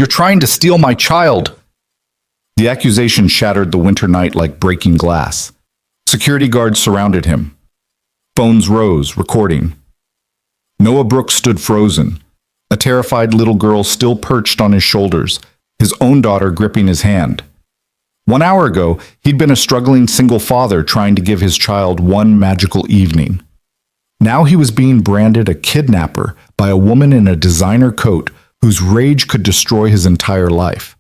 You're trying to steal my child. The accusation shattered the winter night like breaking glass. Security guards surrounded him. Phones rose, recording. Noah Brooks stood frozen, a terrified little girl still perched on his shoulders, his own daughter gripping his hand. 1 hour ago, he'd been a struggling single father trying to give his child one magical evening. Now he was being branded a kidnapper by a woman in a designer coat whose rage could destroy his entire life.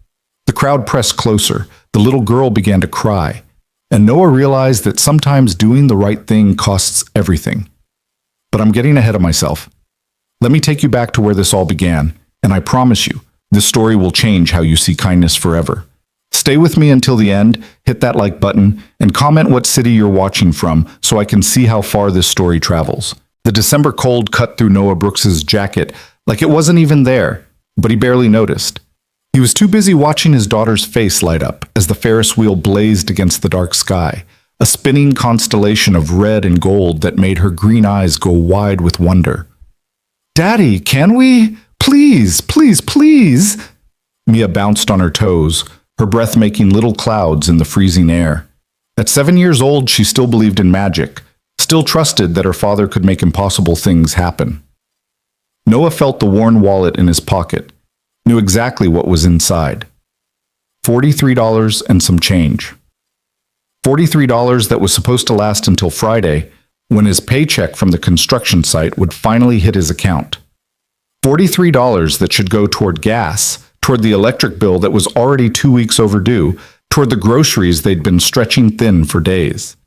The crowd pressed closer, the little girl began to cry, and Noah realized that sometimes doing the right thing costs everything. But I'm getting ahead of myself. Let me take you back to where this all began, and I promise you, this story will change how you see kindness forever. Stay with me until the end, hit that like button, and comment what city you're watching from so I can see how far this story travels. The December cold cut through Noah Brooks's jacket like it wasn't even there, but he barely noticed. He was too busy watching his daughter's face light up as the Ferris wheel blazed against the dark sky, a spinning constellation of red and gold that made her green eyes go wide with wonder. "Daddy, can we? Please, please, please!" Mia bounced on her toes, her breath making little clouds in the freezing air. At 7 years old, she still believed in magic, still trusted that her father could make impossible things happen. Noah felt the worn wallet in his pocket, knew exactly what was inside. $43 and some change. $43 that was supposed to last until Friday, when his paycheck from the construction site would finally hit his account. $43 that should go toward gas, toward the electric bill that was already 2 weeks overdue, toward the groceries they'd been stretching thin for days.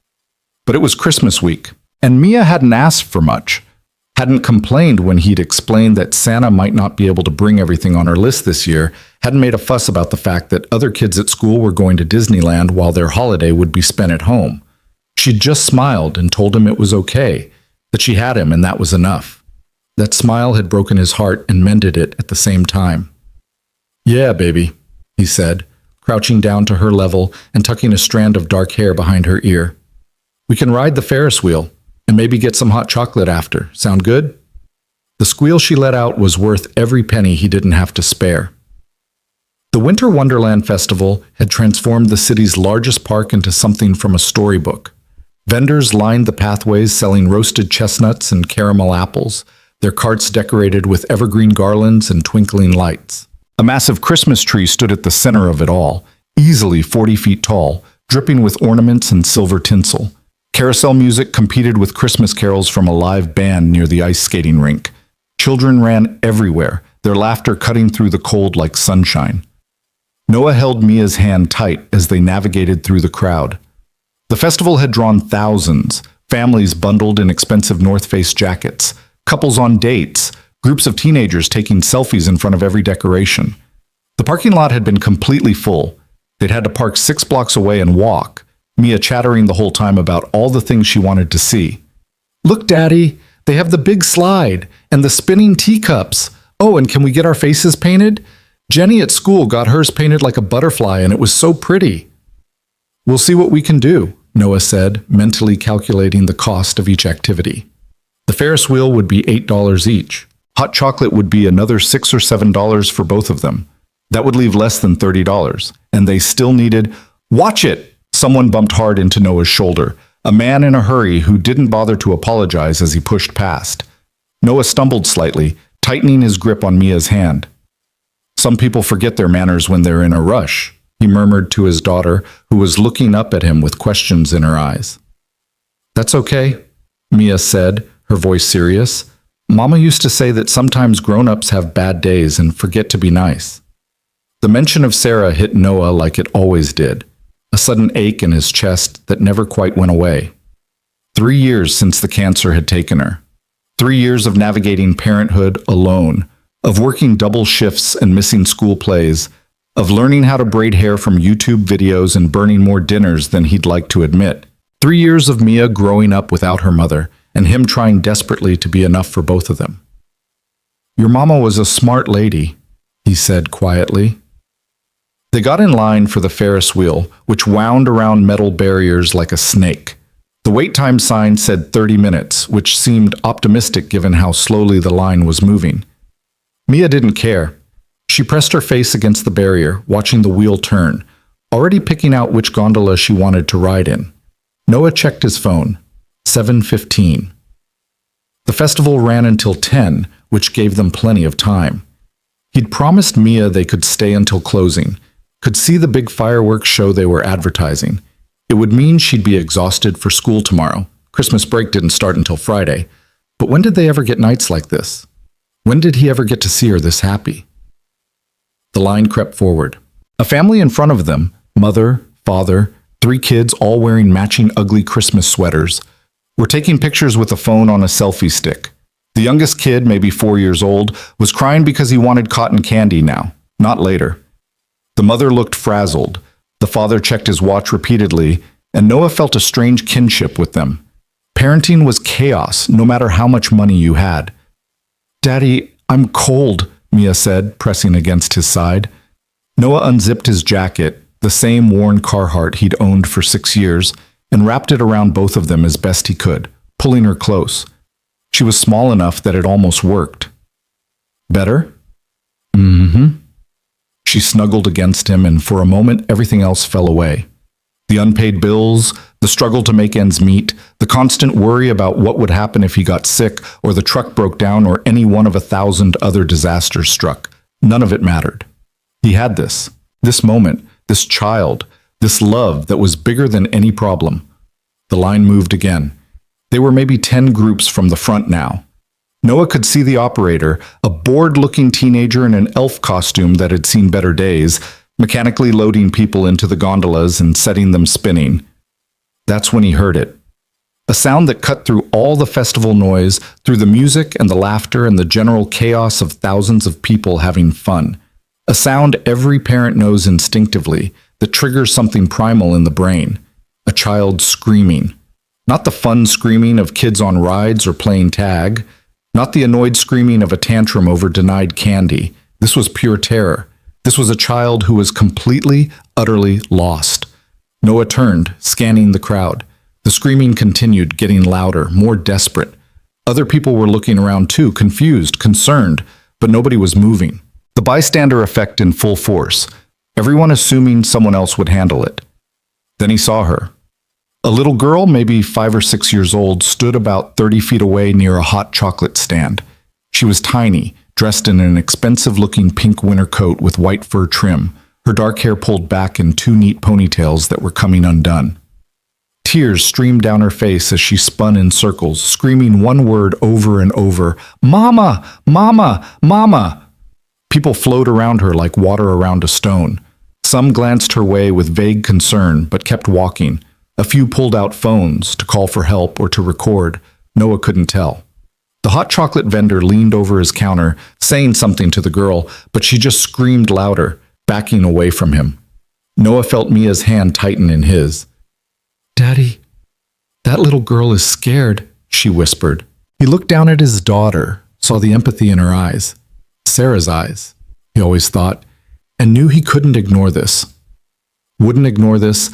But it was Christmas week, and Mia hadn't asked for much, hadn't complained when he'd explained that Santa might not be able to bring everything on her list this year, hadn't made a fuss about the fact that other kids at school were going to Disneyland while their holiday would be spent at home. She'd just smiled and told him it was okay, that she had him and that was enough. That smile had broken his heart and mended it at the same time. "Yeah, baby," he said, crouching down to her level and tucking a strand of dark hair behind her ear. "We can ride the Ferris wheel and maybe get some hot chocolate after. Sound good?" The squeal she let out was worth every penny he didn't have to spare. The Winter Wonderland Festival had transformed the city's largest park into something from a storybook. Vendors lined the pathways selling roasted chestnuts and caramel apples, their carts decorated with evergreen garlands and twinkling lights. A massive Christmas tree stood at the center of it all, easily 40 feet tall, dripping with ornaments and silver tinsel. Carousel music competed with Christmas carols from a live band near the ice skating rink. Children ran everywhere, their laughter cutting through the cold like sunshine. Noah held Mia's hand tight as they navigated through the crowd. The festival had drawn thousands, families bundled in expensive North Face jackets, couples on dates, groups of teenagers taking selfies in front of every decoration. The parking lot had been completely full. They'd had to park 6 blocks away and walk, Mia chattering the whole time about all the things she wanted to see. "Look, Daddy, they have the big slide and the spinning teacups. Oh, and can we get our faces painted? Jenny at school got hers painted like a butterfly and it was so pretty." "We'll see what we can do," Noah said, mentally calculating the cost of each activity. The Ferris wheel would be $8 each. Hot chocolate would be another $6 or $7 for both of them. That would leave less than $30, and they still needed— "Watch it!" Someone bumped hard into Noah's shoulder, a man in a hurry who didn't bother to apologize as he pushed past. Noah stumbled slightly, tightening his grip on Mia's hand. "Some people forget their manners when they're in a rush," he murmured to his daughter, who was looking up at him with questions in her eyes. "That's okay," Mia said, her voice serious. "Mama used to say that sometimes grown-ups have bad days and forget to be nice." The mention of Sarah hit Noah like it always did, a sudden ache in his chest that never quite went away. 3 years since the cancer had taken her. 3 years of navigating parenthood alone, of working double shifts and missing school plays, of learning how to braid hair from YouTube videos and burning more dinners than he'd like to admit. 3 years of Mia growing up without her mother, and him trying desperately to be enough for both of them. "Your mama was a smart lady," he said quietly. They got in line for the Ferris wheel, which wound around metal barriers like a snake. The wait time sign said 30 minutes, which seemed optimistic given how slowly the line was moving. Mia didn't care. She pressed her face against the barrier, watching the wheel turn, already picking out which gondola she wanted to ride in. Noah checked his phone. 7:15. The festival ran until 10, which gave them plenty of time. He'd promised Mia they could stay until closing, could see the big fireworks show they were advertising. It would mean she'd be exhausted for school tomorrow. Christmas break didn't start until Friday. But when did they ever get nights like this? When did he ever get to see her this happy? The line crept forward. A family in front of them, mother, father, 3 kids all wearing matching ugly Christmas sweaters, were taking pictures with a phone on a selfie stick. The youngest kid, maybe 4 years old, was crying because he wanted cotton candy now, not later. The mother looked frazzled. The father checked his watch repeatedly, and Noah felt a strange kinship with them. Parenting was chaos, no matter how much money you had. "Daddy, I'm cold," Mia said, pressing against his side. Noah unzipped his jacket, the same worn Carhartt he'd owned for 6 years, and wrapped it around both of them as best he could, pulling her close. She was small enough that it almost worked. "Better?" "Mm-hmm." She snuggled against him, and for a moment everything else fell away. The unpaid bills, the struggle to make ends meet, the constant worry about what would happen if he got sick, or the truck broke down, or any one of 1,000 other disasters struck. None of it mattered. He had this moment, this child, this love that was bigger than any problem. The line moved again. They were maybe 10 groups from the front now. Noah could see the operator, a bored-looking teenager in an elf costume that had seen better days, mechanically loading people into the gondolas and setting them spinning. That's when he heard it. A sound that cut through all the festival noise, through the music and the laughter and the general chaos of thousands of people having fun. A sound every parent knows instinctively, that triggers something primal in the brain. A child screaming. Not the fun screaming of kids on rides or playing tag. Not the annoyed screaming of a tantrum over denied candy. This was pure terror. This was a child who was completely, utterly lost. Noah turned, scanning the crowd. The screaming continued, getting louder, more desperate. Other people were looking around too, confused, concerned, but nobody was moving. The bystander effect in full force. Everyone assuming someone else would handle it. Then he saw her. A little girl, maybe 5 or 6 years old, stood about 30 feet away near a hot chocolate stand. She was tiny, dressed in an expensive-looking pink winter coat with white fur trim, her dark hair pulled back in 2 neat ponytails that were coming undone. Tears streamed down her face as she spun in circles, screaming one word over and over, "Mama! Mama! Mama!" People flowed around her like water around a stone. Some glanced her way with vague concern, but kept walking. A few pulled out phones to call for help or to record. Noah couldn't tell. The hot chocolate vendor leaned over his counter, saying something to the girl, but she just screamed louder, backing away from him. Noah felt Mia's hand tighten in his. "Daddy, that little girl is scared," she whispered. He looked down at his daughter, saw the empathy in her eyes. Sarah's eyes, he always thought, and knew he couldn't ignore this. Wouldn't ignore this,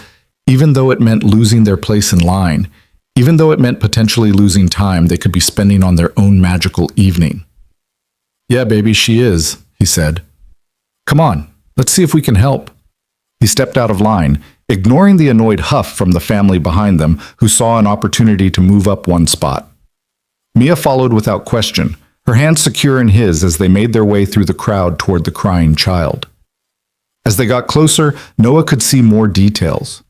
even though it meant losing their place in line, even though it meant potentially losing time they could be spending on their own magical evening. "Yeah, baby, she is," he said. "Come on, let's see if we can help." He stepped out of line, ignoring the annoyed huff from the family behind them, who saw an opportunity to move up one spot. Mia followed without question, her hands secure in his as they made their way through the crowd toward the crying child. As they got closer, Noah could see more details.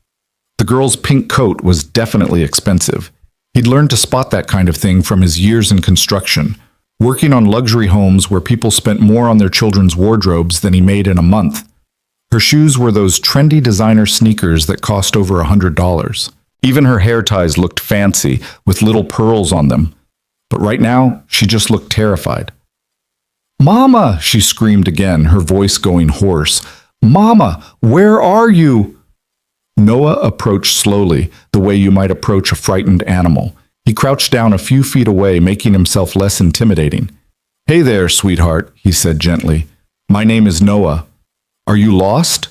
The girl's pink coat was definitely expensive. He'd learned to spot that kind of thing from his years in construction, working on luxury homes where people spent more on their children's wardrobes than he made in a month. Her shoes were those trendy designer sneakers that cost over $100. Even her hair ties looked fancy, with little pearls on them. But right now, she just looked terrified. "Mama!" she screamed again, her voice going hoarse. "Mama, where are you?" Noah approached slowly, the way you might approach a frightened animal. He crouched down a few feet away, making himself less intimidating. "Hey there, sweetheart," he said gently. "My name is Noah. Are you lost?"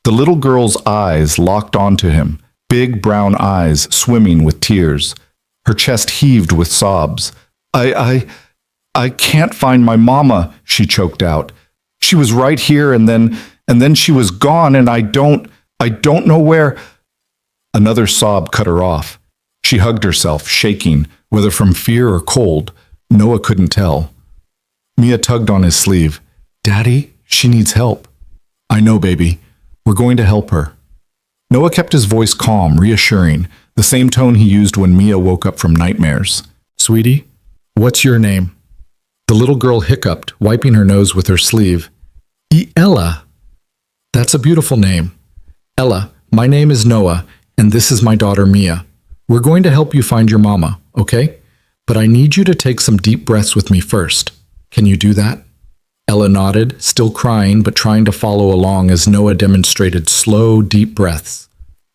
The little girl's eyes locked onto him, big brown eyes swimming with tears. Her chest heaved with sobs. I can't find my mama," she choked out. She was right here and then she was gone and I don't know where. Another sob cut her off. She hugged herself, shaking, whether from fear or cold. Noah couldn't tell. Mia tugged on his sleeve. Daddy, she needs help. I know, baby. We're going to help her. Noah kept his voice calm, reassuring, the same tone he used when Mia woke up from nightmares. Sweetie, what's your name? The little girl hiccuped, wiping her nose with her sleeve. Ella. That's a beautiful name. Ella, my name is Noah, and this is my daughter Mia. We're going to help you find your mama, okay? But I need you to take some deep breaths with me first. Can you do that? Ella nodded, still crying but trying to follow along as Noah demonstrated slow, deep breaths.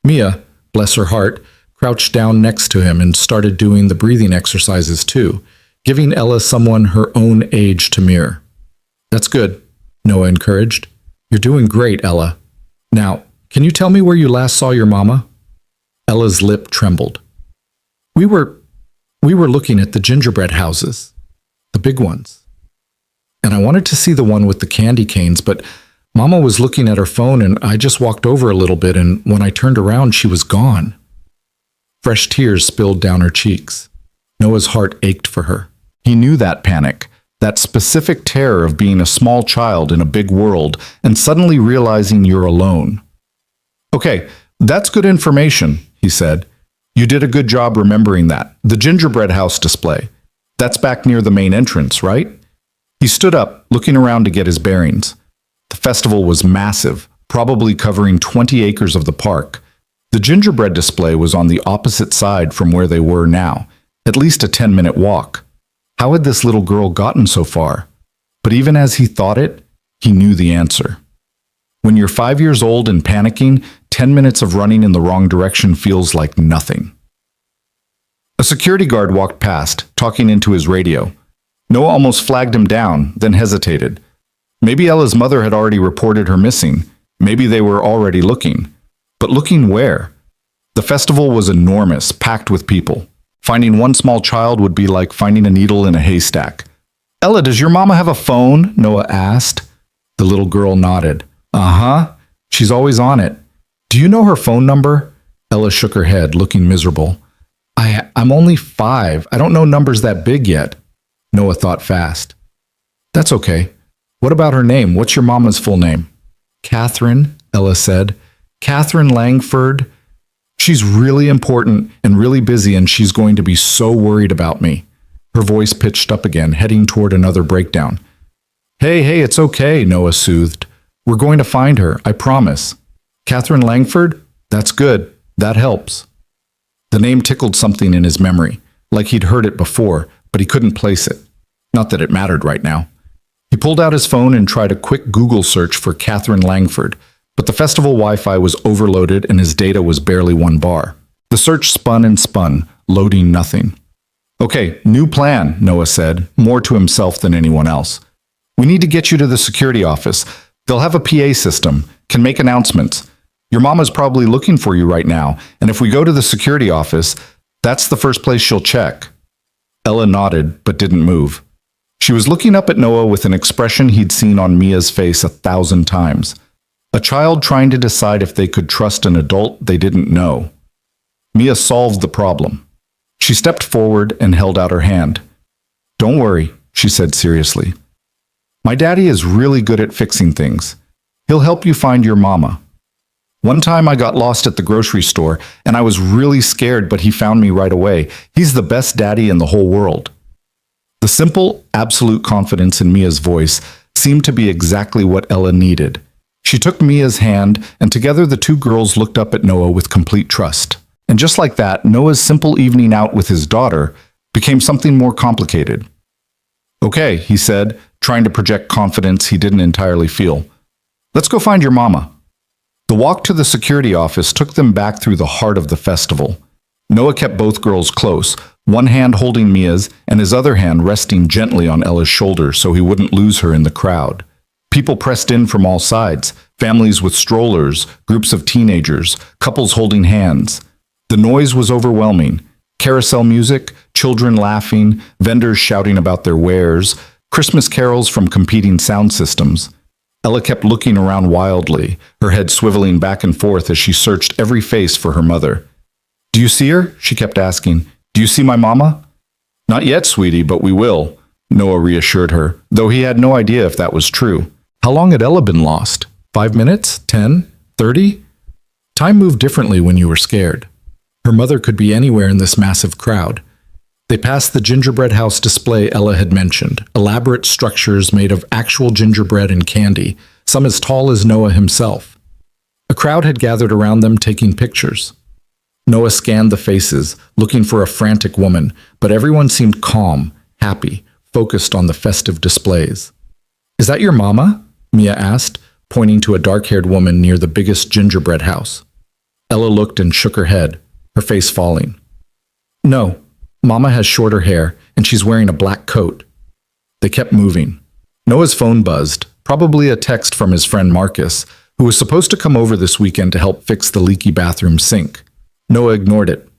Mia, bless her heart, crouched down next to him and started doing the breathing exercises too, giving Ella someone her own age to mirror. That's good, Noah encouraged. You're doing great, Ella. Now, can you tell me where you last saw your mama? Ella's lip trembled. We were looking at the gingerbread houses, the big ones. And I wanted to see the one with the candy canes, but Mama was looking at her phone and I just walked over a little bit, and when I turned around, she was gone. Fresh tears spilled down her cheeks. Noah's heart ached for her. He knew that panic, that specific terror of being a small child in a big world and suddenly realizing you're alone. Okay, that's good information, he said. You did a good job remembering that. The gingerbread house display. That's back near the main entrance, right? He stood up, looking around to get his bearings. The festival was massive, probably covering 20 acres of the park. The gingerbread display was on the opposite side from where they were now, at least a 10-minute walk. How had this little girl gotten so far? But even as he thought it, he knew the answer. When you're 5 years old and panicking, 10 minutes of running in the wrong direction feels like nothing. A security guard walked past, talking into his radio. Noah almost flagged him down, then hesitated. Maybe Ella's mother had already reported her missing. Maybe they were already looking. But looking where? The festival was enormous, packed with people. Finding one small child would be like finding a needle in a haystack. Ella, does your mama have a phone? Noah asked. The little girl nodded. Uh-huh. She's always on it. Do you know her phone number? Ella shook her head, looking miserable. I'm only 5. I don't know numbers that big yet. Noah thought fast. That's okay. What about her name? What's your mama's full name? Catherine, Ella said. Catherine Langford. She's really important and really busy, and she's going to be so worried about me. Her voice pitched up again, heading toward another breakdown. Hey, it's okay, Noah soothed. We're going to find her, I promise. Catherine Langford? That's good. That helps. The name tickled something in his memory, like he'd heard it before, but he couldn't place it. Not that it mattered right now. He pulled out his phone and tried a quick Google search for Catherine Langford, but the festival Wi-Fi was overloaded and his data was barely 1 bar. The search spun and spun, loading nothing. Okay, new plan, Noah said, more to himself than anyone else. We need to get you to the security office. They'll have a PA system, can make announcements. Your mama's probably looking for you right now, and if we go to the security office, that's the first place she'll check. Ella nodded, but didn't move. She was looking up at Noah with an expression he'd seen on Mia's face 1,000 times. A child trying to decide if they could trust an adult they didn't know. Mia solved the problem. She stepped forward and held out her hand. Don't worry, she said seriously. My daddy is really good at fixing things. He'll help you find your mama. One time I got lost at the grocery store, and I was really scared, but he found me right away. He's the best daddy in the whole world. The simple, absolute confidence in Mia's voice seemed to be exactly what Ella needed. She took Mia's hand, and together the two girls looked up at Noah with complete trust. And just like that, Noah's simple evening out with his daughter became something more complicated. Okay, he said, trying to project confidence he didn't entirely feel. Let's go find your mama. The walk to the security office took them back through the heart of the festival. Noah kept both girls close, one hand holding Mia's and his other hand resting gently on Ella's shoulder so he wouldn't lose her in the crowd. People pressed in from all sides, families with strollers, groups of teenagers, couples holding hands. The noise was overwhelming. Carousel music, children laughing, vendors shouting about their wares, Christmas carols from competing sound systems. Ella kept looking around wildly, her head swiveling back and forth as she searched every face for her mother. "Do you see her?" she kept asking. "Do you see my mama?" "Not yet, sweetie, but we will," Noah reassured her, though he had no idea if that was true. How long had Ella been lost? 5 minutes? 10? 30? Time moved differently when you were scared. Her mother could be anywhere in this massive crowd. They passed the gingerbread house display Ella had mentioned, elaborate structures made of actual gingerbread and candy, some as tall as Noah himself. A crowd had gathered around them taking pictures. Noah scanned the faces, looking for a frantic woman, but everyone seemed calm, happy, focused on the festive displays. "Is that your mama?" Mia asked, pointing to a dark-haired woman near the biggest gingerbread house. Ella looked and shook her head, her face falling. "No, Mama has shorter hair, and she's wearing a black coat." They kept moving. Noah's phone buzzed, probably a text from his friend Marcus, who was supposed to come over this weekend to help fix the leaky bathroom sink. Noah ignored it.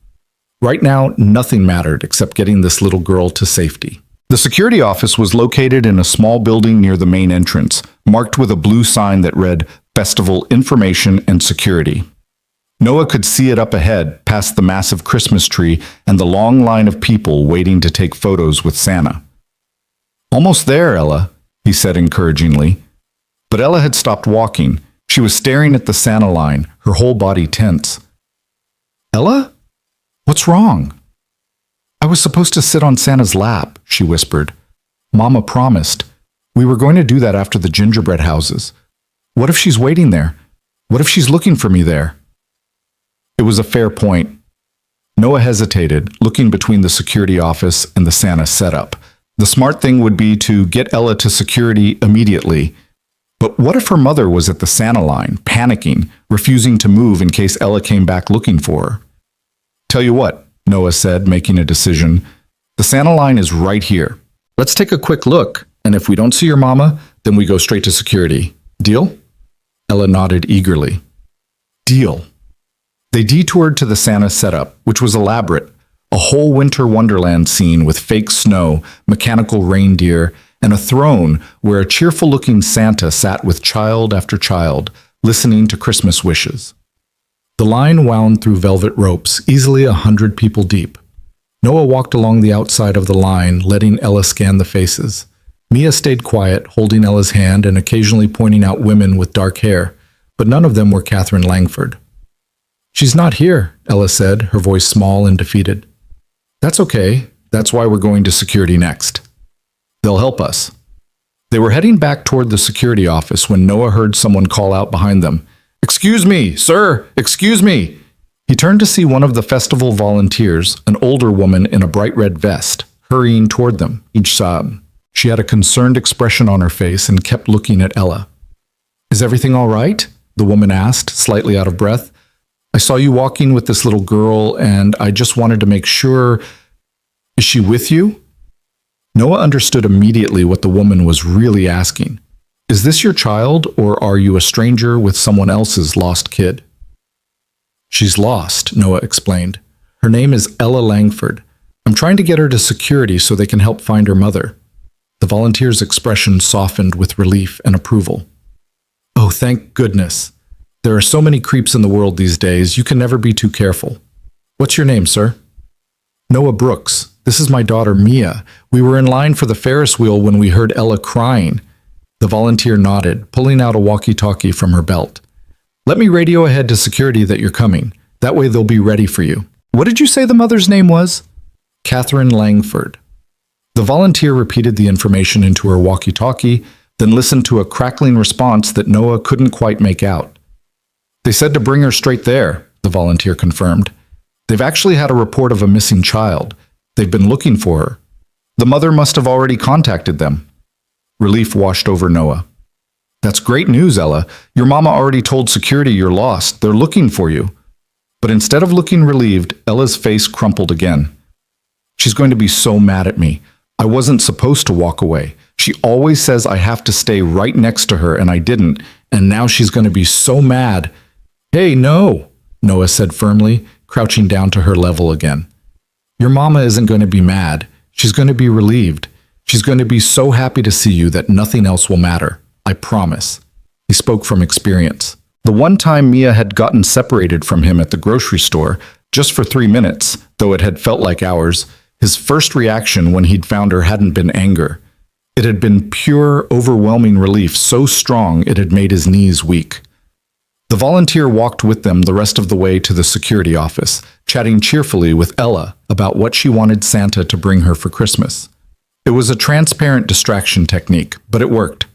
Right now, nothing mattered except getting this little girl to safety. The security office was located in a small building near the main entrance, marked with a blue sign that read Festival Information and Security. Noah could see it up ahead, past the massive Christmas tree and the long line of people waiting to take photos with Santa. "Almost there, Ella," he said encouragingly. But Ella had stopped walking. She was staring at the Santa line, her whole body tense. "Ella? What's wrong?" "I was supposed to sit on Santa's lap," she whispered. "Mama promised. We were going to do that after the gingerbread houses. What if she's waiting there? What if she's looking for me there?" It was a fair point. Noah hesitated, looking between the security office and the Santa setup. The smart thing would be to get Ella to security immediately. But what if her mother was at the Santa line, panicking, refusing to move in case Ella came back looking for her? "Tell you what," Noah said, making a decision. "The Santa line is right here. Let's take a quick look, and if we don't see your mama, then we go straight to security. Deal?" Ella nodded eagerly. Deal. They detoured to the Santa setup, which was elaborate, a whole winter wonderland scene with fake snow, mechanical reindeer, and a throne where a cheerful-looking Santa sat with child after child, listening to Christmas wishes. The line wound through velvet ropes, easily 100 people deep. Noah walked along the outside of the line, letting Ella scan the faces. Mia stayed quiet, holding Ella's hand and occasionally pointing out women with dark hair, but none of them were Catherine Langford. "She's not here," Ella said, her voice small and defeated. "That's okay. That's why we're going to security next. They'll help us." They were heading back toward the security office when Noah heard someone call out behind them. "Excuse me, sir! Excuse me!" He turned to see one of the festival volunteers, an older woman in a bright red vest, hurrying toward them, each sob. She had a concerned expression on her face and kept looking at Ella. "Is everything all right?" the woman asked, slightly out of breath. "I saw you walking with this little girl, and I just wanted to make sure. Is she with you?" Noah understood immediately what the woman was really asking. "Is this your child, or are you a stranger with someone else's lost kid?" "She's lost," Noah explained. "Her name is Ella Langford. I'm trying to get her to security so they can help find her mother." The volunteer's expression softened with relief and approval. "Oh, thank goodness. There are so many creeps in the world these days, you can never be too careful. What's your name, sir?" "Noah Brooks. This is my daughter, Mia. We were in line for the Ferris wheel when we heard Ella crying." The volunteer nodded, pulling out a walkie-talkie from her belt. "Let me radio ahead to security that you're coming. That way they'll be ready for you." "What did you say the mother's name was?" "Catherine Langford." The volunteer repeated the information into her walkie-talkie, then listened to a crackling response that Noah couldn't quite make out. "They said to bring her straight there," the volunteer confirmed. "They've actually had a report of a missing child. They've been looking for her. The mother must have already contacted them." Relief washed over Noah. "That's great news, Ella. Your mama already told security you're lost. They're looking for you." But instead of looking relieved, Ella's face crumpled again. "She's going to be so mad at me. I wasn't supposed to walk away. She always says I have to stay right next to her, and I didn't, and now she's going to be so mad." "Hey, no," Noah said firmly, crouching down to her level again. "Your mama isn't going to be mad. She's going to be relieved. She's going to be so happy to see you that nothing else will matter. I promise." He spoke from experience. The one time Mia had gotten separated from him at the grocery store, just for 3 minutes, though it had felt like hours, his first reaction when he'd found her hadn't been anger. It had been pure, overwhelming relief, so strong it had made his knees weak. The volunteer walked with them the rest of the way to the security office, chatting cheerfully with Ella about what she wanted Santa to bring her for Christmas. It was a transparent distraction technique, but it worked.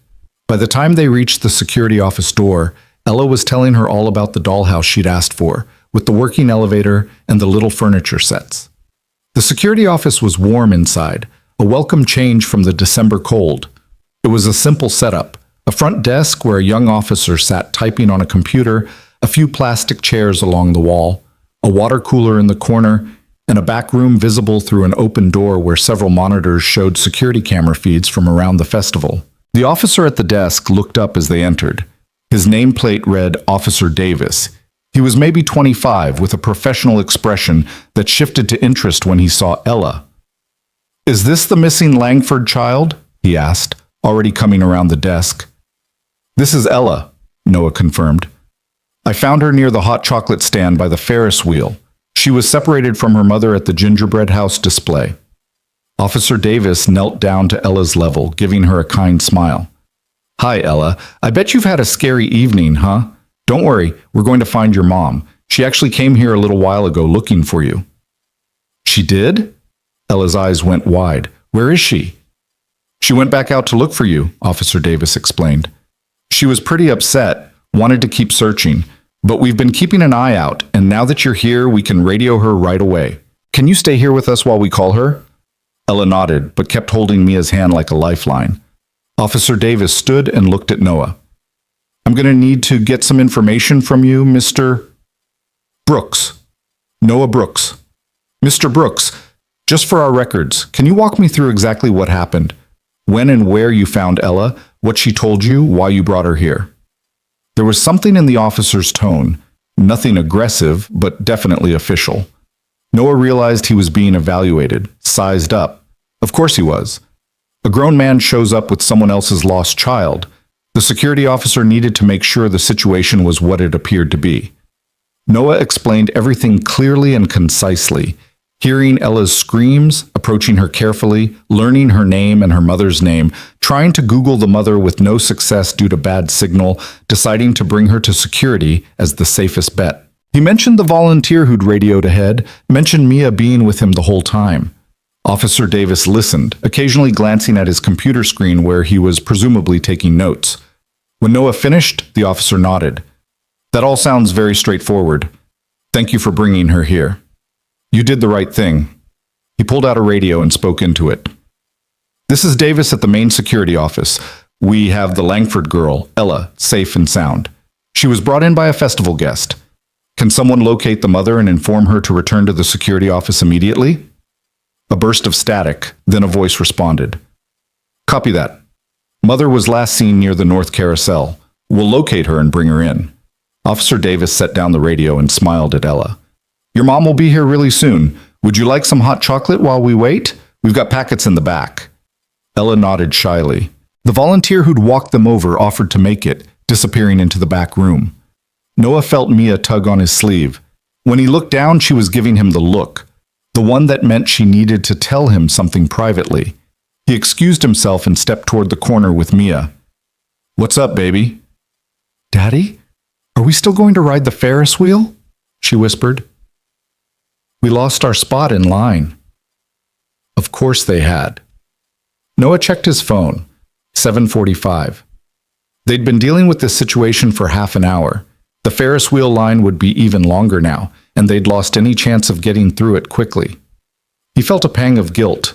By the time they reached the security office door, Ella was telling her all about the dollhouse she'd asked for, with the working elevator and the little furniture sets. The security office was warm inside, a welcome change from the December cold. It was a simple setup, a front desk where a young officer sat typing on a computer, a few plastic chairs along the wall, a water cooler in the corner, and a back room visible through an open door where several monitors showed security camera feeds from around the festival. The officer at the desk looked up as they entered. His nameplate read Officer Davis. He was maybe 25, with a professional expression that shifted to interest when he saw Ella. "Is this the missing Langford child?" he asked, already coming around the desk. "This is Ella," Noah confirmed. "I found her near the hot chocolate stand by the Ferris wheel. She was separated from her mother at the gingerbread house display." Officer Davis knelt down to Ella's level, giving her a kind smile. "Hi, Ella. I bet you've had a scary evening, huh? Don't worry, we're going to find your mom. She actually came here a little while ago looking for you." "She did?" Ella's eyes went wide. "Where is she?" "She went back out to look for you," Officer Davis explained. "She was pretty upset, wanted to keep searching, but we've been keeping an eye out, and now that you're here, we can radio her right away. Can you stay here with us while we call her?" Ella nodded, but kept holding Mia's hand like a lifeline. Officer Davis stood and looked at Noah. "I'm going to need to get some information from you, Mr. Brooks. Noah Brooks. Mr. Brooks, just for our records, can you walk me through exactly what happened? When and where you found Ella, what she told you, why you brought her here?" There was something in the officer's tone, nothing aggressive, but definitely official. Noah realized he was being evaluated, sized up. Of course he was. A grown man shows up with someone else's lost child. The security officer needed to make sure the situation was what it appeared to be. Noah explained everything clearly and concisely, hearing Ella's screams, approaching her carefully, learning her name and her mother's name, trying to Google the mother with no success due to bad signal, deciding to bring her to security as the safest bet. He mentioned the volunteer who'd radioed ahead, mentioned Mia being with him the whole time. Officer Davis listened, occasionally glancing at his computer screen where he was presumably taking notes. When Noah finished, the officer nodded. "That all sounds very straightforward. Thank you for bringing her here. You did the right thing." He pulled out a radio and spoke into it. "This is Davis at the main security office. We have the Langford girl, Ella, safe and sound. She was brought in by a festival guest. Can someone locate the mother and inform her to return to the security office immediately?" A burst of static, then a voice responded. "Copy that. Mother was last seen near the North Carousel. We'll locate her and bring her in." Officer Davis set down the radio and smiled at Ella. "Your mom will be here really soon. Would you like some hot chocolate while we wait? We've got packets in the back." Ella nodded shyly. The volunteer who'd walked them over offered to make it, disappearing into the back room. Noah felt Mia tug on his sleeve. When he looked down, she was giving him the look, the one that meant she needed to tell him something privately. He excused himself and stepped toward the corner with Mia. "What's up, baby?" "Daddy, are we still going to ride the Ferris wheel?" she whispered. "We lost our spot in line." Of course they had. Noah checked his phone. 7:45. They'd been dealing with this situation for half an hour. The Ferris wheel line would be even longer now, and they'd lost any chance of getting through it quickly. He felt a pang of guilt.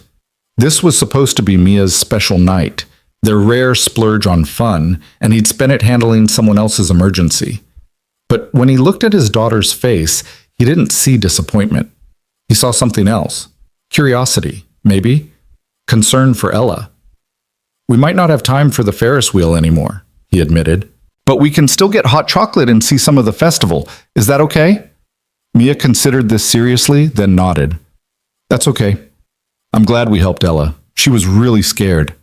This was supposed to be Mia's special night, their rare splurge on fun, and he'd spent it handling someone else's emergency. But when he looked at his daughter's face, he didn't see disappointment. He saw something else. Curiosity, maybe. Concern for Ella. "We might not have time for the Ferris wheel anymore," he admitted. "But we can still get hot chocolate and see some of the festival. Is that okay?" Mia considered this seriously, then nodded. "That's okay. I'm glad we helped Ella. She was really scared."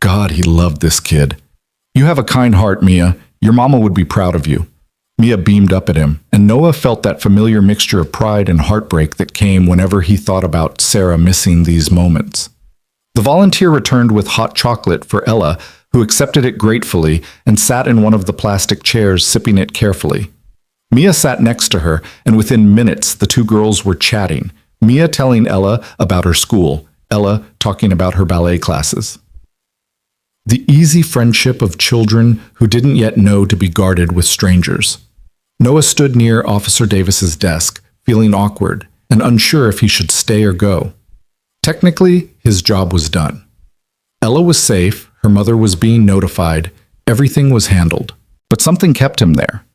God, he loved this kid. You have a kind heart, Mia. Your mama would be proud of you. Mia beamed up at him, and Noah felt that familiar mixture of pride and heartbreak that came whenever he thought about Sarah missing these moments. The volunteer returned with hot chocolate for Ella, who accepted it gratefully and sat in one of the plastic chairs sipping it carefully. Mia sat next to her, and within minutes the two girls were chatting, Mia telling Ella about her school, Ella talking about her ballet classes. The easy friendship of children who didn't yet know to be guarded with strangers. Noah stood near Officer Davis's desk, feeling awkward and unsure if he should stay or go. Technically, his job was done. Ella was safe, her mother was being notified, everything was handled. But something kept him there.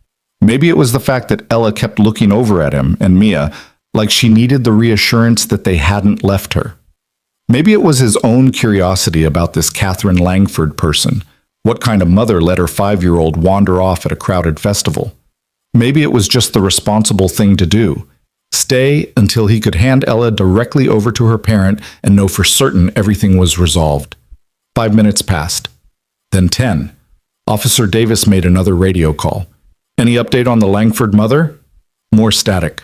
Maybe it was the fact that Ella kept looking over at him and Mia, like she needed the reassurance that they hadn't left her. Maybe it was his own curiosity about this Catherine Langford person. What kind of mother let her 5-year-old wander off at a crowded festival? Maybe it was just the responsible thing to do. Stay until he could hand Ella directly over to her parent and know for certain everything was resolved. 5 minutes passed. Then 10. Officer Davis made another radio call. Any update on the Langford mother? More static.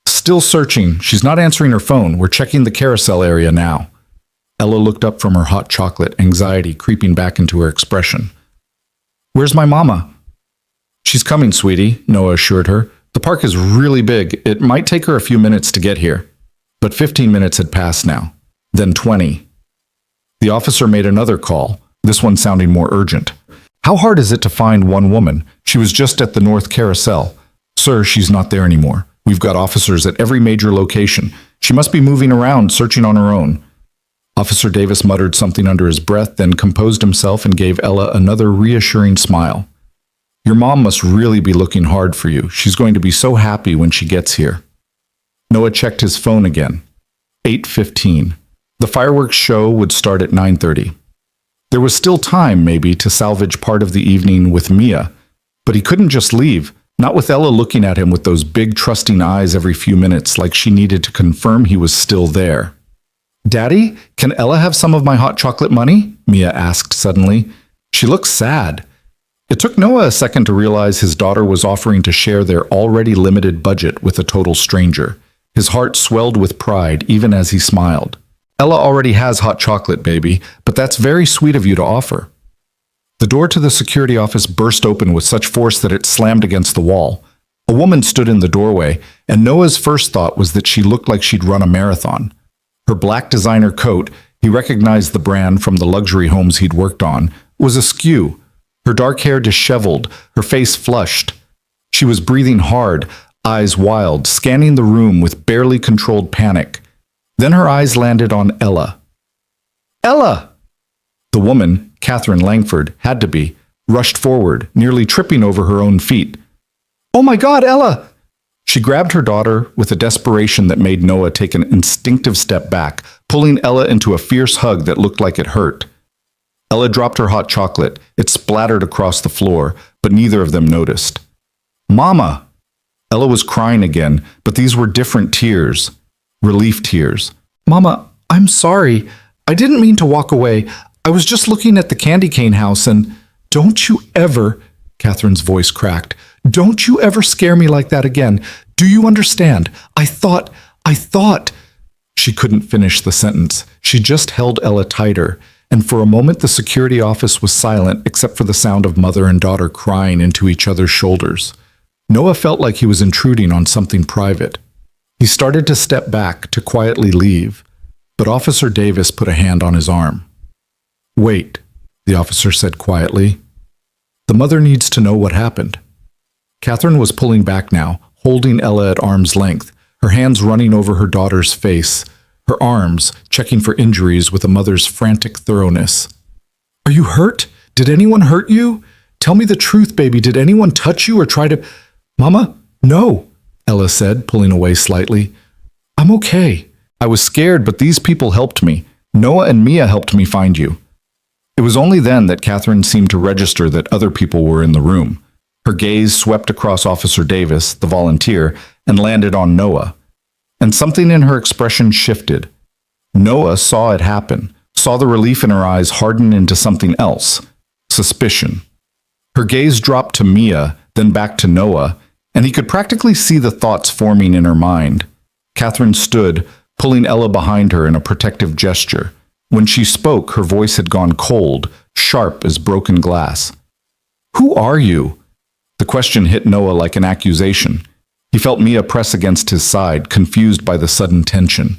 Still searching. She's not answering her phone. We're checking the carousel area now. Ella looked up from her hot chocolate, anxiety creeping back into her expression. Where's my mama? She's coming, sweetie, Noah assured her. The park is really big. It might take her a few minutes to get here. But 15 minutes had passed now. Then 20. The officer made another call, this one sounding more urgent. How hard is it to find one woman? She was just at the North Carousel. Sir, she's not there anymore. We've got officers at every major location. She must be moving around, searching on her own. Officer Davis muttered something under his breath, then composed himself and gave Ella another reassuring smile. Your mom must really be looking hard for you. She's going to be so happy when she gets here. Noah checked his phone again. 8:15. The fireworks show would start at 9:30. There was still time, maybe, to salvage part of the evening with Mia, but he couldn't just leave, not with Ella looking at him with those big trusting eyes every few minutes like she needed to confirm he was still there. Daddy, can Ella have some of my hot chocolate money? Mia asked suddenly. She looked sad. It took Noah a second to realize his daughter was offering to share their already limited budget with a total stranger. His heart swelled with pride even as he smiled. Ella already has hot chocolate, baby, but that's very sweet of you to offer. The door to the security office burst open with such force that it slammed against the wall. A woman stood in the doorway, and Noah's first thought was that she looked like she'd run a marathon. Her black designer coat, he recognized the brand from the luxury homes he'd worked on, was askew. Her dark hair disheveled, her face flushed. She was breathing hard, eyes wild, scanning the room with barely controlled panic. Then her eyes landed on Ella. Ella! The woman, Catherine Langford, had to be, rushed forward, nearly tripping over her own feet. Oh my God, Ella! She grabbed her daughter with a desperation that made Noah take an instinctive step back, pulling Ella into a fierce hug that looked like it hurt. Ella dropped her hot chocolate. It splattered across the floor, but neither of them noticed. Mama! Ella was crying again, but these were different tears. Relief tears. Mama, I'm sorry. I didn't mean to walk away. I was just looking at the candy cane house and... Don't you ever... Catherine's voice cracked. Don't you ever scare me like that again. Do you understand? I thought... She couldn't finish the sentence. She just held Ella tighter. And for a moment the security office was silent except for the sound of mother and daughter crying into each other's shoulders. Noah felt like he was intruding on something private. He started to step back, to quietly leave, but Officer Davis put a hand on his arm. Wait, the officer said quietly. The mother needs to know what happened. Catherine was pulling back now, holding Ella at arm's length, her hands running over her daughter's face, her arms checking for injuries with a mother's frantic thoroughness. Are you hurt? Did anyone hurt you? Tell me the truth, baby. Did anyone touch you or try to... Mama? No, Ella said, pulling away slightly. I'm okay. I was scared, but these people helped me. Noah and Mia helped me find you. It was only then that Catherine seemed to register that other people were in the room. Her gaze swept across Officer Davis, the volunteer, and landed on Noah. And something in her expression shifted. Noah saw it happen, saw the relief in her eyes harden into something else, suspicion. Her gaze dropped to Mia, then back to Noah, and he could practically see the thoughts forming in her mind. Catherine stood, pulling Ella behind her in a protective gesture. When she spoke, her voice had gone cold, sharp as broken glass. "Who are you?" The question hit Noah like an accusation. He felt Mia press against his side, confused by the sudden tension.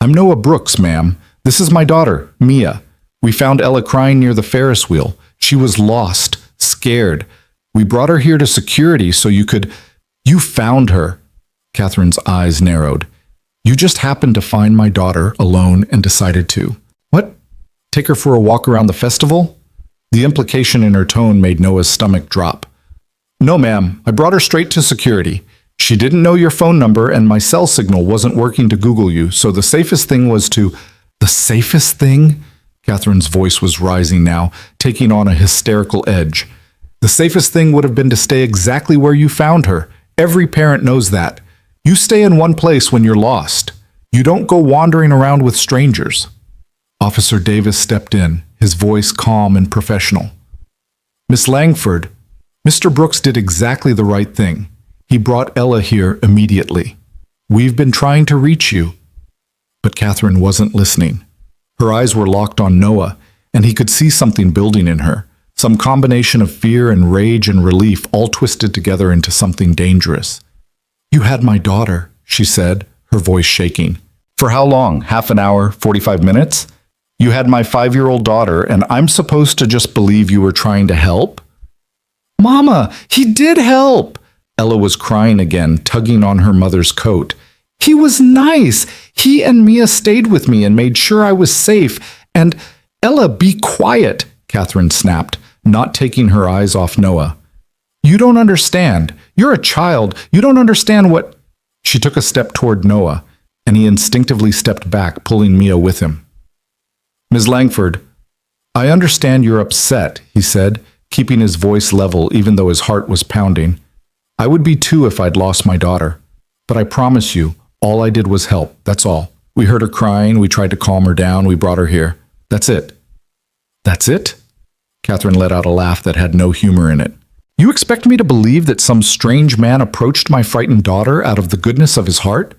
"I'm Noah Brooks, ma'am. This is my daughter, Mia. We found Ella crying near the Ferris wheel. She was lost, scared. We brought her here to security so you could—" "You found her." Catherine's eyes narrowed. "You just happened to find my daughter alone and decided to—" "What? Take her for a walk around the festival?" The implication in her tone made Noah's stomach drop. "No, ma'am. I brought her straight to security. She didn't know your phone number and my cell signal wasn't working to Google you, so the safest thing was to—" "The safest thing?" Catherine's voice was rising now, taking on a hysterical edge. "The safest thing would have been to stay exactly where you found her. Every parent knows that. You stay in one place when you're lost. You don't go wandering around with strangers." Officer Davis stepped in, his voice calm and professional. "Miss Langford, Mr. Brooks did exactly the right thing. He brought Ella here immediately. We've been trying to reach you." But Catherine wasn't listening. Her eyes were locked on Noah, and he could see something building in her, some combination of fear and rage and relief all twisted together into something dangerous. "You had my daughter," she said, her voice shaking. "For how long? Half an hour? 45 minutes? You had my 5-year-old daughter, and I'm supposed to just believe you were trying to help?" "Mama, he did help!" Ella was crying again, tugging on her mother's coat. "He was nice. He and Mia stayed with me and made sure I was safe. And—" "Ella, be quiet," Catherine snapped, not taking her eyes off Noah. "You don't understand. You're a child. You don't understand what—" She took a step toward Noah, and he instinctively stepped back, pulling Mia with him. "Ms. Langford, I understand you're upset," he said, keeping his voice level even though his heart was pounding. "I would be too if I'd lost my daughter. But I promise you, all I did was help, that's all. We heard her crying, we tried to calm her down, we brought her here. That's it." "That's it?" Catherine let out a laugh that had no humor in it. "You expect me to believe that some strange man approached my frightened daughter out of the goodness of his heart?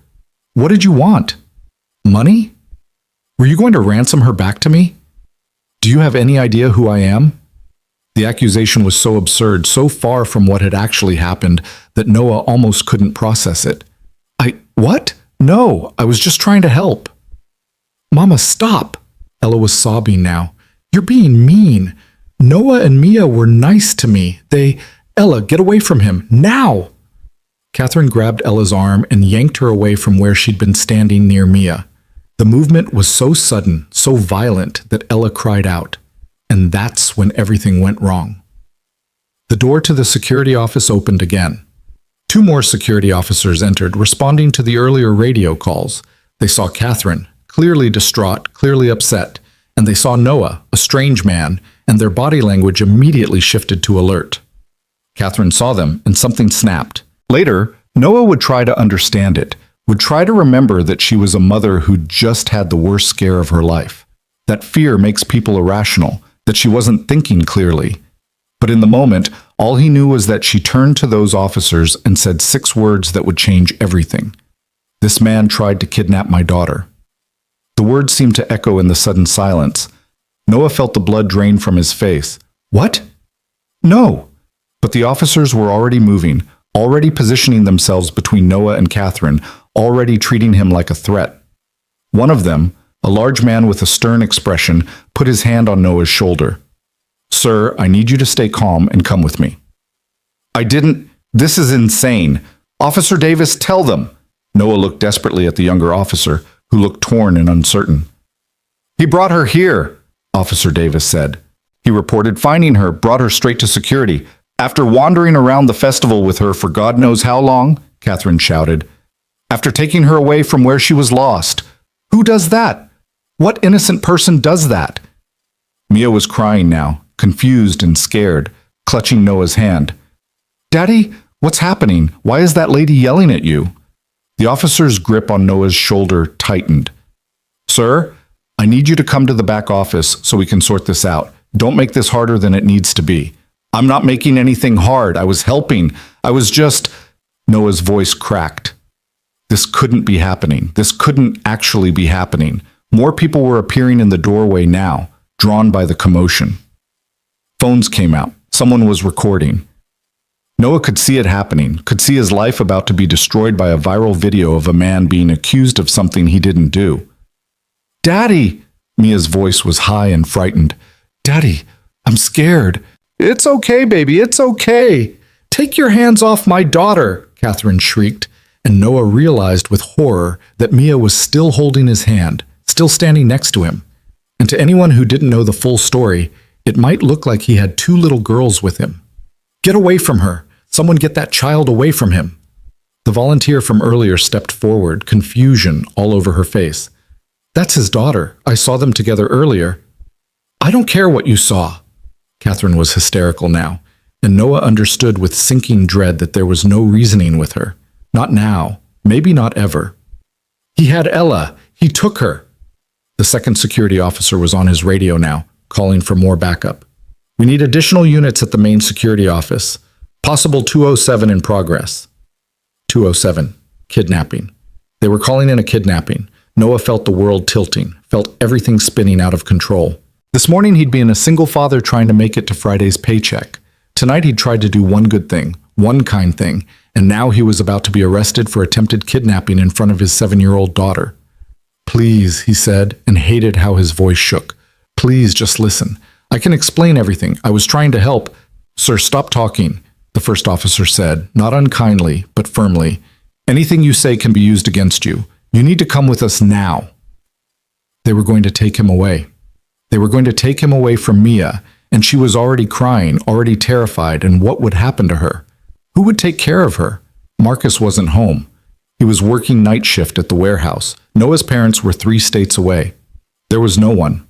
What did you want? Money? Were you going to ransom her back to me? Do you have any idea who I am?" The accusation was so absurd, so far from what had actually happened, that Noah almost couldn't process it. What? No, I was just trying to help." "Mama, stop!" Ella was sobbing now. "You're being mean. Noah and Mia were nice to me. Ella, get away from him, now!" Catherine grabbed Ella's arm and yanked her away from where she'd been standing near Mia. The movement was so sudden, so violent, that Ella cried out. And that's when everything went wrong. The door to the security office opened again. 2 more security officers entered, responding to the earlier radio calls. They saw Catherine, clearly distraught, clearly upset, and they saw Noah, a strange man, and their body language immediately shifted to alert. Catherine saw them, and something snapped. Later, Noah would try to understand it, would try to remember that she was a mother who'd just had the worst scare of her life, that fear makes people irrational, that she wasn't thinking clearly. But in the moment, all he knew was that she turned to those officers and said 6 words that would change everything. "This man tried to kidnap my daughter." The words seemed to echo in the sudden silence. Noah felt the blood drain from his face. "What?" "No." But the officers were already moving, already positioning themselves between Noah and Catherine, already treating him like a threat. One of them, a large man with a stern expression, put his hand on Noah's shoulder. "Sir, I need you to stay calm and come with me." "I didn't. This is insane. Officer Davis, tell them." Noah looked desperately at the younger officer, who looked torn and uncertain. "He brought her here," Officer Davis said. "He reported finding her, brought her straight to security. After wandering around the festival with her for God knows how long," Catherine shouted. "After taking her away from where she was lost. Who does that? What innocent person does that?" Mia was crying now, confused and scared, clutching Noah's hand. "Daddy, what's happening? Why is that lady yelling at you?" The officer's grip on Noah's shoulder tightened. "Sir, I need you to come to the back office so we can sort this out. Don't make this harder than it needs to be. I'm not making anything hard. I was helping. I was just... Noah's voice cracked. This couldn't be happening. This couldn't actually be happening. More people were appearing in the doorway now, drawn by the commotion. Phones came out. Someone was recording. Noah could see it happening, could see his life about to be destroyed by a viral video of a man being accused of something he didn't do. "Daddy!" Mia's voice was high and frightened. "Daddy, I'm scared." "It's okay, baby, it's okay. Take your hands off my daughter," Catherine shrieked, and Noah realized with horror that Mia was still holding his hand, still standing next to him. And to anyone who didn't know the full story, it might look like he had two little girls with him. "Get away from her! Someone get that child away from him!" The volunteer from earlier stepped forward, confusion all over her face. "That's his daughter. I saw them together earlier." "I don't care what you saw." Catherine was hysterical now, and Noah understood with sinking dread that there was no reasoning with her. Not now, maybe not ever. "He had Ella. He took her." The second security officer was on his radio now, calling for more backup. "We need additional units at the main security office. Possible 207 in progress." 207. Kidnapping. They were calling in a kidnapping. Noah felt the world tilting, felt everything spinning out of control. This morning he'd been a single father trying to make it to Friday's paycheck. Tonight he'd tried to do one good thing, one kind thing, and now he was about to be arrested for attempted kidnapping in front of his 7-year-old daughter. "Please," he said, and hated how his voice shook. "Please just listen. I can explain everything. I was trying to help." "Sir, stop talking," the first officer said, not unkindly, but firmly. "Anything you say can be used against you. You need to come with us now." They were going to take him away. They were going to take him away from Mia, and she was already crying, already terrified, and what would happen to her? Who would take care of her? Marcus wasn't home. He was working night shift at the warehouse. Noah's parents were 3 states away. There was no one.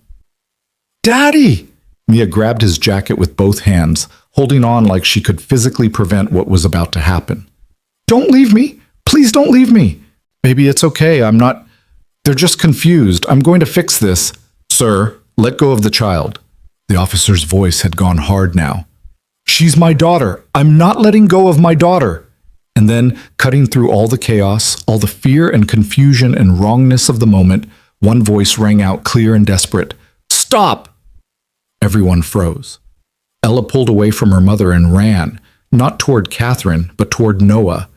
"Daddy!" Mia grabbed his jacket with both hands, holding on like she could physically prevent what was about to happen. "Don't leave me! Please don't leave me!" "Baby, it's okay. I'm not... They're just confused. I'm going to fix this." "Sir, let go of the child." The officer's voice had gone hard now. "She's my daughter. I'm not letting go of my daughter." And then, cutting through all the chaos, all the fear and confusion and wrongness of the moment, one voice rang out clear and desperate. "Stop!" Everyone froze. Ella pulled away from her mother and ran, not toward Catherine, but toward Noah.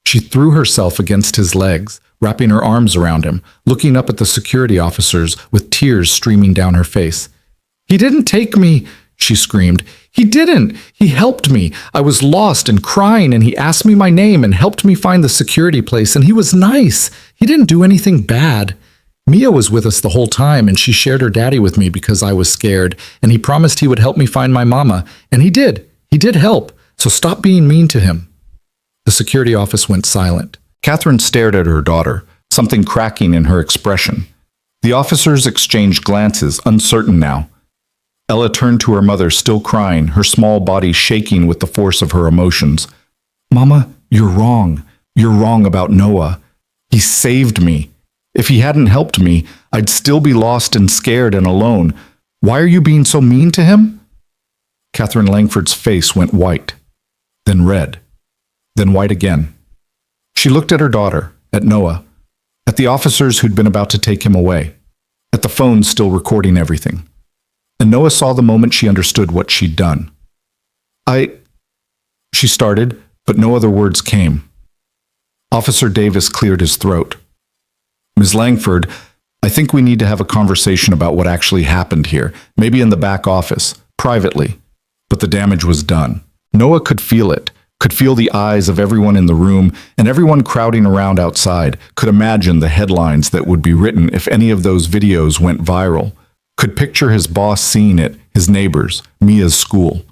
She threw herself against his legs, wrapping her arms around him, looking up at the security officers with tears streaming down her face. "He didn't take me," she screamed. "He didn't. He helped me. I was lost and crying, and he asked me my name and helped me find the security place, and he was nice. He didn't do anything bad. Mia was with us the whole time, and she shared her daddy with me because I was scared, and he promised he would help me find my mama, and he did. He did help, so stop being mean to him." The security office went silent. Catherine stared at her daughter, something cracking in her expression. The officers exchanged glances, uncertain now. Ella turned to her mother, still crying, her small body shaking with the force of her emotions. "Mama, you're wrong. You're wrong about Noah. He saved me. If he hadn't helped me, I'd still be lost and scared and alone. Why are you being so mean to him?" Catherine Langford's face went white, then red, then white again. She looked at her daughter, at Noah, at the officers who'd been about to take him away, at the phone still recording everything. And Noah saw the moment she understood what she'd done. She started, but no other words came. Officer Davis cleared his throat. "Ms. Langford, I think we need to have a conversation about what actually happened here, maybe in the back office, privately." But the damage was done. Noah could feel it, could feel the eyes of everyone in the room and everyone crowding around outside, could imagine the headlines that would be written if any of those videos went viral, could picture his boss seeing it, his neighbors, Mia's school.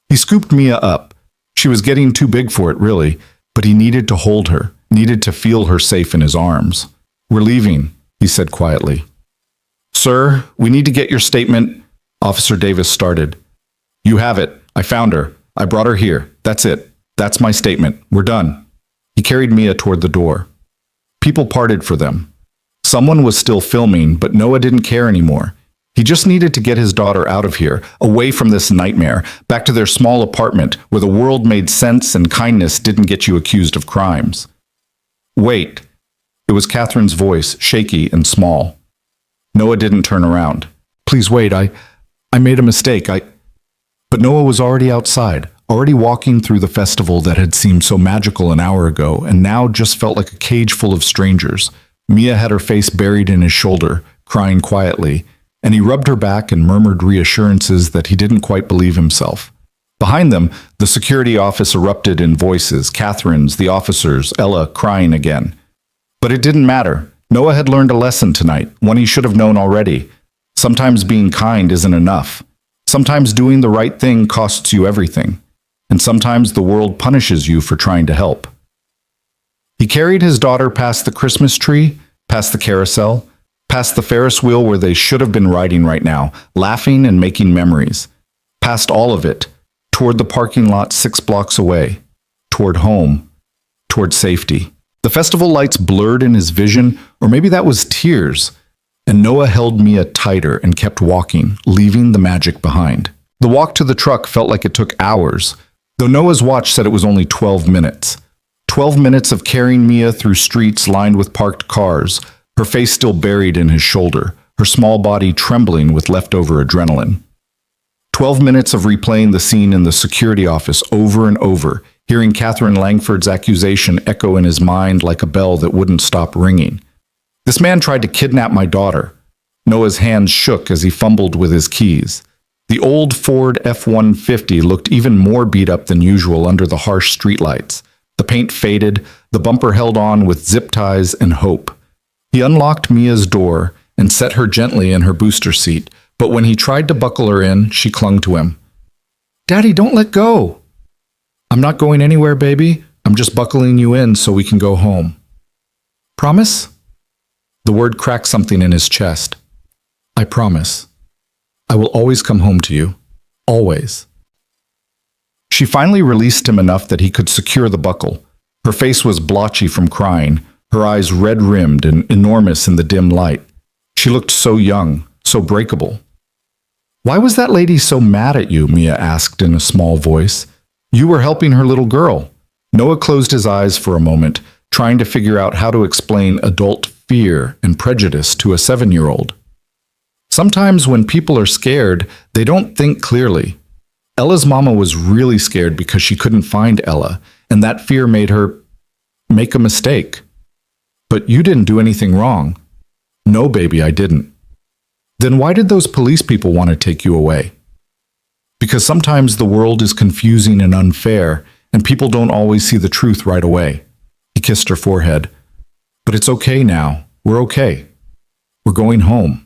He scooped Mia up. She was getting too big for it, really, but he needed to hold her, needed to feel her safe in his arms. "We're leaving," he said quietly. "Sir, we need to get your statement." Officer Davis started. "You have it. I found her. I brought her here. That's it. That's my statement. We're done." He carried Mia toward the door. People parted for them. Someone was still filming, but Noah didn't care anymore. He just needed to get his daughter out of here, away from this nightmare, back to their small apartment where the world made sense and kindness didn't get you accused of crimes. Wait. It was Catherine's voice, shaky and small. Noah didn't turn around. Please wait, I made a mistake. But Noah was already outside, already walking through the festival that had seemed so magical an hour ago and now just felt like a cage full of strangers. Mia had her face buried in his shoulder, crying quietly, and he rubbed her back and murmured reassurances that he didn't quite believe himself. Behind them, the security office erupted in voices, Catherine's, the officers, Ella crying again. But it didn't matter. Noah had learned a lesson tonight, one he should have known already. Sometimes being kind isn't enough. Sometimes doing the right thing costs you everything. And sometimes the world punishes you for trying to help. He carried his daughter past the Christmas tree, past the carousel, past the Ferris wheel where they should have been riding right now, laughing and making memories. Past all of it, toward the parking lot 6 blocks away, toward home, toward safety. The festival lights blurred in his vision, or maybe that was tears, and Noah held Mia tighter and kept walking, leaving the magic behind. The walk to the truck felt like it took hours, though Noah's watch said it was only 12 minutes. 12 minutes of carrying Mia through streets lined with parked cars, her face still buried in his shoulder, her small body trembling with leftover adrenaline. 12 minutes of replaying the scene in the security office over and over, hearing Catherine Langford's accusation echo in his mind like a bell that wouldn't stop ringing. This man tried to kidnap my daughter. Noah's hands shook as he fumbled with his keys. The old Ford F-150 looked even more beat up than usual under the harsh streetlights. The paint faded, the bumper held on with zip ties and hope. He unlocked Mia's door and set her gently in her booster seat, but when he tried to buckle her in, she clung to him. "Daddy, don't let go." "I'm not going anywhere, baby. I'm just buckling you in so we can go home." "Promise?" The word cracked something in his chest. "I promise. I will always come home to you. Always." She finally released him enough that he could secure the buckle. Her face was blotchy from crying, her eyes red-rimmed and enormous in the dim light. She looked so young, so breakable. "Why was that lady so mad at you?" Mia asked in a small voice. "You were helping her little girl." Noah closed his eyes for a moment, trying to figure out how to explain adult fear and prejudice to a 7-year-old. Sometimes when people are scared, they don't think clearly. Ella's mama was really scared because she couldn't find Ella, and that fear made her make a mistake. "But you didn't do anything wrong." "No, baby, I didn't." "Then why did those police people want to take you away?" "Because sometimes the world is confusing and unfair, and people don't always see the truth right away." He kissed her forehead. "But it's okay now. We're okay. We're going home."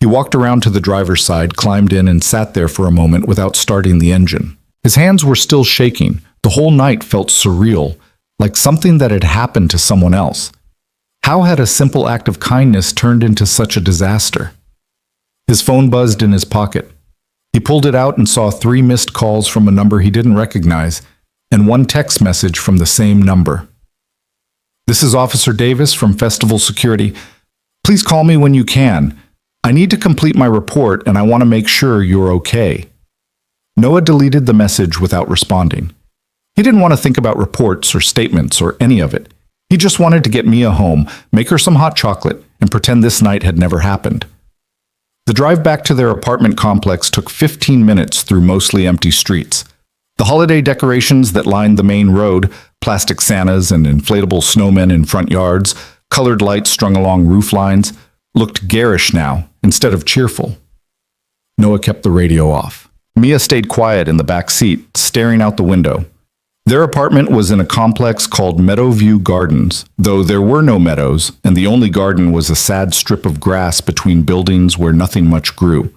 He walked around to the driver's side, climbed in, and sat there for a moment without starting the engine. His hands were still shaking. The whole night felt surreal, like something that had happened to someone else. How had a simple act of kindness turned into such a disaster? His phone buzzed in his pocket. He pulled it out and saw 3 missed calls from a number he didn't recognize, and 1 text message from the same number. "This is Officer Davis from Festival Security. Please call me when you can. I need to complete my report and I want to make sure you're okay." Noah deleted the message without responding. He didn't want to think about reports or statements or any of it. He just wanted to get Mia home, make her some hot chocolate, and pretend this night had never happened. The drive back to their apartment complex took 15 minutes through mostly empty streets. The holiday decorations that lined the main road, plastic Santas and inflatable snowmen in front yards, colored lights strung along roof lines, looked garish now instead of cheerful. Noah kept the radio off. Mia stayed quiet in the back seat, staring out the window. Their apartment was in a complex called Meadowview Gardens, though there were no meadows, and the only garden was a sad strip of grass between buildings where nothing much grew.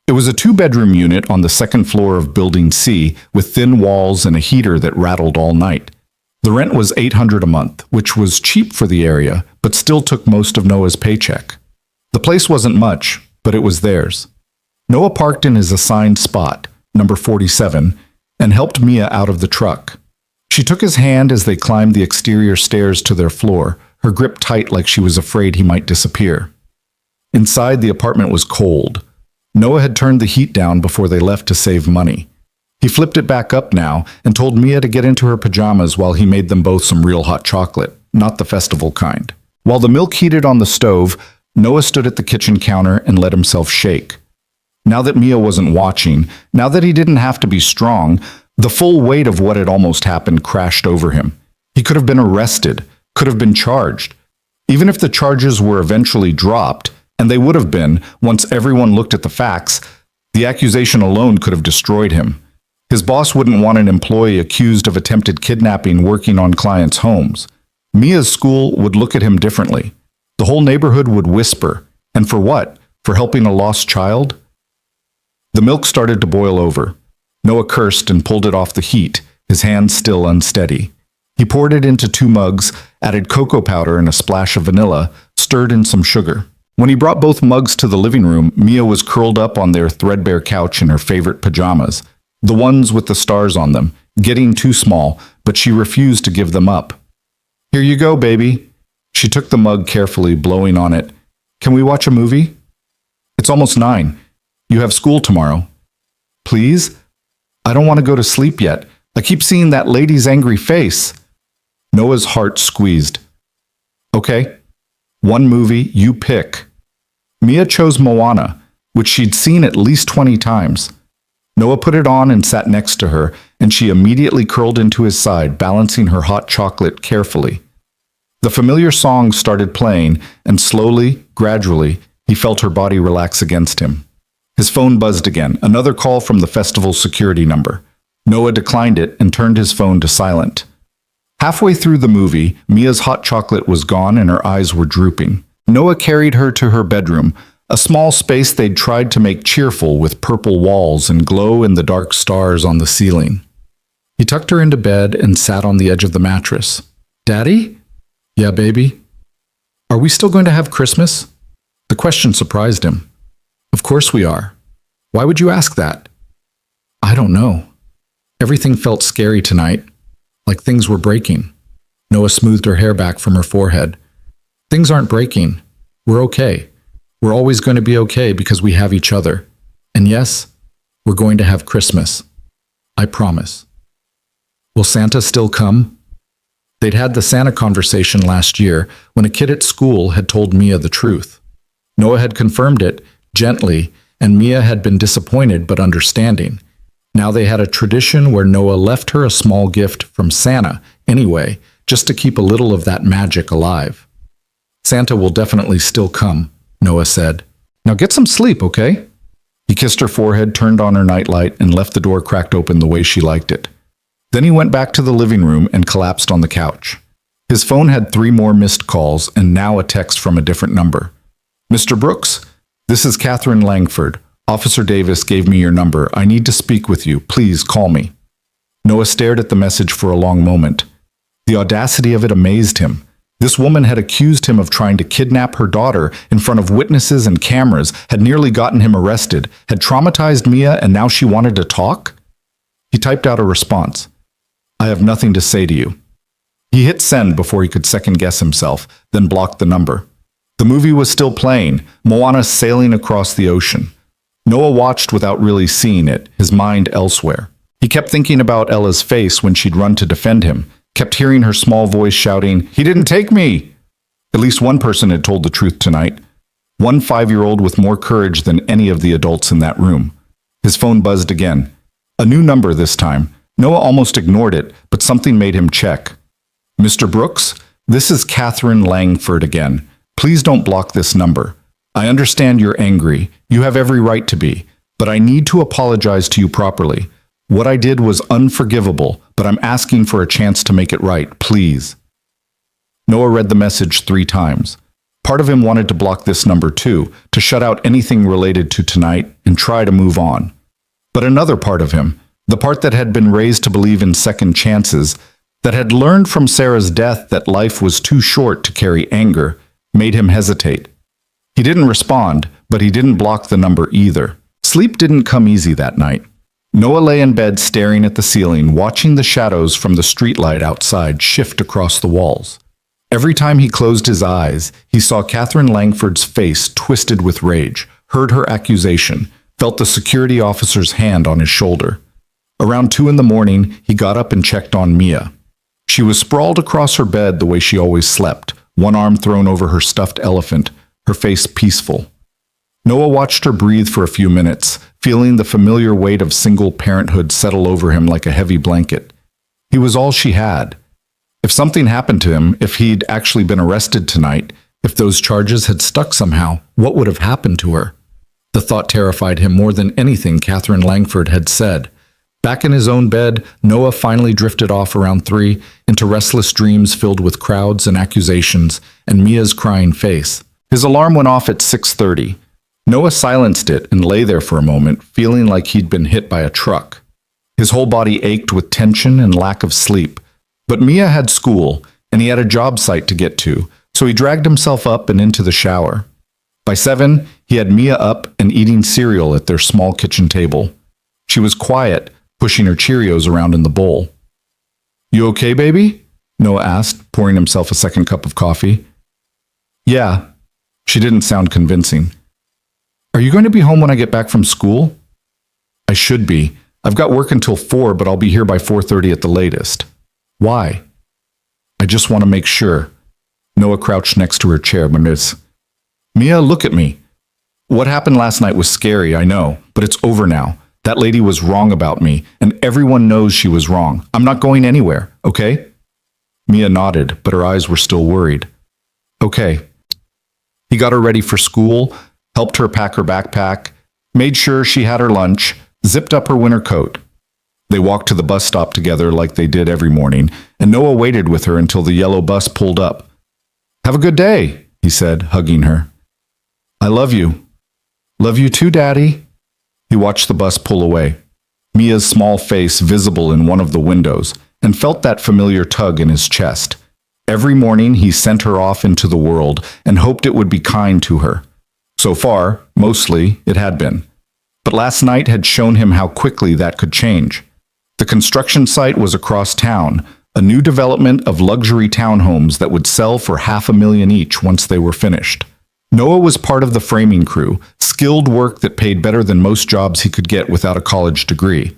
It was a 2-bedroom unit on the 2nd floor of Building C, with thin walls and a heater that rattled all night. The rent was $800 a month, which was cheap for the area, but still took most of Noah's paycheck. The place wasn't much, but it was theirs. Noah parked in his assigned spot, number 47, and helped Mia out of the truck. She took his hand as they climbed the exterior stairs to their floor, her grip tight like she was afraid he might disappear. Inside, the apartment was cold. Noah had turned the heat down before they left to save money. He flipped it back up now and told Mia to get into her pajamas while he made them both some real hot chocolate, not the festival kind. While the milk heated on the stove, Noah stood at the kitchen counter and let himself shake. Now that Mia wasn't watching, now that he didn't have to be strong, the full weight of what had almost happened crashed over him. He could have been arrested, could have been charged. Even if the charges were eventually dropped, and they would have been once everyone looked at the facts, the accusation alone could have destroyed him. His boss wouldn't want an employee accused of attempted kidnapping working on clients' homes. Mia's school would look at him differently. The whole neighborhood would whisper. And for what? For helping a lost child? The milk started to boil over. Noah cursed and pulled it off the heat, his hands still unsteady. He poured it into 2 mugs, added cocoa powder and a splash of vanilla, stirred in some sugar. When he brought both mugs to the living room, Mia was curled up on their threadbare couch in her favorite pajamas, the ones with the stars on them, getting too small, but she refused to give them up. "Here you go, baby." She took the mug carefully, blowing on it. "Can we watch a movie?" "It's almost 9. You have school tomorrow." "Please? I don't want to go to sleep yet. I keep seeing that lady's angry face." Noah's heart squeezed. "Okay. One movie, you pick." Mia chose Moana, which she'd seen at least 20 times. Noah put it on and sat next to her, and she immediately curled into his side, balancing her hot chocolate carefully. The familiar song started playing, and slowly, gradually, he felt her body relax against him. His phone buzzed again, another call from the festival security number. Noah declined it and turned his phone to silent. Halfway through the movie, Mia's hot chocolate was gone and her eyes were drooping. Noah carried her to her bedroom, a small space they'd tried to make cheerful with purple walls and glow-in-the-dark stars on the ceiling. He tucked her into bed and sat on the edge of the mattress. "Daddy?" "Yeah, baby?" "Are we still going to have Christmas?" The question surprised him. "Of course we are. Why would you ask that?" "I don't know. Everything felt scary tonight, like things were breaking." Noah smoothed her hair back from her forehead. "Things aren't breaking. We're okay. We're always going to be okay because we have each other. And yes, we're going to have Christmas. I promise." "Will Santa still come?" They'd had the Santa conversation last year when a kid at school had told Mia the truth. Noah had confirmed it, gently, and Mia had been disappointed but understanding. Now they had a tradition where Noah left her a small gift from Santa anyway, just to keep a little of that magic alive. "Santa will definitely still come," Noah said. "Now get some sleep, okay?" He kissed her forehead, turned on her nightlight, and left the door cracked open the way she liked it. Then he went back to the living room and collapsed on the couch. His phone had 3 more missed calls and now a text from a different number. "Mr. Brooks, this is Catherine Langford. Officer Davis gave me your number. I need to speak with you. Please call me." Noah stared at the message for a long moment. The audacity of it amazed him. This woman had accused him of trying to kidnap her daughter in front of witnesses and cameras, had nearly gotten him arrested, had traumatized Mia, and now she wanted to talk? He typed out a response. "I have nothing to say to you." He hit send before he could second-guess himself, then blocked the number. The movie was still playing, Moana sailing across the ocean. Noah watched without really seeing it, his mind elsewhere. He kept thinking about Ella's face when she'd run to defend him, kept hearing her small voice shouting, "He didn't take me!" At least one person had told the truth tonight. One 5-year-old with more courage than any of the adults in that room. His phone buzzed again. A new number this time. Noah almost ignored it, but something made him check. "Mr. Brooks, this is Catherine Langford again. Please don't block this number. I understand you're angry. You have every right to be. But I need to apologize to you properly. What I did was unforgivable, but I'm asking for a chance to make it right, please." Noah read the message 3 times. Part of him wanted to block this number too, to shut out anything related to tonight and try to move on. But another part of him, the part that had been raised to believe in second chances, that had learned from Sarah's death that life was too short to carry anger, made him hesitate. He didn't respond, but he didn't block the number either. Sleep didn't come easy that night. Noah lay in bed staring at the ceiling, watching the shadows from the streetlight outside shift across the walls. Every time he closed his eyes, he saw Catherine Langford's face twisted with rage, heard her accusation, felt the security officer's hand on his shoulder. Around 2 in the morning, he got up and checked on Mia. She was sprawled across her bed the way she always slept, one arm thrown over her stuffed elephant, her face peaceful. Noah watched her breathe for a few minutes, feeling the familiar weight of single parenthood settle over him like a heavy blanket. He was all she had. If something happened to him, if he'd actually been arrested tonight, if those charges had stuck somehow, what would have happened to her? The thought terrified him more than anything Catherine Langford had said. Back in his own bed, Noah finally drifted off around 3 into restless dreams filled with crowds and accusations and Mia's crying face. His alarm went off at 6:30. Noah silenced it and lay there for a moment, feeling like he'd been hit by a truck. His whole body ached with tension and lack of sleep. But Mia had school, and he had a job site to get to, so he dragged himself up and into the shower. By 7, he had Mia up and eating cereal at their small kitchen table. She was quiet, pushing her Cheerios around in the bowl. "You okay, baby?" Noah asked, pouring himself a second cup of coffee. "Yeah." She didn't sound convincing. "Are you going to be home when I get back from school?" "I should be. I've got work until 4, but I'll be here by 4:30 at the latest." "Why?" "I just want to make sure." Noah crouched next to her chair. "Mia, look at me. What happened last night was scary, I know, but it's over now. That lady was wrong about me, and everyone knows she was wrong. I'm not going anywhere, okay?" Mia nodded, but her eyes were still worried. "Okay." He got her ready for school, helped her pack her backpack, made sure she had her lunch, zipped up her winter coat. They walked to the bus stop together like they did every morning, and Noah waited with her until the yellow bus pulled up. "Have a good day," he said, hugging her. "I love you." "Love you too, Daddy." He watched the bus pull away, Mia's small face visible in one of the windows, and felt that familiar tug in his chest. Every morning he sent her off into the world and hoped it would be kind to her. So far, mostly, it had been. But last night had shown him how quickly that could change. The construction site was across town, a new development of luxury townhomes that would sell for $500,000 each once they were finished. Noah was part of the framing crew, skilled work that paid better than most jobs he could get without a college degree.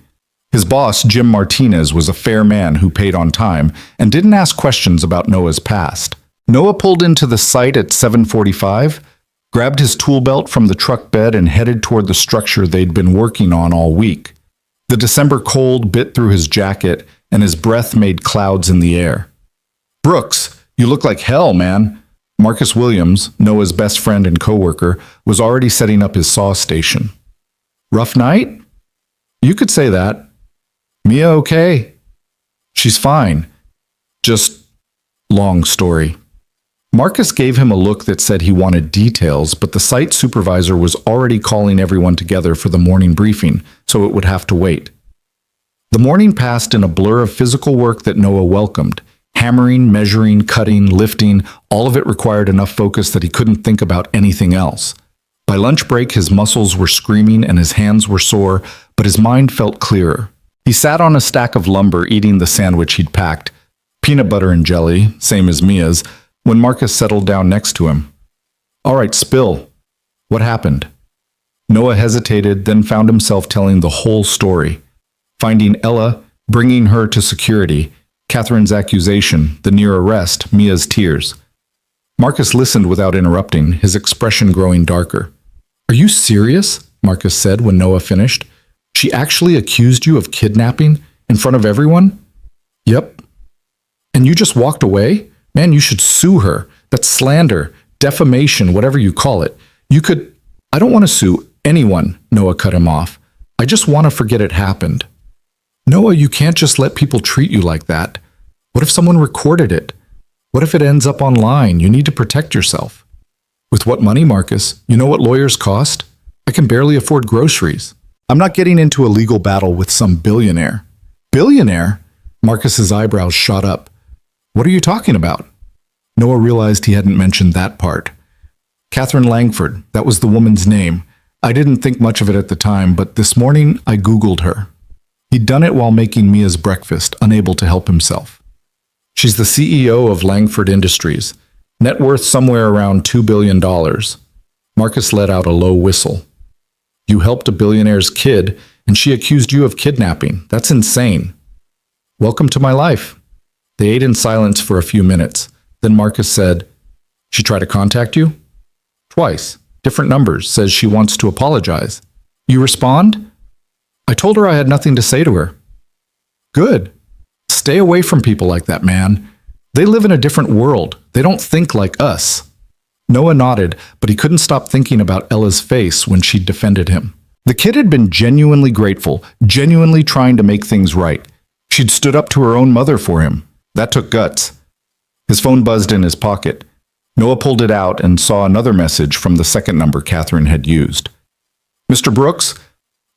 His boss, Jim Martinez, was a fair man who paid on time and didn't ask questions about Noah's past. Noah pulled into the site at 7:45, grabbed his tool belt from the truck bed and headed toward the structure they'd been working on all week. The December cold bit through his jacket, and his breath made clouds in the air. "Brooks, you look like hell, man." Marcus Williams, Noah's best friend and coworker, was already setting up his saw station. "Rough night?" "You could say that." "Mia okay?" "She's fine. Just long story." Marcus gave him a look that said he wanted details, but the site supervisor was already calling everyone together for the morning briefing, so it would have to wait. The morning passed in a blur of physical work that Noah welcomed. Hammering, measuring, cutting, lifting, all of it required enough focus that he couldn't think about anything else. By lunch break, his muscles were screaming and his hands were sore, but his mind felt clearer. He sat on a stack of lumber eating the sandwich he'd packed, peanut butter and jelly, same as Mia's, when Marcus settled down next to him. "All right, spill. What happened?" Noah hesitated, then found himself telling the whole story. Finding Ella, bringing her to security, Catherine's accusation, the near arrest, Mia's tears. Marcus listened without interrupting, his expression growing darker. "Are you serious?" Marcus said when Noah finished. "She actually accused you of kidnapping in front of everyone?" "Yep." "And you just walked away? Man, you should sue her. That's slander, defamation, whatever you call it. You could—" "I don't want to sue anyone," Noah cut him off. "I just want to forget it happened." "Noah, you can't just let people treat you like that. What if someone recorded it? What if it ends up online? You need to protect yourself." "With what money, Marcus? You know what lawyers cost? I can barely afford groceries. I'm not getting into a legal battle with some billionaire." "Billionaire?" Marcus's eyebrows shot up. "What are you talking about?" Noah realized he hadn't mentioned that part. Catherine Langford, that was the woman's name. I didn't think much of it at the time, but this morning I Googled her. He'd done it while making Mia's breakfast, unable to help himself. She's the CEO of Langford Industries, net worth somewhere around $2 billion. Marcus let out a low whistle. You helped a billionaire's kid, and she accused you of kidnapping. That's insane. Welcome to my life. They ate in silence for a few minutes. Then Marcus said, She tried to contact you? Twice. Different numbers. Says she wants to apologize. You respond? I told her I had nothing to say to her. Good. Stay away from people like that, man. They live in a different world. They don't think like us. Noah nodded, but he couldn't stop thinking about Ella's face when she defended him. The kid had been genuinely grateful, genuinely trying to make things right. She'd stood up to her own mother for him. That took guts. His phone buzzed in his pocket. Noah pulled it out and saw another message from the second number Catherine had used. Mr. Brooks,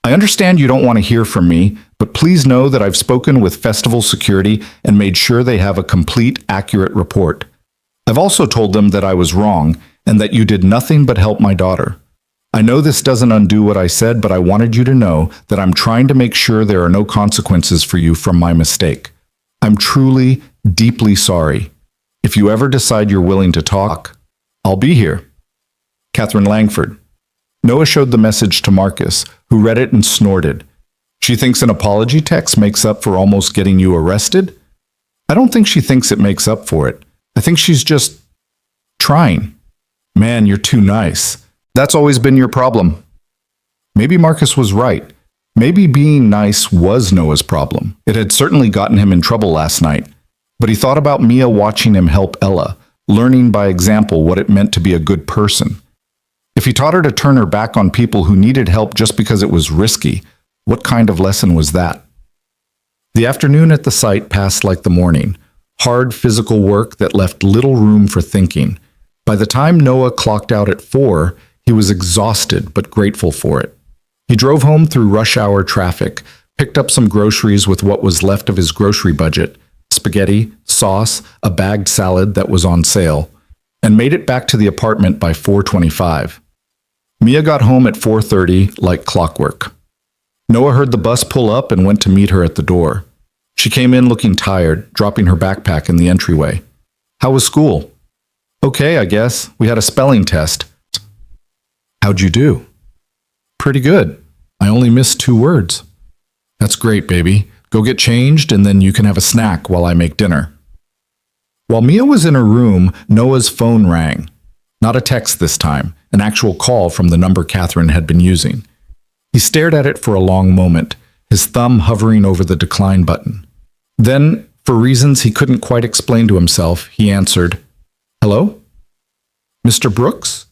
I understand you don't want to hear from me, but please know that I've spoken with festival security and made sure they have a complete, accurate report. I've also told them that I was wrong and that you did nothing but help my daughter. I know this doesn't undo what I said, but I wanted you to know that I'm trying to make sure there are no consequences for you from my mistake. I'm truly, deeply sorry. If you ever decide you're willing to talk, I'll be here. Catherine Langford. Noah showed the message to Marcus, who read it and snorted. She thinks an apology text makes up for almost getting you arrested? I don't think she thinks it makes up for it. I think she's just trying. Man, you're too nice. That's always been your problem. Maybe Marcus was right. Maybe being nice was Noah's problem. It had certainly gotten him in trouble last night. But he thought about Mia watching him help Ella, learning by example what it meant to be a good person. If he taught her to turn her back on people who needed help just because it was risky, what kind of lesson was that? The afternoon at the site passed like the morning. Hard physical work that left little room for thinking. By the time Noah clocked out at 4, he was exhausted but grateful for it. He drove home through rush hour traffic, picked up some groceries with what was left of his grocery budget, spaghetti, sauce, a bagged salad that was on sale, and made it back to the apartment by 4:25. Mia got home at 4:30 like clockwork. Noah heard the bus pull up and went to meet her at the door. She came in looking tired, dropping her backpack in the entryway. How was school? Okay, I guess. We had a spelling test. How'd you do? Pretty good. I only missed 2 words. That's great, baby. Go get changed and then you can have a snack while I make dinner. While Mia was in her room, Noah's phone rang. Not a text this time, an actual call from the number Catherine had been using. He stared at it for a long moment, his thumb hovering over the decline button. Then, for reasons he couldn't quite explain to himself, he answered, Hello? Mr. Brooks?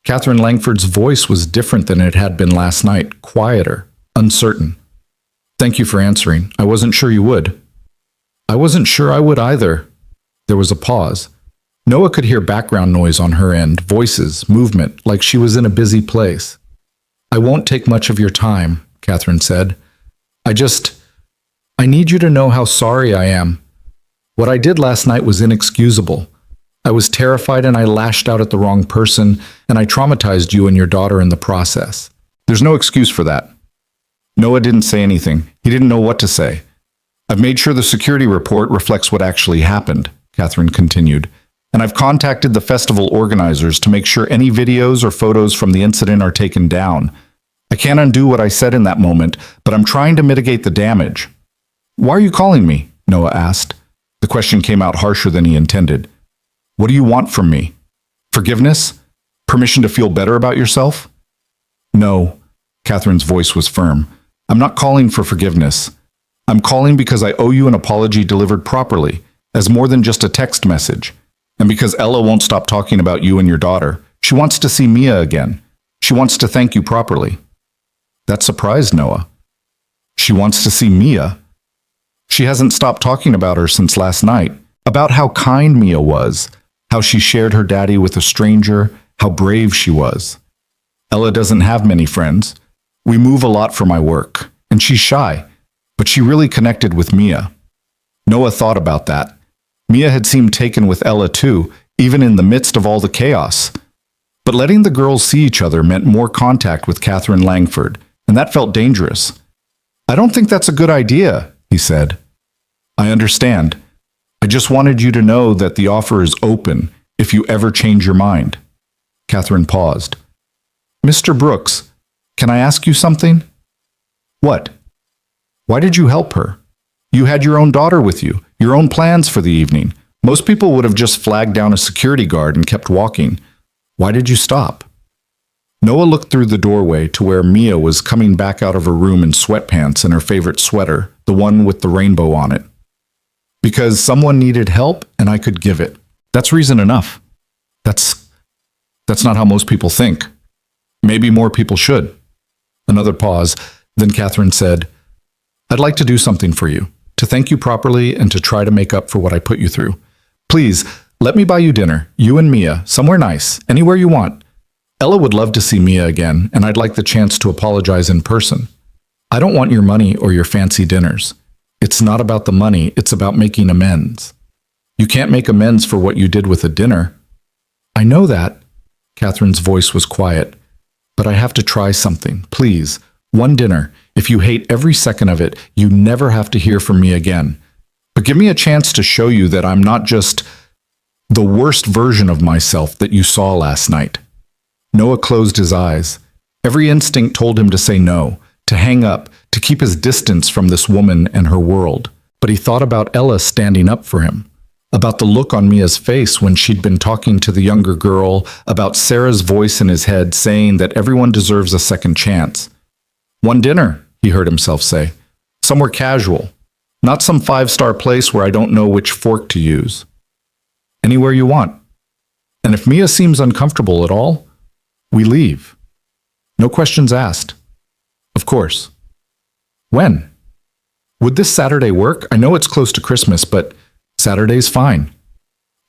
Catherine Langford's voice was different than it had been last night, quieter, uncertain. Thank you for answering. I wasn't sure you would. I wasn't sure I would either. There was a pause. Noah could hear background noise on her end, voices, movement, like she was in a busy place. I won't take much of your time, Catherine said. I need you to know how sorry I am. What I did last night was inexcusable. I was terrified and I lashed out at the wrong person, and I traumatized you and your daughter in the process. There's no excuse for that. Noah didn't say anything. He didn't know what to say. I've made sure the security report reflects what actually happened, Catherine continued, and I've contacted the festival organizers to make sure any videos or photos from the incident are taken down. I can't undo what I said in that moment, but I'm trying to mitigate the damage. Why are you calling me? Noah asked. The question came out harsher than he intended. What do you want from me? Forgiveness? Permission to feel better about yourself? No, Catherine's voice was firm. I'm not calling for forgiveness. I'm calling because I owe you an apology delivered properly, as more than just a text message. And because Ella won't stop talking about you and your daughter. She wants to see Mia again. She wants to thank you properly. That surprised Noah. She wants to see Mia? She hasn't stopped talking about her since last night, about how kind Mia was, how she shared her daddy with a stranger, how brave she was. Ella doesn't have many friends. We move a lot for my work, and she's shy, but she really connected with Mia. Noah thought about that. Mia had seemed taken with Ella too, even in the midst of all the chaos. But letting the girls see each other meant more contact with Catherine Langford, and that felt dangerous. I don't think that's a good idea, he said. I understand. I just wanted you to know that the offer is open if you ever change your mind. Catherine paused. Mr. Brooks, can I ask you something? What? Why did you help her? You had your own daughter with you, your own plans for the evening. Most people would have just flagged down a security guard and kept walking. Why did you stop? Noah looked through the doorway to where Mia was coming back out of her room in sweatpants and her favorite sweater, the one with the rainbow on it. Because someone needed help and I could give it. That's reason enough. That's not how most people think. Maybe more people should. Another pause. Then Catherine said, I'd like to do something for you, to thank you properly and to try to make up for what I put you through. Please, let me buy you dinner, you and Mia, somewhere nice, anywhere you want. Ella would love to see Mia again, and I'd like the chance to apologize in person. I don't want your money or your fancy dinners. It's not about the money, it's about making amends. You can't make amends for what you did with a dinner. I know that. Catherine's voice was quiet. But I have to try something, please. One dinner. If you hate every second of it, you never have to hear from me again. But give me a chance to show you that I'm not just the worst version of myself that you saw last night. Noah closed his eyes. Every instinct told him to say no, to hang up, to keep his distance from this woman and her world. But he thought about Ella standing up for him, about the look on Mia's face when she'd been talking to the younger girl, about Sarah's voice in his head saying that everyone deserves a second chance. One dinner, he heard himself say. Somewhere casual. Not some five-star place where I don't know which fork to use. Anywhere you want. And if Mia seems uncomfortable at all, we leave. No questions asked. Of course. When? Would this Saturday work? I know it's close to Christmas, but Saturday's fine.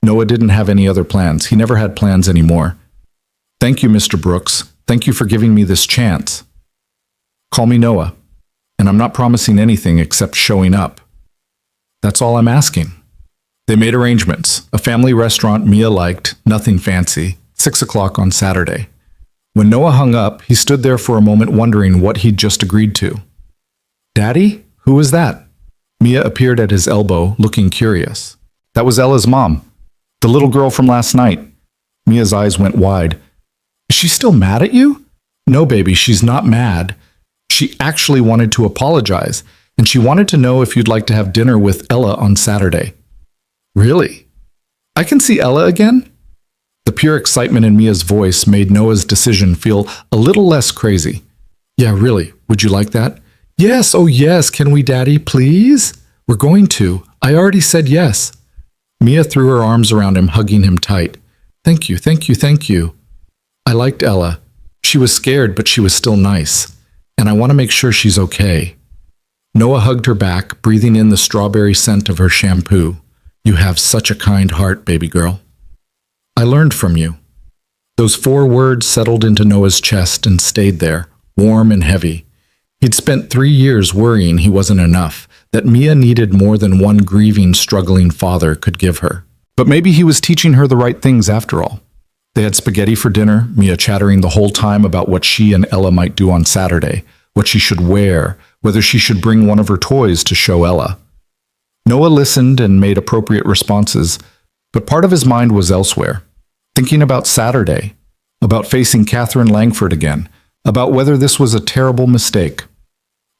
Noah didn't have any other plans. He never had plans anymore. Thank you, Mr. Brooks. Thank you for giving me this chance. Call me Noah, and I'm not promising anything except showing up. That's all I'm asking. They made arrangements. A family restaurant Mia liked, nothing fancy, 6 o'clock on Saturday. When Noah hung up, he stood there for a moment wondering what he'd just agreed to. Daddy? Who was that? Mia appeared at his elbow, looking curious. That was Ella's mom, the little girl from last night. Mia's eyes went wide. Is she still mad at you? No, baby, she's not mad. She actually wanted to apologize, and she wanted to know if you'd like to have dinner with Ella on Saturday. Really? I can see Ella again? The pure excitement in Mia's voice made Noah's decision feel a little less crazy. Yeah, really, would you like that? Yes, oh yes, can we, Daddy, please? We're going to. I already said yes. Mia threw her arms around him, hugging him tight. Thank you, thank you, thank you. I liked Ella. She was scared, but she was still nice. And I want to make sure she's okay. Noah hugged her back, breathing in the strawberry scent of her shampoo. You have such a kind heart, baby girl. I learned from you. Those 4 words settled into Noah's chest and stayed there, warm and heavy. He'd spent 3 years worrying he wasn't enough, that Mia needed more than one grieving, struggling father could give her. But maybe he was teaching her the right things after all. They had spaghetti for dinner, Mia chattering the whole time about what she and Ella might do on Saturday, what she should wear, whether she should bring one of her toys to show Ella. Noah listened and made appropriate responses, but part of his mind was elsewhere, thinking about Saturday, about facing Catherine Langford again, about whether this was a terrible mistake.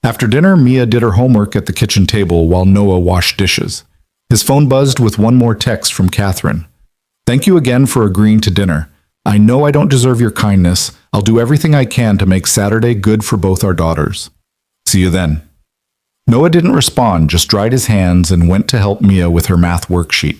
After dinner, Mia did her homework at the kitchen table while Noah washed dishes. His phone buzzed with one more text from Catherine. Thank you again for agreeing to dinner. I know I don't deserve your kindness. I'll do everything I can to make Saturday good for both our daughters. See you then. Noah didn't respond, just dried his hands and went to help Mia with her math worksheet.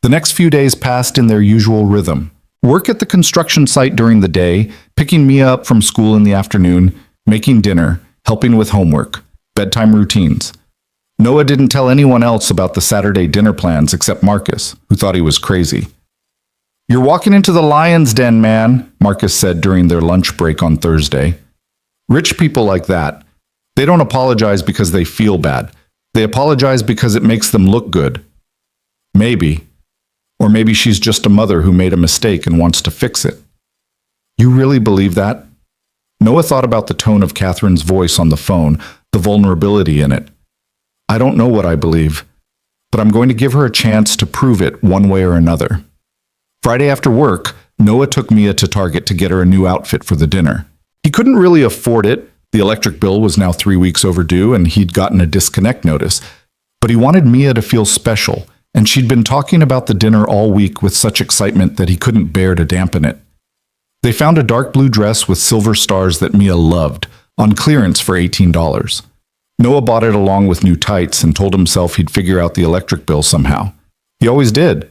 The next few days passed in their usual rhythm. Work at the construction site during the day, picking Mia up from school in the afternoon, making dinner, helping with homework, bedtime routines. Noah didn't tell anyone else about the Saturday dinner plans except Marcus, who thought he was crazy. You're walking into the lion's den, man, Marcus said during their lunch break on Thursday. Rich people like that, they don't apologize because they feel bad. They apologize because it makes them look good. Maybe. Or maybe she's just a mother who made a mistake and wants to fix it. You really believe that? Noah thought about the tone of Catherine's voice on the phone, the vulnerability in it. I don't know what I believe, but I'm going to give her a chance to prove it one way or another. Friday after work, Noah took Mia to Target to get her a new outfit for the dinner. He couldn't really afford it. The electric bill was now 3 weeks overdue, and he'd gotten a disconnect notice. But he wanted Mia to feel special, and she'd been talking about the dinner all week with such excitement that he couldn't bear to dampen it. They found a dark blue dress with silver stars that Mia loved, on clearance for $18. Noah bought it along with new tights and told himself he'd figure out the electric bill somehow. He always did.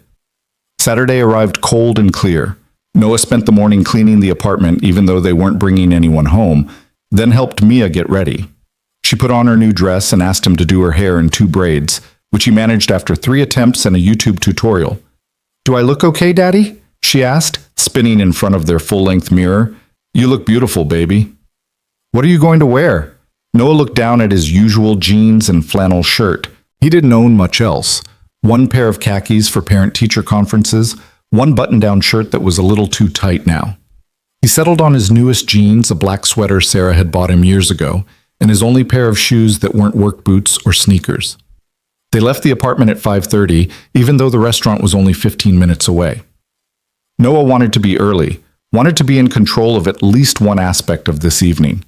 Saturday arrived cold and clear. Noah spent the morning cleaning the apartment even though they weren't bringing anyone home, then helped Mia get ready. She put on her new dress and asked him to do her hair in 2 braids, which he managed after 3 attempts and a YouTube tutorial. "Do I look okay, Daddy?" she asked, spinning in front of their full-length mirror. "You look beautiful, baby." "What are you going to wear?" Noah looked down at his usual jeans and flannel shirt. He didn't own much else. 1 pair of khakis for parent-teacher conferences, 1 button-down shirt that was a little too tight now. He settled on his newest jeans, a black sweater Sarah had bought him years ago, and his only pair of shoes that weren't work boots or sneakers. They left the apartment at 5:30, even though the restaurant was only 15 minutes away. Noah wanted to be early, wanted to be in control of at least one aspect of this evening.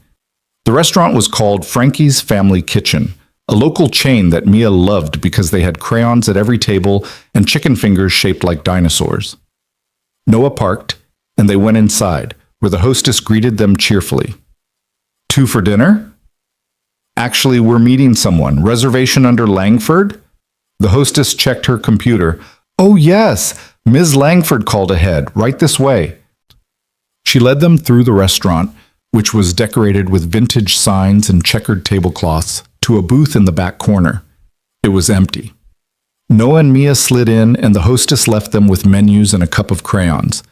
The restaurant was called Frankie's Family Kitchen, a local chain that Mia loved because they had crayons at every table and chicken fingers shaped like dinosaurs. Noah parked, and they went inside, where the hostess greeted them cheerfully. "2 for dinner?" "Actually, we're meeting someone. Reservation under Langford?" The hostess checked her computer. "Oh yes, Ms. Langford called ahead. Right this way." She led them through the restaurant, which was decorated with vintage signs and checkered tablecloths, to a booth in the back corner. It was empty. Noah and Mia slid in, and the hostess left them with menus and a cup of crayons.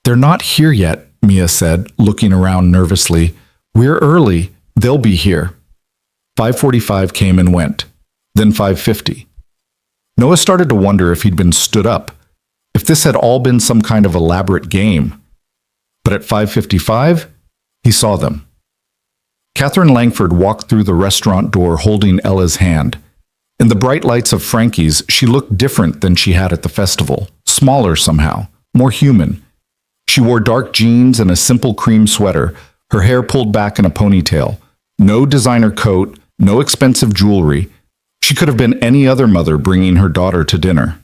"They're not here yet," Mia said, looking around nervously. "We're early. They'll be here." 5:45 came and went, then 5:50. Noah started to wonder if he'd been stood up, if this had all been some kind of elaborate game. But at 5:55, he saw them. Catherine Langford walked through the restaurant door holding Ella's hand. In the bright lights of Frankie's, she looked different than she had at the festival, smaller somehow, more human. She wore dark jeans and a simple cream sweater, her hair pulled back in a ponytail. No designer coat, no expensive jewelry. She could have been any other mother bringing her daughter to dinner.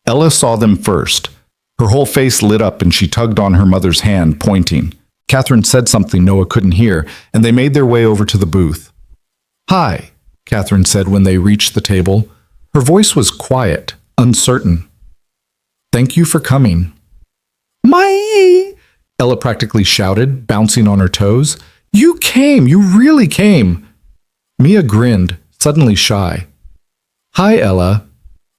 Ella saw them first. Her whole face lit up and she tugged on her mother's hand, pointing. Catherine said something Noah couldn't hear, and they made their way over to the booth. "Hi," Catherine said when they reached the table. Her voice was quiet, uncertain. "Thank you for coming." "My!" Ella practically shouted, bouncing on her toes. "You came! You really came!" Mia grinned, suddenly shy. "Hi, Ella."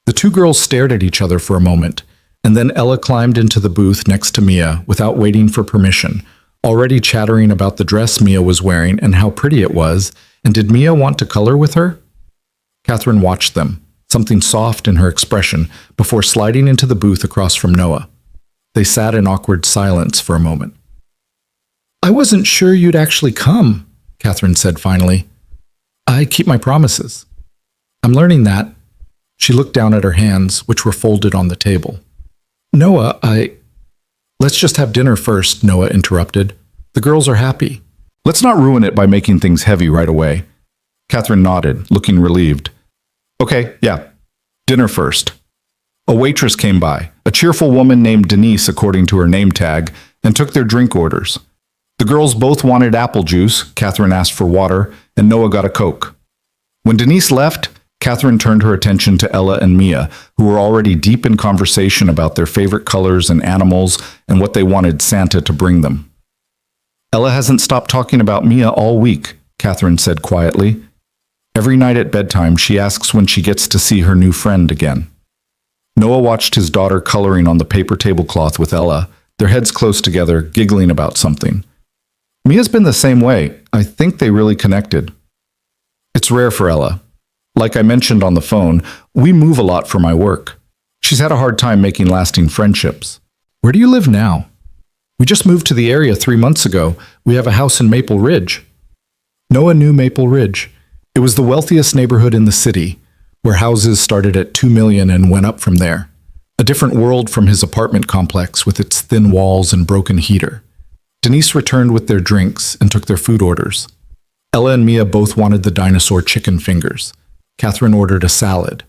The 2 girls stared at each other for a moment, and then Ella climbed into the booth next to Mia without waiting for permission, already chattering about the dress Mia was wearing and how pretty it was, and did Mia want to color with her? Catherine watched them, something soft in her expression, before sliding into the booth across from Noah. They sat in awkward silence for a moment. "I wasn't sure you'd actually come," Catherine said finally. "I keep my promises." "I'm learning that." She looked down at her hands, which were folded on the table. "Noah, Let's just have dinner first," Noah interrupted. "The girls are happy." "Let's not ruin it by making things heavy right away." Catherine nodded, looking relieved. "Okay, yeah. Dinner first." A waitress came by, a cheerful woman named Denise according to her name tag, and took their drink orders. The girls both wanted apple juice, Catherine asked for water, and Noah got a Coke. When Denise left, Catherine turned her attention to Ella and Mia, who were already deep in conversation about their favorite colors and animals and what they wanted Santa to bring them. "Ella hasn't stopped talking about Mia all week," Catherine said quietly. "Every night at bedtime, she asks when she gets to see her new friend again." Noah watched his daughter coloring on the paper tablecloth with Ella, their heads close together, giggling about something. "Mia's been the same way. I think they really connected." "It's rare for Ella. Like I mentioned on the phone, we move a lot for my work. She's had a hard time making lasting friendships." "Where do you live now?" "We just moved to the area 3 months ago. We have a house in Maple Ridge." Noah knew Maple Ridge. It was the wealthiest neighborhood in the city. where houses started at 2 million and went up from there. A different world from his apartment complex with its thin walls and broken heater. Denise returned with their drinks and took their food orders. Ella and Mia both wanted the dinosaur chicken fingers. Catherine ordered a salad.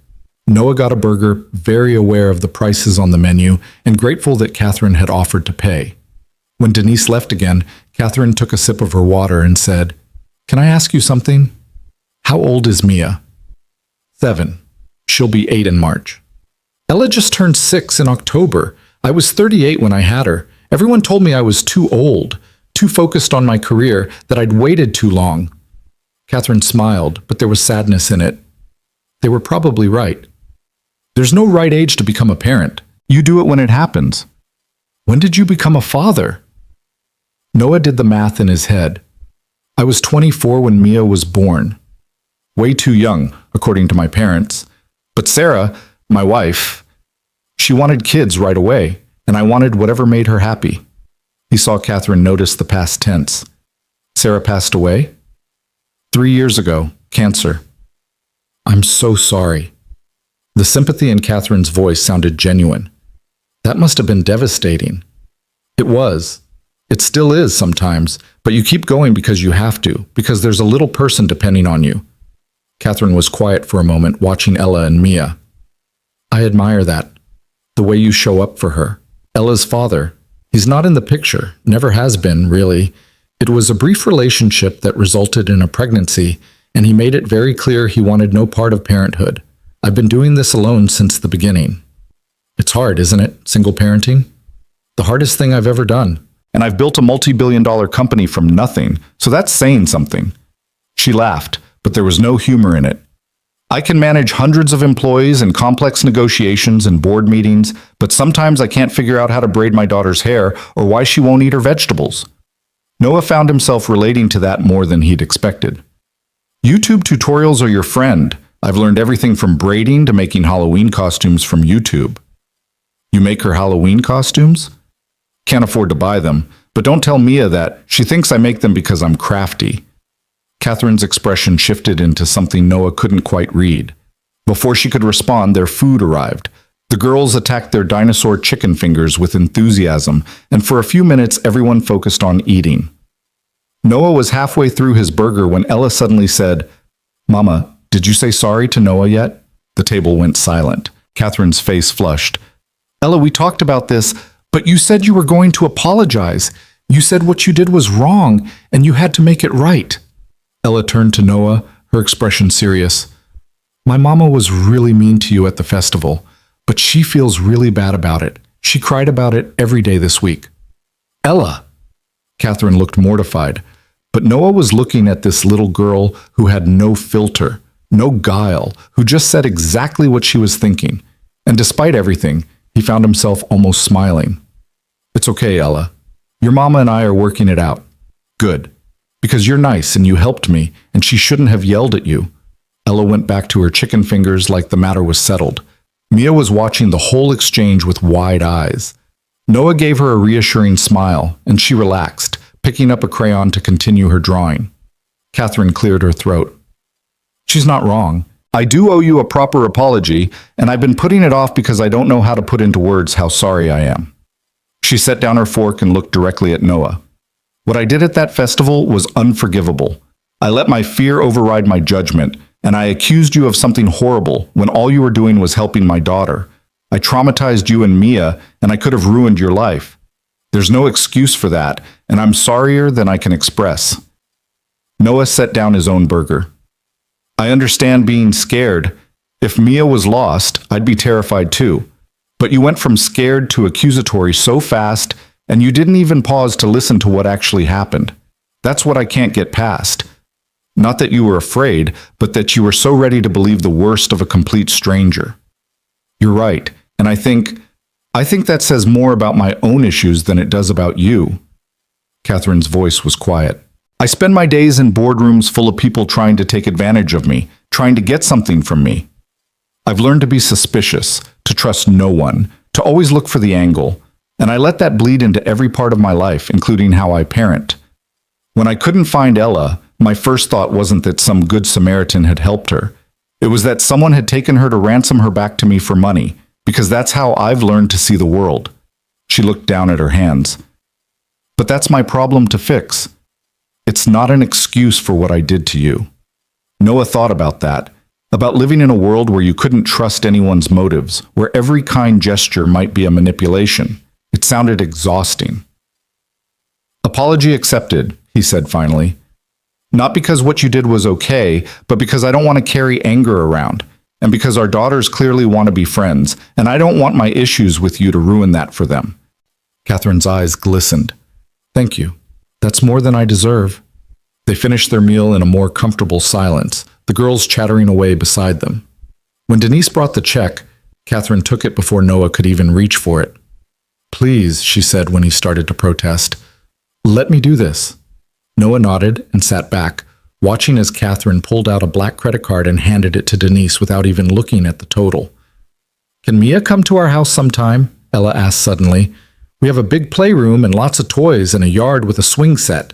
Noah got a burger, very aware of the prices on the menu and grateful that Catherine had offered to pay. When Denise left again, Catherine took a sip of her water and said, "Can I ask you something? How old is Mia?" 7. She'll be 8 in March. Ella just turned 6 in October. I was 38 when I had her. Everyone told me I was too old, too focused on my career, that I'd waited too long. Catherine smiled, but there was sadness in it. They were probably right. There's no right age to become a parent. You do it when it happens. When did you become a father? Noah did the math in his head. I was 24 when Mia was born. Way too young, according to my parents. But Sarah, my wife, she wanted kids right away, and I wanted whatever made her happy. He saw Catherine notice the past tense. Sarah passed away? 3 years ago, cancer. I'm so sorry. The sympathy in Catherine's voice sounded genuine. That must have been devastating. It was. It still is sometimes, but you keep going because you have to, because there's a little person depending on you. Catherine was quiet for a moment, watching Ella and Mia. I admire that. The way you show up for her. Ella's father. He's not in the picture, never has been, really. It was a brief relationship that resulted in a pregnancy, and he made it very clear he wanted no part of parenthood. I've been doing this alone since the beginning. It's hard, isn't it, single parenting? The hardest thing I've ever done. And I've built a multi-billion-dollar company from nothing, so that's saying something. She laughed, but there was no humor in it. I can manage hundreds of employees and complex negotiations and board meetings, but sometimes I can't figure out how to braid my daughter's hair or why she won't eat her vegetables. Noah found himself relating to that more than he'd expected. YouTube tutorials are your friend. I've learned everything from braiding to making Halloween costumes from YouTube. You make her Halloween costumes? Can't afford to buy them, but don't tell Mia that. She thinks I make them because I'm crafty. Catherine's expression shifted into something Noah couldn't quite read. Before she could respond, their food arrived. The girls attacked their dinosaur chicken fingers with enthusiasm, and for a few minutes everyone focused on eating. Noah was halfway through his burger when Ella suddenly said, "Mama, did you say sorry to Noah yet?" The table went silent. Catherine's face flushed. "Ella, we talked about this, but you said you were going to apologize. You said what you did was wrong, and you had to make it right." Ella turned to Noah, her expression serious. "My mama was really mean to you at the festival, but she feels really bad about it. She cried about it every day this week." "Ella!" Catherine looked mortified, but Noah was looking at this little girl who had no filter, no guile, who just said exactly what she was thinking. And despite everything, he found himself almost smiling. "It's okay, Ella. Your mama and I are working it out. Good. Because you're nice and you helped me, and she shouldn't have yelled at you." Ella went back to her chicken fingers like the matter was settled. Mia was watching the whole exchange with wide eyes. Noah gave her a reassuring smile, and she relaxed, picking up a crayon to continue her drawing. Catherine cleared her throat. "She's not wrong. I do owe you a proper apology, and I've been putting it off because I don't know how to put into words how sorry I am." She set down her fork and looked directly at Noah. "What I did at that festival was unforgivable. I let my fear override my judgment, and I accused you of something horrible when all you were doing was helping my daughter. I traumatized you and Mia, and I could have ruined your life. There's no excuse for that, and I'm sorrier than I can express." Noah set down his own burger. "I understand being scared. If Mia was lost, I'd be terrified too. But you went from scared to accusatory so fast, and you didn't even pause to listen to what actually happened. That's what I can't get past. Not that you were afraid, but that you were so ready to believe the worst of a complete stranger. You're right, and I think that says more about my own issues than it does about you." Catherine's voice was quiet. "I spend my days in boardrooms full of people trying to take advantage of me, trying to get something from me. I've learned to be suspicious, to trust no one, to always look for the angle, and I let that bleed into every part of my life, including how I parent. When I couldn't find Ella, my first thought wasn't that some good Samaritan had helped her. It was that someone had taken her to ransom her back to me for money, because that's how I've learned to see the world. She looked down at her hands. But that's my problem to fix. It's not an excuse for what I did to you. Noah thought about that, about living in a world where you couldn't trust anyone's motives, where every kind gesture might be a manipulation. It sounded exhausting. Apology accepted, he said finally. Not because what you did was okay, but because I don't want to carry anger around, and because our daughters clearly want to be friends, and I don't want my issues with you to ruin that for them. Catherine's eyes glistened. Thank you. That's more than I deserve. They finished their meal in a more comfortable silence, the girls chattering away beside them. When Denise brought the check, Catherine took it before Noah could even reach for it. Please, she said when he started to protest, let me do this. Noah nodded and sat back, watching as Catherine pulled out a black credit card and handed it to Denise without even looking at the total. Can Mia come to our house sometime? Ella asked suddenly. We have a big playroom and lots of toys and a yard with a swing set.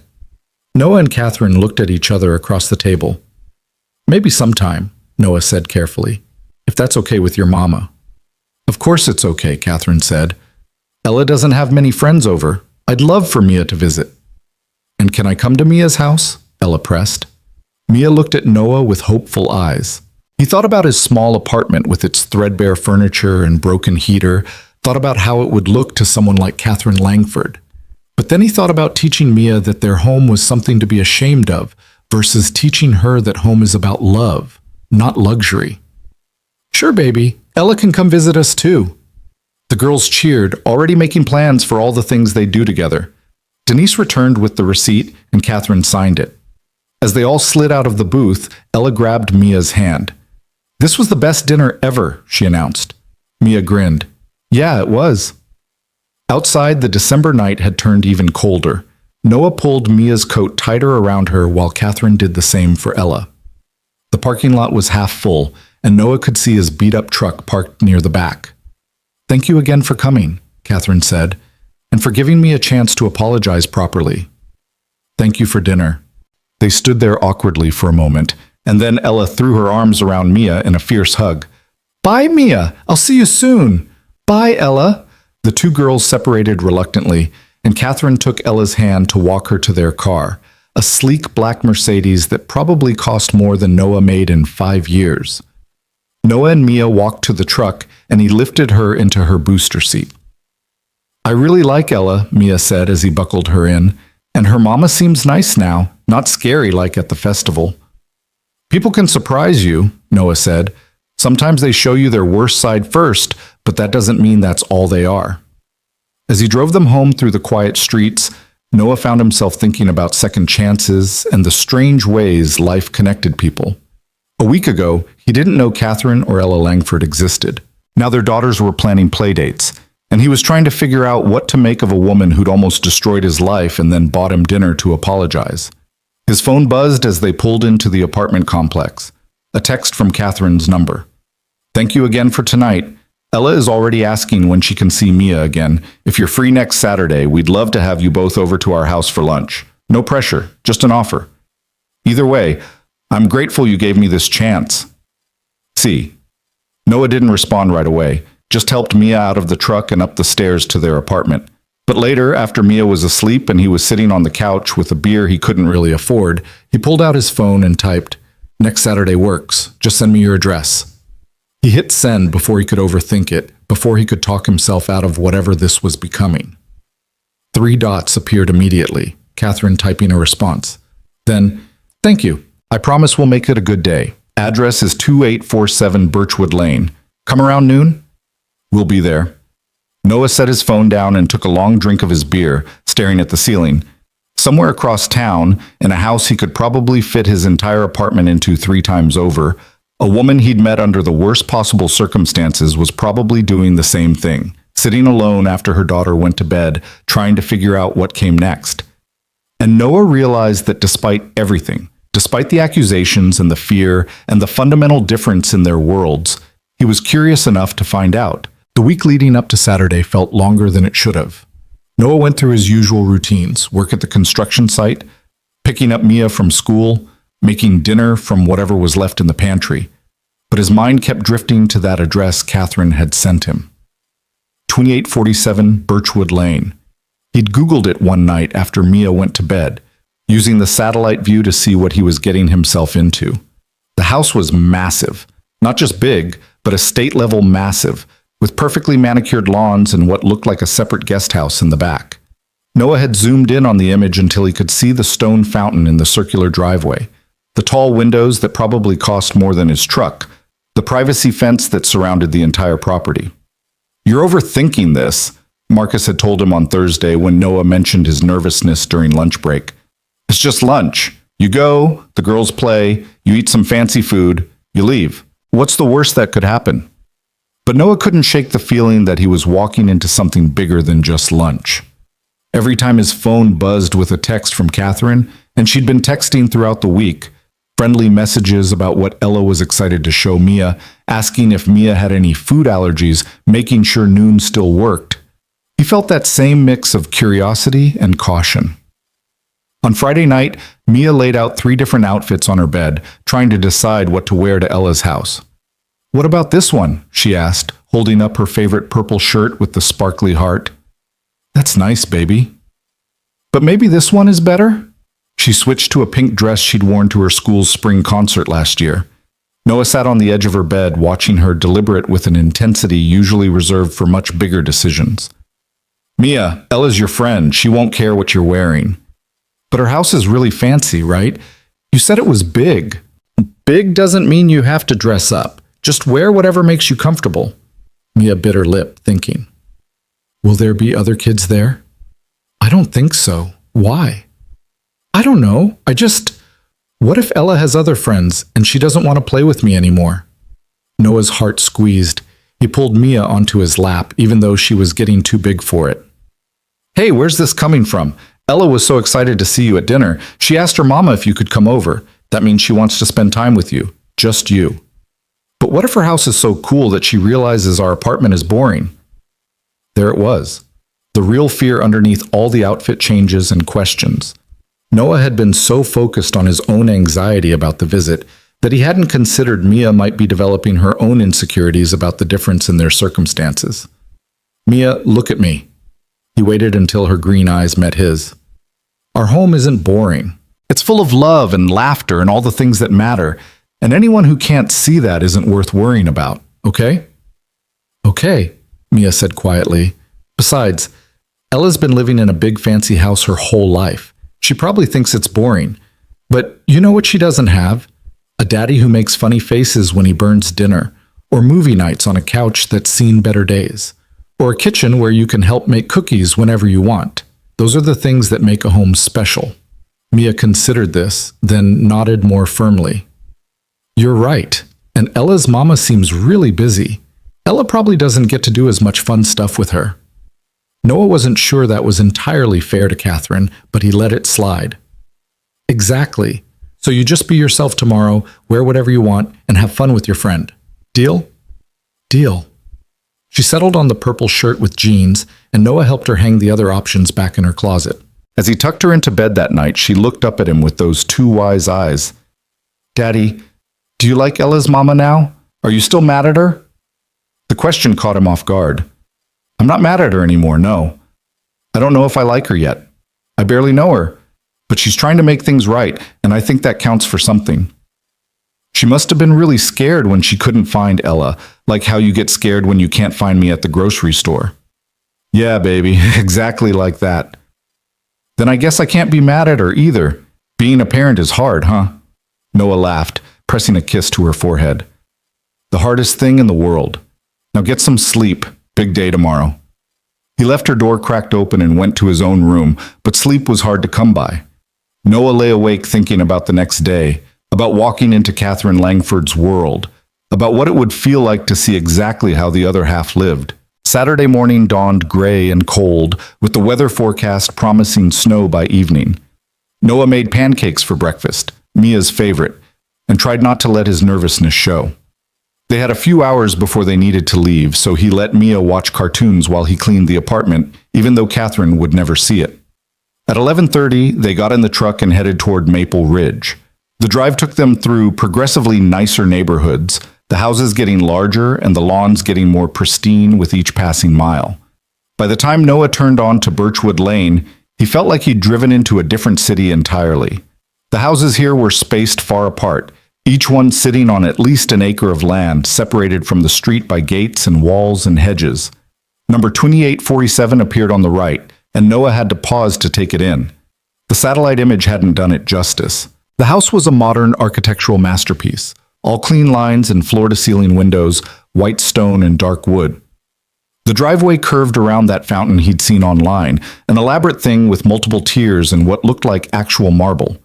Noah and Catherine looked at each other across the table. Maybe sometime, Noah said carefully, if that's okay with your mama. Of course it's okay, Catherine said. Ella doesn't have many friends over. I'd love for Mia to visit. And can I come to Mia's house? Ella pressed. Mia looked at Noah with hopeful eyes. He thought about his small apartment with its threadbare furniture and broken heater, thought about how it would look to someone like Catherine Langford. But then he thought about teaching Mia that their home was something to be ashamed of versus teaching her that home is about love, not luxury. Sure, baby. Ella can come visit us too. The girls cheered, already making plans for all the things they'd do together. Denise returned with the receipt and Catherine signed it. As they all slid out of the booth, Ella grabbed Mia's hand. This was the best dinner ever, she announced. Mia grinned. Yeah, it was. Outside, the December night had turned even colder. Noah pulled Mia's coat tighter around her while Catherine did the same for Ella. The parking lot was half full, and Noah could see his beat-up truck parked near the back. Thank you again for coming, Catherine said, and for giving me a chance to apologize properly. Thank you for dinner. They stood there awkwardly for a moment, and then Ella threw her arms around Mia in a fierce hug. Bye, Mia. I'll see you soon. Bye, Ella. The two girls separated reluctantly, and Catherine took Ella's hand to walk her to their car, a sleek black Mercedes that probably cost more than Noah made in 5 years. Noah and Mia walked to the truck, and he lifted her into her booster seat. I really like Ella, Mia said as he buckled her in, and her mama seems nice now, not scary like at the festival. People can surprise you, Noah said. Sometimes they show you their worst side first, but that doesn't mean that's all they are. As he drove them home through the quiet streets, Noah found himself thinking about second chances and the strange ways life connected people. A week ago, he didn't know Catherine or Ella Langford existed. Now their daughters were planning playdates, and he was trying to figure out what to make of a woman who'd almost destroyed his life and then bought him dinner to apologize. His phone buzzed as they pulled into the apartment complex. A text from Catherine's number. Thank you again for tonight. Ella is already asking when she can see Mia again. If you're free next Saturday, we'd love to have you both over to our house for lunch. No pressure, just an offer. Either way, I'm grateful you gave me this chance. See. Noah didn't respond right away, just helped Mia out of the truck and up the stairs to their apartment. But later, after Mia was asleep and he was sitting on the couch with a beer he couldn't really afford, he pulled out his phone and typed, "Next Saturday works. Just send me your address." He hit send before he could overthink it, before he could talk himself out of whatever this was becoming. 3 dots appeared immediately, Catherine typing a response. Then, thank you. I promise we'll make it a good day. Address is 2847 Birchwood Lane. Come around noon? We'll be there. Noah set his phone down and took a long drink of his beer, staring at the ceiling. Somewhere across town, in a house he could probably fit his entire apartment into 3 times over, a woman he'd met under the worst possible circumstances was probably doing the same thing, sitting alone after her daughter went to bed, trying to figure out what came next. And Noah realized that despite everything, despite the accusations and the fear and the fundamental difference in their worlds, he was curious enough to find out. The week leading up to Saturday felt longer than it should have. Noah went through his usual routines, work at the construction site, picking up Mia from school, making dinner from whatever was left in the pantry. but his mind kept drifting to that address Catherine had sent him. 2847 Birchwood Lane. He'd Googled it one night after Mia went to bed, using the satellite view to see what he was getting himself into. The house was massive, not just big, but estate-level massive, with perfectly manicured lawns and what looked like a separate guest house in the back. Noah had zoomed in on the image until he could see the stone fountain in the circular driveway, the tall windows that probably cost more than his truck, the privacy fence that surrounded the entire property. "You're overthinking this," Marcus had told him on Thursday when Noah mentioned his nervousness during lunch break. "It's just lunch. You go, the girls play, you eat some fancy food, you leave. What's the worst that could happen?" But Noah couldn't shake the feeling that he was walking into something bigger than just lunch. Every time his phone buzzed with a text from Catherine, and she'd been texting throughout the week, friendly messages about what Ella was excited to show Mia, asking if Mia had any food allergies, making sure noon still worked. He felt that same mix of curiosity and caution. On Friday night, Mia laid out 3 different outfits on her bed, trying to decide what to wear to Ella's house. "What about this one?" she asked, holding up her favorite purple shirt with the sparkly heart. "That's nice, baby." "But maybe this one is better?" She switched to a pink dress she'd worn to her school's spring concert last year. Noah sat on the edge of her bed, watching her deliberate with an intensity usually reserved for much bigger decisions. "Mia, Ella's your friend. She won't care what you're wearing." "But her house is really fancy, right? You said it was big." "Big doesn't mean you have to dress up. Just wear whatever makes you comfortable." Mia bit her lip, thinking. "Will there be other kids there?" "I don't think so. Why?" "I don't know. What if Ella has other friends and she doesn't want to play with me anymore?" Noah's heart squeezed. He pulled Mia onto his lap, even though she was getting too big for it. "Hey, where's this coming from? Ella was so excited to see you at dinner. She asked her mama if you could come over. That means she wants to spend time with you. Just you." "But what if her house is so cool that she realizes our apartment is boring?" There it was, the real fear underneath all the outfit changes and questions. Noah had been so focused on his own anxiety about the visit that he hadn't considered Mia might be developing her own insecurities about the difference in their circumstances. "Mia, look at me." He waited until her green eyes met his. "Our home isn't boring. It's full of love and laughter and all the things that matter, and anyone who can't see that isn't worth worrying about, okay?" "Okay," Mia said quietly. "Besides, Ella's been living in a big fancy house her whole life. She probably thinks it's boring. But you know what she doesn't have? A daddy who makes funny faces when he burns dinner, or movie nights on a couch that's seen better days, or a kitchen where you can help make cookies whenever you want. Those are the things that make a home special." Mia considered this, then nodded more firmly. "You're right, and Ella's mama seems really busy. Ella probably doesn't get to do as much fun stuff with her." Noah wasn't sure that was entirely fair to Catherine, but he let it slide. "Exactly. So you just be yourself tomorrow, wear whatever you want, and have fun with your friend. Deal?" "Deal." She settled on the purple shirt with jeans, and Noah helped her hang the other options back in her closet. As he tucked her into bed that night, she looked up at him with those 2 wise eyes. "Daddy, do you like Ella's mama now? Are you still mad at her?" The question caught him off guard. "I'm not mad at her anymore, no. I don't know if I like her yet. I barely know her, but she's trying to make things right, and I think that counts for something." She must have been really scared when she couldn't find Ella, like how you get scared when you can't find me at the grocery store. "Yeah, baby, exactly like that." "Then I guess I can't be mad at her either. Being a parent is hard, huh?" Noah laughed, pressing a kiss to her forehead. "The hardest thing in the world. Now get some sleep. Big day tomorrow." He left her door cracked open and went to his own room, but sleep was hard to come by. Noah lay awake thinking about the next day, about walking into Catherine Langford's world, about what it would feel like to see exactly how the other half lived. Saturday morning dawned gray and cold, with the weather forecast promising snow by evening. Noah made pancakes for breakfast, Mia's favorite, and tried not to let his nervousness show. They had a few hours before they needed to leave, so he let Mia watch cartoons while he cleaned the apartment, even though Catherine would never see it. At 11:30, they got in the truck and headed toward Maple Ridge. The drive took them through progressively nicer neighborhoods, the houses getting larger and the lawns getting more pristine with each passing mile. By the time Noah turned on to Birchwood Lane, he felt like he'd driven into a different city entirely. The houses here were spaced far apart, each one sitting on at least an acre of land, separated from the street by gates and walls and hedges. Number 2847 appeared on the right, and Noah had to pause to take it in. The satellite image hadn't done it justice. The house was a modern architectural masterpiece, all clean lines and floor-to-ceiling windows, white stone and dark wood. The driveway curved around that fountain he'd seen online, an elaborate thing with multiple tiers and what looked like actual marble.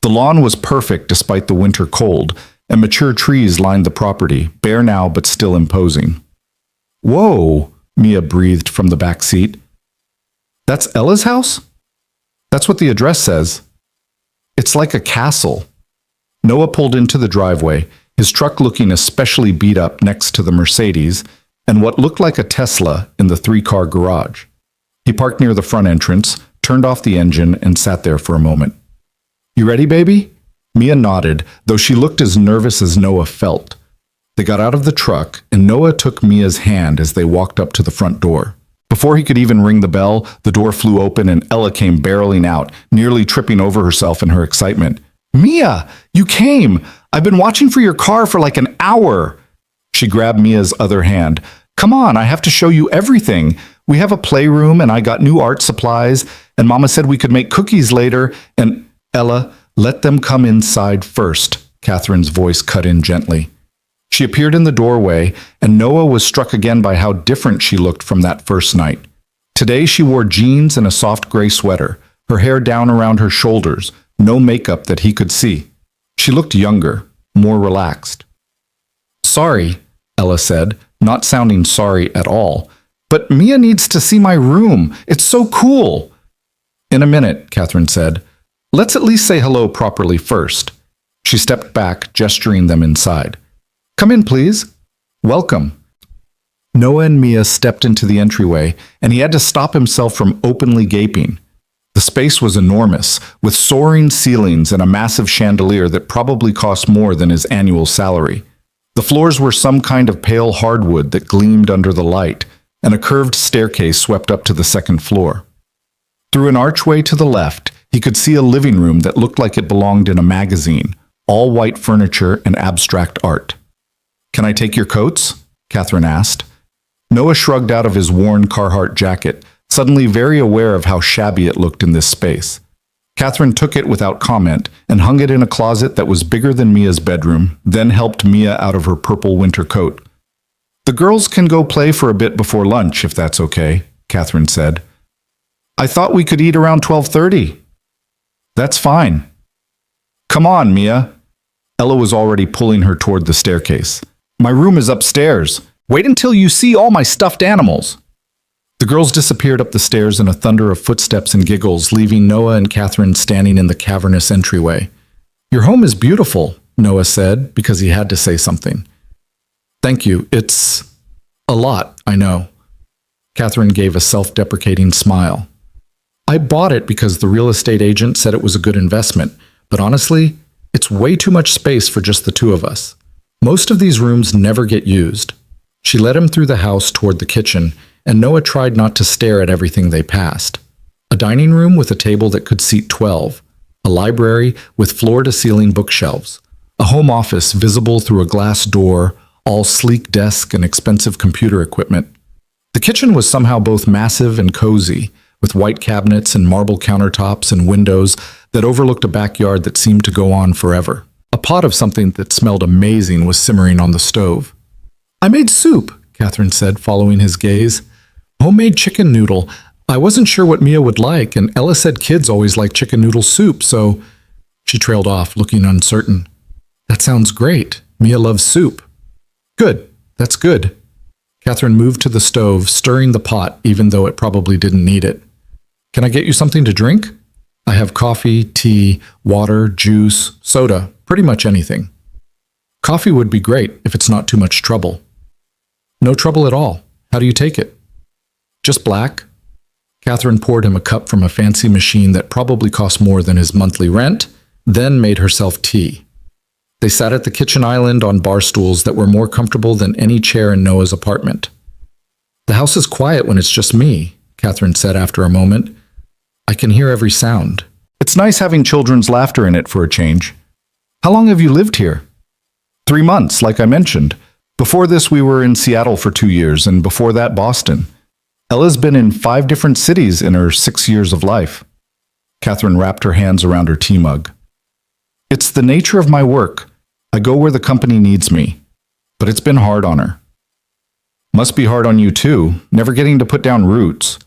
The lawn was perfect despite the winter cold, and mature trees lined the property, bare now but still imposing. "Whoa," Mia breathed from the back seat. "That's Ella's house?" "That's what the address says." "It's like a castle." Noah pulled into the driveway, his truck looking especially beat up next to the Mercedes and what looked like a Tesla in the three-car garage. He parked near the front entrance, turned off the engine, and sat there for a moment. "You ready, baby?" Mia nodded, though she looked as nervous as Noah felt. They got out of the truck, and Noah took Mia's hand as they walked up to the front door. Before he could even ring the bell, the door flew open and Ella came barreling out, nearly tripping over herself in her excitement. "Mia, you came! I've been watching for your car for like an hour!" She grabbed Mia's other hand. "Come on, I have to show you everything. We have a playroom and I got new art supplies, and Mama said we could make cookies later, and—" "Ella, let them come inside first," Catherine's voice cut in gently. She appeared in the doorway, and Noah was struck again by how different she looked from that first night. Today she wore jeans and a soft gray sweater, her hair down around her shoulders, no makeup that he could see. She looked younger, more relaxed. "Sorry," Ella said, not sounding sorry at all, "but Mia needs to see my room. It's so cool." "In a minute," Catherine said. "Let's at least say hello properly first." She stepped back, gesturing them inside. "Come in, please." "Welcome." Noah and Mia stepped into the entryway, and he had to stop himself from openly gaping. The space was enormous, with soaring ceilings and a massive chandelier that probably cost more than his annual salary. The floors were some kind of pale hardwood that gleamed under the light, and a curved staircase swept up to the second floor. Through an archway to the left, he could see a living room that looked like it belonged in a magazine, all white furniture and abstract art. "Can I take your coats?" Catherine asked. Noah shrugged out of his worn Carhartt jacket, suddenly very aware of how shabby it looked in this space. Catherine took it without comment and hung it in a closet that was bigger than Mia's bedroom, then helped Mia out of her purple winter coat. "The girls can go play for a bit before lunch, if that's okay," Catherine said. "I thought we could eat around 12:30. "That's fine." "Come on, Mia." Ella was already pulling her toward the staircase. "My room is upstairs. Wait until you see all my stuffed animals." The girls disappeared up the stairs in a thunder of footsteps and giggles, leaving Noah and Catherine standing in the cavernous entryway. "Your home is beautiful," Noah said, because he had to say something. "Thank you. It's a lot, I know." Catherine gave a self-deprecating smile. "I bought it because the real estate agent said it was a good investment, but honestly, it's way too much space for just the two of us. Most of these rooms never get used." She led him through the house toward the kitchen, and Noah tried not to stare at everything they passed. A dining room with a table that could seat 12, a library with floor-to-ceiling bookshelves, a home office visible through a glass door, all sleek desk and expensive computer equipment. The kitchen was somehow both massive and cozy, with white cabinets and marble countertops and windows that overlooked a backyard that seemed to go on forever. A pot of something that smelled amazing was simmering on the stove. "I made soup," Catherine said, following his gaze. "Homemade chicken noodle. I wasn't sure what Mia would like, and Ella said kids always like chicken noodle soup, so—" She trailed off, looking uncertain. "That sounds great. Mia loves soup." "Good. That's good." Catherine moved to the stove, stirring the pot, even though it probably didn't need it. "Can I get you something to drink?" "I have coffee, tea, water, juice, soda, pretty much anything." "Coffee would be great if it's not too much trouble." "No trouble at all. How do you take it?" "Just black." Catherine poured him a cup from a fancy machine that probably cost more than his monthly rent, then made herself tea. They sat at the kitchen island on bar stools that were more comfortable than any chair in Noah's apartment. "The house is quiet when it's just me," Catherine said after a moment. "I can hear every sound." "It's nice having children's laughter in it for a change. How long have you lived here?" 3 months, like I mentioned. Before this, we were in Seattle for 2 years, and before that, Boston. Ella's been in 5 different cities in her 6 years of life." Catherine wrapped her hands around her tea mug. "It's the nature of my work. I go where the company needs me. But it's been hard on her." "Must be hard on you too, never getting to put down roots."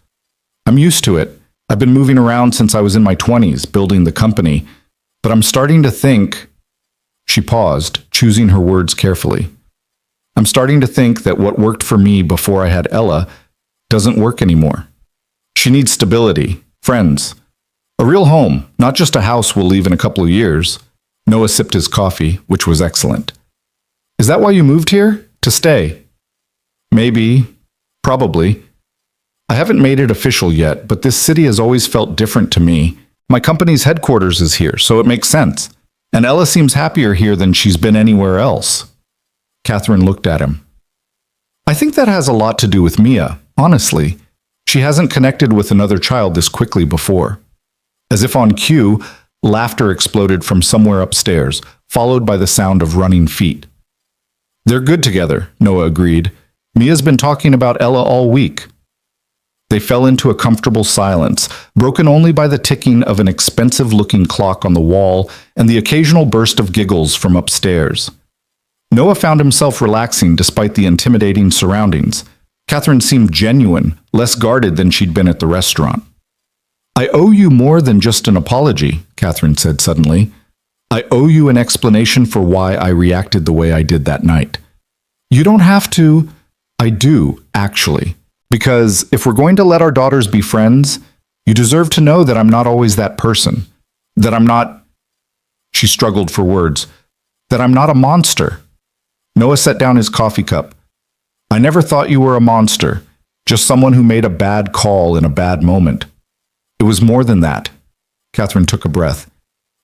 "I'm used to it. I've been moving around since I was in my 20s, building the company. But I'm starting to think—" She paused, choosing her words carefully. "I'm starting to think that what worked for me before I had Ella doesn't work anymore. She needs stability, friends, a real home, not just a house we'll leave in a couple of years." Noah sipped his coffee, which was excellent. "Is that why you moved here? To stay?" "Maybe. Probably. I haven't made it official yet, but this city has always felt different to me. My company's headquarters is here, so it makes sense. And Ella seems happier here than she's been anywhere else." Catherine looked at him. "I think that has a lot to do with Mia, honestly. She hasn't connected with another child this quickly before." As if on cue, laughter exploded from somewhere upstairs, followed by the sound of running feet. "They're good together," Noah agreed. "Mia's been talking about Ella all week." They fell into a comfortable silence, broken only by the ticking of an expensive-looking clock on the wall and the occasional burst of giggles from upstairs. Noah found himself relaxing despite the intimidating surroundings. Catherine seemed genuine, less guarded than she'd been at the restaurant. "I owe you more than just an apology," Catherine said suddenly. "I owe you an explanation for why I reacted the way I did that night." "You don't have to." "I do, actually. Because if we're going to let our daughters be friends, you deserve to know that I'm not always that person. That I'm not—" She struggled for words. "That I'm not a monster." Noah set down his coffee cup. "I never thought you were a monster, just someone who made a bad call in a bad moment. It was more than that." Catherine took a breath.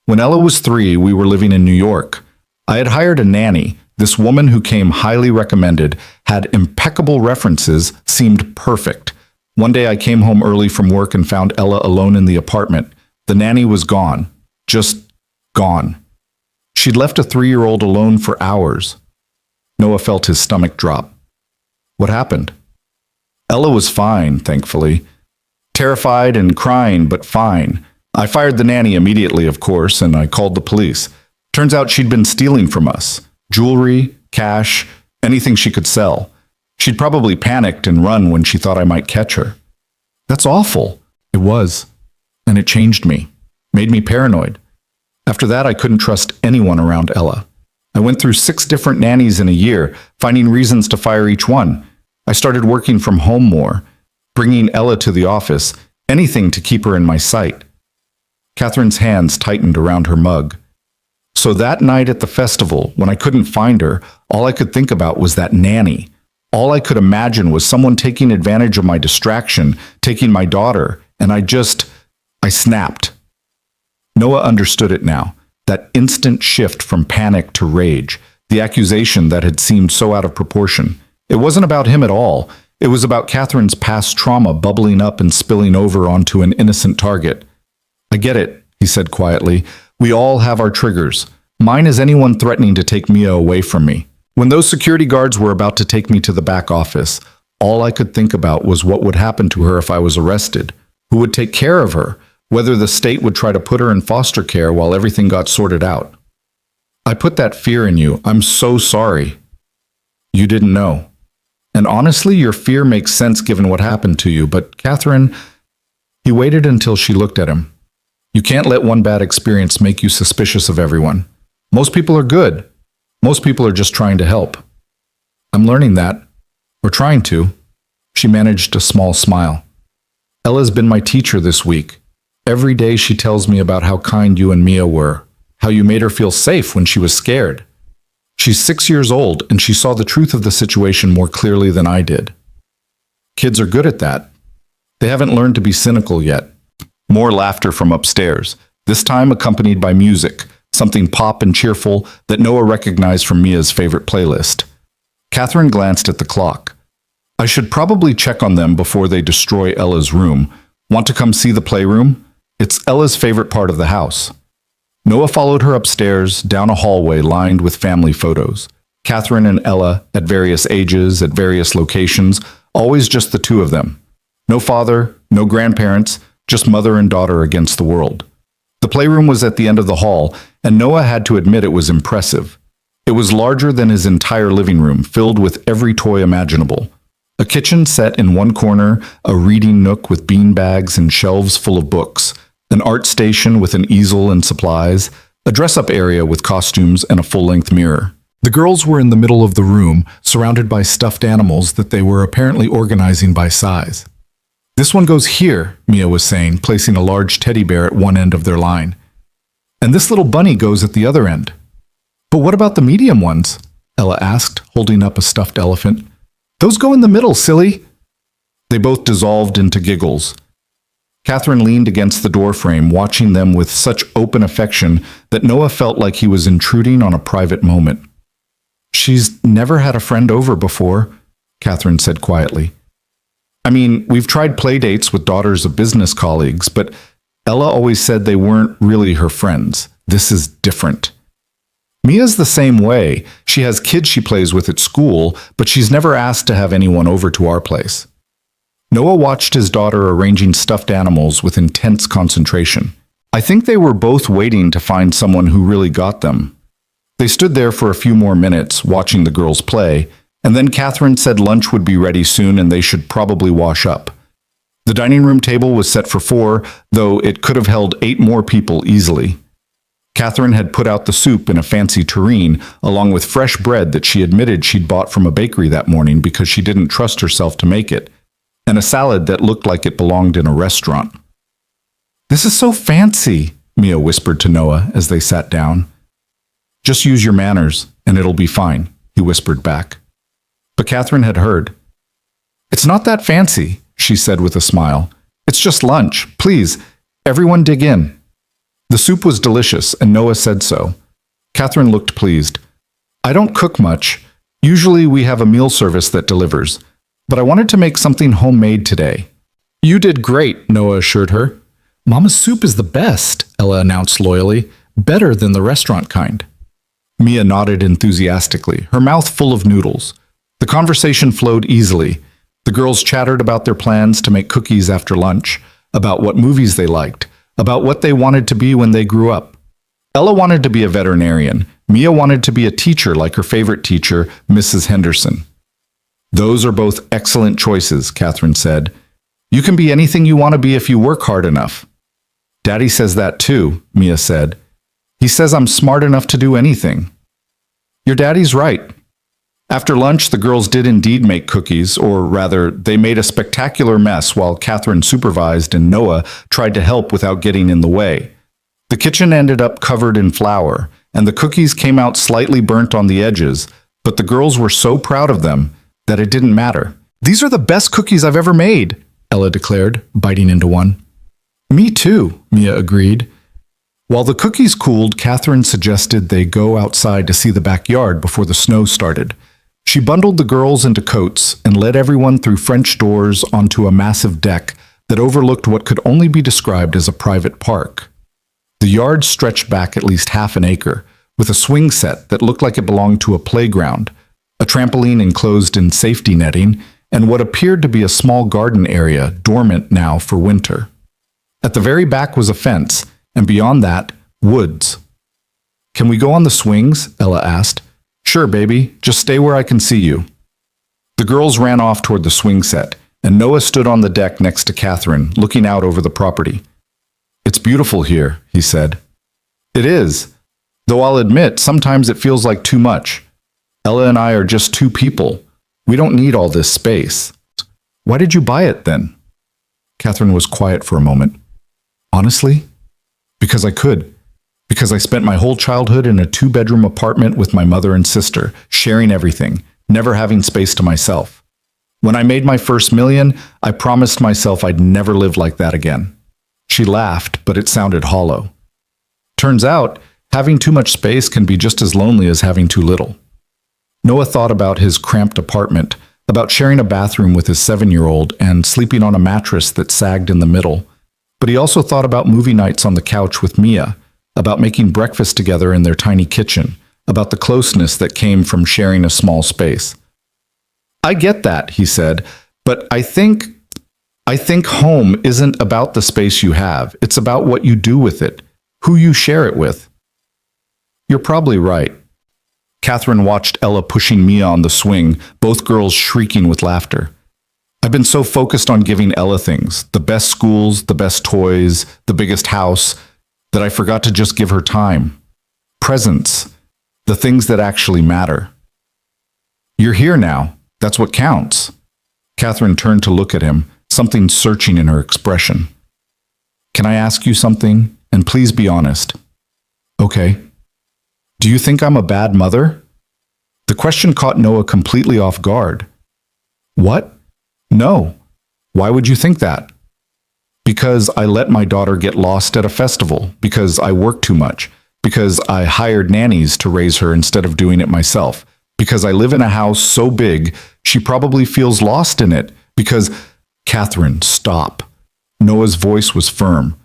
"When Ella was 3, we were living in New York. I had hired a nanny. This woman who came highly recommended, had impeccable references, seemed perfect. One day I came home early from work and found Ella alone in the apartment. The nanny was gone. Just gone. She'd left a 3-year-old alone for hours." Noah felt his stomach drop. "What happened?" "Ella was fine, thankfully. Terrified and crying, but fine. I fired the nanny immediately, of course, and I called the police. Turns out she'd been stealing from us. Jewelry, cash, anything she could sell. She'd probably panicked and run when she thought I might catch her." "That's awful." "It was. And it changed me. Made me paranoid. After that, I couldn't trust anyone around Ella. I went through 6 different nannies in a year, finding reasons to fire each one. I started working from home more, bringing Ella to the office, anything to keep her in my sight." Catherine's hands tightened around her mug. "So that night at the festival, when I couldn't find her, all I could think about was that nanny. All I could imagine was someone taking advantage of my distraction, taking my daughter, and I snapped." Noah understood it now, that instant shift from panic to rage, the accusation that had seemed so out of proportion. It wasn't about him at all. It was about Catherine's past trauma bubbling up and spilling over onto an innocent target. "I get it," he said quietly. "We all have our triggers. Mine is anyone threatening to take Mia away from me. When those security guards were about to take me to the back office, all I could think about was what would happen to her if I was arrested. Who would take care of her? Whether the state would try to put her in foster care while everything got sorted out. I put that fear in you. I'm so sorry. You didn't know. And honestly, your fear makes sense given what happened to you, but Catherine..." He waited until she looked at him. "You can't let one bad experience make you suspicious of everyone. Most people are good. Most people are just trying to help." "I'm learning that. Or trying to." She managed a small smile. "Ella's been my teacher this week. Every day she tells me about how kind you and Mia were, how you made her feel safe when she was scared. She's 6 years old, and she saw the truth of the situation more clearly than I did. Kids are good at that. They haven't learned to be cynical yet." More laughter from upstairs, this time accompanied by music, something pop and cheerful that Noah recognized from Mia's favorite playlist. Catherine glanced at the clock. I should probably check on them before they destroy Ella's room. Want to come see the playroom? It's Ella's favorite part of the house. Noah followed her upstairs, down a hallway lined with family photos. Catherine and Ella, at various ages, at various locations, always just the two of them. No father, no grandparents, just mother and daughter against the world. The playroom was at the end of the hall, and Noah had to admit it was impressive. It was larger than his entire living room, filled with every toy imaginable. A kitchen set in one corner, a reading nook with beanbags and shelves full of books, an art station with an easel and supplies, a dress-up area with costumes and a full-length mirror. The girls were in the middle of the room, surrounded by stuffed animals that they were apparently organizing by size. This one goes here, Mia was saying, placing a large teddy bear at one end of their line. And this little bunny goes at the other end. But what about the medium ones? Ella asked, holding up a stuffed elephant. Those go in the middle, silly. They both dissolved into giggles. Catherine leaned against the doorframe, watching them with such open affection that Noah felt like he was intruding on a private moment. She's never had a friend over before, Catherine said quietly. I mean, we've tried play dates with daughters of business colleagues, but Ella always said they weren't really her friends. This is different. Mia's the same way. She has kids she plays with at school, but she's never asked to have anyone over to our place. Noah watched his daughter arranging stuffed animals with intense concentration. I think they were both waiting to find someone who really got them. They stood there for a few more minutes, watching the girls play, and then Catherine said lunch would be ready soon and they should probably wash up. The dining room table was set for 4, though it could have held 8 more people easily. Catherine had put out the soup in a fancy tureen, along with fresh bread that she admitted she'd bought from a bakery that morning because she didn't trust herself to make it, and a salad that looked like it belonged in a restaurant. This is so fancy, Mia whispered to Noah as they sat down. Just use your manners, and it'll be fine, he whispered back. But Catherine had heard. It's not that fancy, she said with a smile. It's just lunch. Please, everyone dig in. The soup was delicious, and Noah said so. Catherine looked pleased. I don't cook much. Usually we have a meal service that delivers, but I wanted to make something homemade today. You did great, Noah assured her. Mama's soup is the best, Ella announced loyally. Better than the restaurant kind. Mia nodded enthusiastically, her mouth full of noodles. The conversation flowed easily. The girls chattered about their plans to make cookies after lunch, about what movies they liked, about what they wanted to be when they grew up. Ella wanted to be a veterinarian. Mia wanted to be a teacher like her favorite teacher, Mrs. Henderson. Those are both excellent choices, Catherine said. You can be anything you want to be if you work hard enough. Daddy says that too, Mia said. He says I'm smart enough to do anything. Your daddy's right. After lunch, the girls did indeed make cookies, or rather, they made a spectacular mess while Catherine supervised and Noah tried to help without getting in the way. The kitchen ended up covered in flour, and the cookies came out slightly burnt on the edges, but the girls were so proud of them that it didn't matter. These are the best cookies I've ever made, Ella declared, biting into one. Me too, Mia agreed. While the cookies cooled, Catherine suggested they go outside to see the backyard before the snow started. She bundled the girls into coats and led everyone through French doors onto a massive deck that overlooked what could only be described as a private park. The yard stretched back at least half an acre, with a swing set that looked like it belonged to a playground, a trampoline enclosed in safety netting, and what appeared to be a small garden area dormant now for winter. At the very back was a fence, and beyond that, woods. Can we go on the swings? Ella asked. Sure, baby. Just stay where I can see you. The girls ran off toward the swing set, and Noah stood on the deck next to Catherine, looking out over the property. It's beautiful here, he said. It is, though I'll admit sometimes it feels like too much. Ella and I are just 2 people. We don't need all this space. Why did you buy it then? Catherine was quiet for a moment. Honestly? Because I could. Because I spent my whole childhood in a 2-bedroom apartment with my mother and sister, sharing everything, never having space to myself. When I made my first million, I promised myself I'd never live like that again. She laughed, but it sounded hollow. Turns out, Having too much space can be just as lonely as having too little. Noah thought about his cramped apartment, about sharing a bathroom with his 7-year-old and sleeping on a mattress that sagged in the middle. But he also thought about movie nights on the couch with Mia, about making breakfast together in their tiny kitchen, about the closeness that came from sharing a small space. I get that, he said, but I think home isn't about the space you have. It's about what you do with it, who you share it with. You're probably right. Catherine watched Ella pushing Mia on the swing, both girls shrieking with laughter. I've been so focused on giving Ella things, the best schools, the best toys, the biggest house, that I forgot to just give her time, presents, the things that actually matter. You're here now. That's what counts. Catherine turned to look at him, something searching in her expression. Can I ask you something? And please be honest. Okay. Do you think I'm a bad mother? The question caught Noah completely off guard. What? No. Why would you think that? Because I let my daughter get lost at a festival, because I work too much, because I hired nannies to raise her instead of doing it myself, because I live in a house so big she probably feels lost in it, because... Catherine, stop. Noah's voice was firm.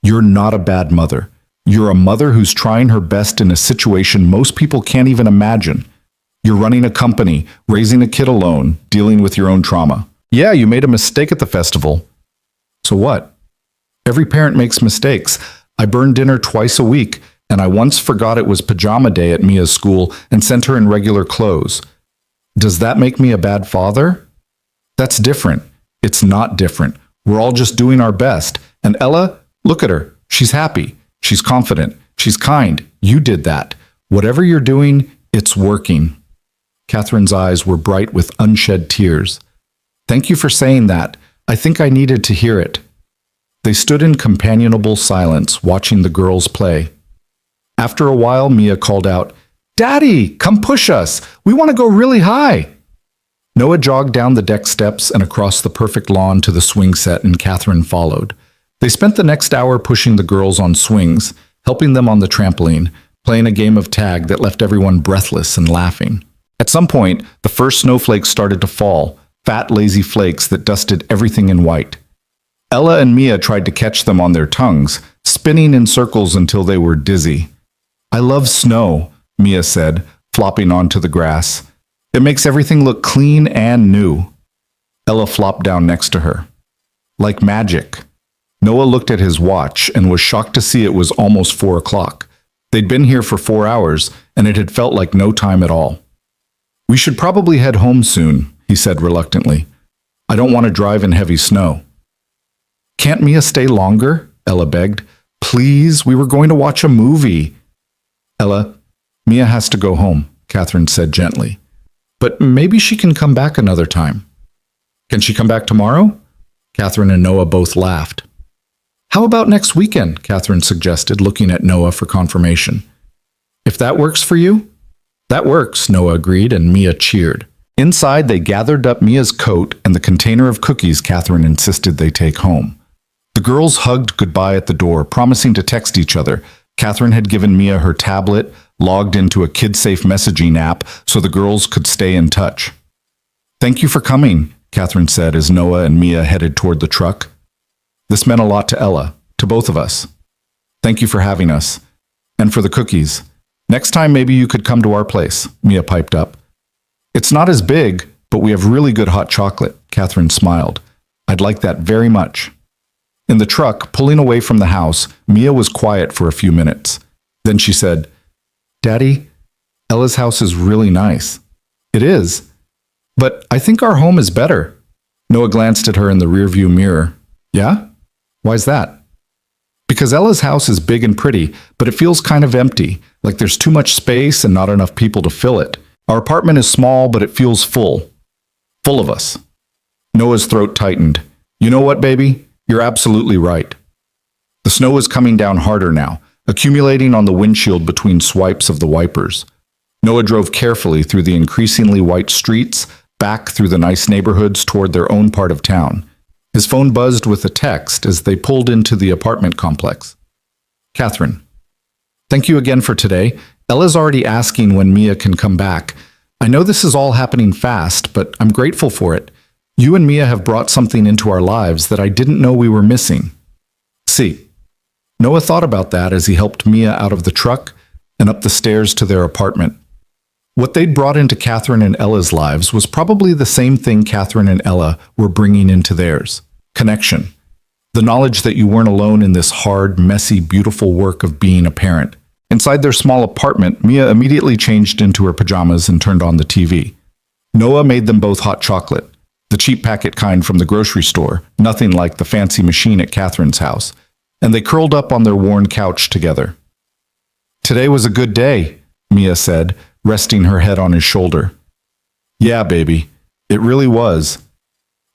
You're not a bad mother. You're a mother who's trying her best in a situation most people can't even imagine. You're running a company, raising a kid alone, dealing with your own trauma. Yeah, you made a mistake at the festival. So what? Every parent makes mistakes. I burn dinner twice a week, and I once forgot it was pajama day at Mia's school and sent her in regular clothes. Does that make me a bad father? That's different. It's not different. We're all just doing our best. And Ella, look at her. She's happy. She's confident. She's kind. You did that. Whatever you're doing, it's working. Catherine's eyes were bright with unshed tears. Thank you for saying that. I think I needed to hear it. They stood in companionable silence, watching the girls play. After a while, Mia called out, Daddy, come push us. We want to go really high. Noah jogged down the deck steps and across the perfect lawn to the swing set, and Catherine followed. They spent the next hour pushing the girls on swings, helping them on the trampoline, playing a game of tag that left everyone breathless and laughing. At some point, the first snowflakes started to fall, fat, lazy flakes that dusted everything in white. Ella and Mia tried to catch them on their tongues, spinning in circles until they were dizzy. I love snow, Mia said, flopping onto the grass. It makes everything look clean and new. Ella flopped down next to her. Like magic. Noah looked at his watch and was shocked to see it was almost 4 o'clock. They'd been here for 4 hours, and it had felt like no time at all. We should probably head home soon, he said reluctantly. I don't want to drive in heavy snow. Can't Mia stay longer? Ella begged. Please, we were going to watch a movie. Ella, Mia has to go home, Catherine said gently. But maybe she can come back another time. Can she come back tomorrow? Catherine and Noah both laughed. How about next weekend? Catherine suggested, looking at Noah for confirmation. If that works for you? That works, Noah agreed, and Mia cheered. Inside, they gathered up Mia's coat and the container of cookies Catherine insisted they take home. The girls hugged goodbye at the door, promising to text each other. Catherine had given Mia her tablet, logged into a kid-safe messaging app so the girls could stay in touch. Thank you for coming, Catherine said as Noah and Mia headed toward the truck. This meant a lot to Ella, to both of us. Thank you for having us. And for the cookies. Next time maybe you could come to our place, Mia piped up. It's not as big, but we have really good hot chocolate, Catherine smiled. I'd like that very much. In the truck, pulling away from the house, Mia was quiet for a few minutes. Then she said, Daddy, Ella's house is really nice. It is. But I think our home is better. Noah glanced at her in the rearview mirror. Yeah? Why's that? Because Ella's house is big and pretty, but it feels kind of empty, like there's too much space and not enough people to fill it. Our apartment is small, but it feels full. Full of us. Noah's throat tightened. You know what, baby? You're absolutely right. The snow was coming down harder now, accumulating on the windshield between swipes of the wipers. Noah drove carefully through the increasingly white streets, back through the nice neighborhoods toward their own part of town. His phone buzzed with a text as they pulled into the apartment complex. Catherine. Thank you again for today. Ella's already asking when Mia can come back. I know this is all happening fast, but I'm grateful for it. You and Mia have brought something into our lives that I didn't know we were missing. See, Noah thought about that as he helped Mia out of the truck and up the stairs to their apartment. What they'd brought into Catherine and Ella's lives was probably the same thing Catherine and Ella were bringing into theirs: connection. The knowledge that you weren't alone in this hard, messy, beautiful work of being a parent. Inside their small apartment, Mia immediately changed into her pajamas and turned on the TV. Noah made them both hot chocolate, the cheap packet kind from the grocery store, nothing like the fancy machine at Catherine's house, and they curled up on their worn couch together. Today was a good day, Mia said, resting her head on his shoulder. Yeah, baby, it really was.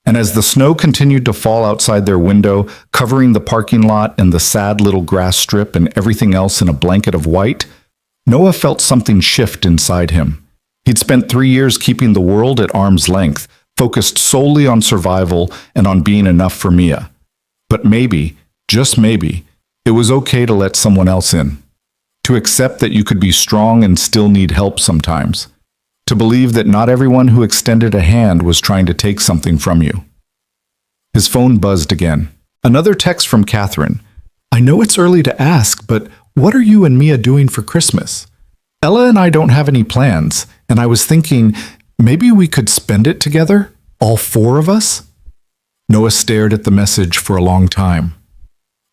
And as the snow continued to fall outside their window, covering the parking lot and the sad little grass strip and everything else in a blanket of white, Noah felt something shift inside him. He'd spent 3 years keeping the world at arm's length, focused solely on survival and on being enough for Mia. But maybe, just maybe, it was okay to let someone else in. To accept that you could be strong and still need help sometimes. To believe that not everyone who extended a hand was trying to take something from you. His phone buzzed again. Another text from Catherine. I know it's early to ask, but what are you and Mia doing for Christmas? Ella and I don't have any plans, and I was thinking maybe we could spend it together, all 4 of us? Noah stared at the message for a long time.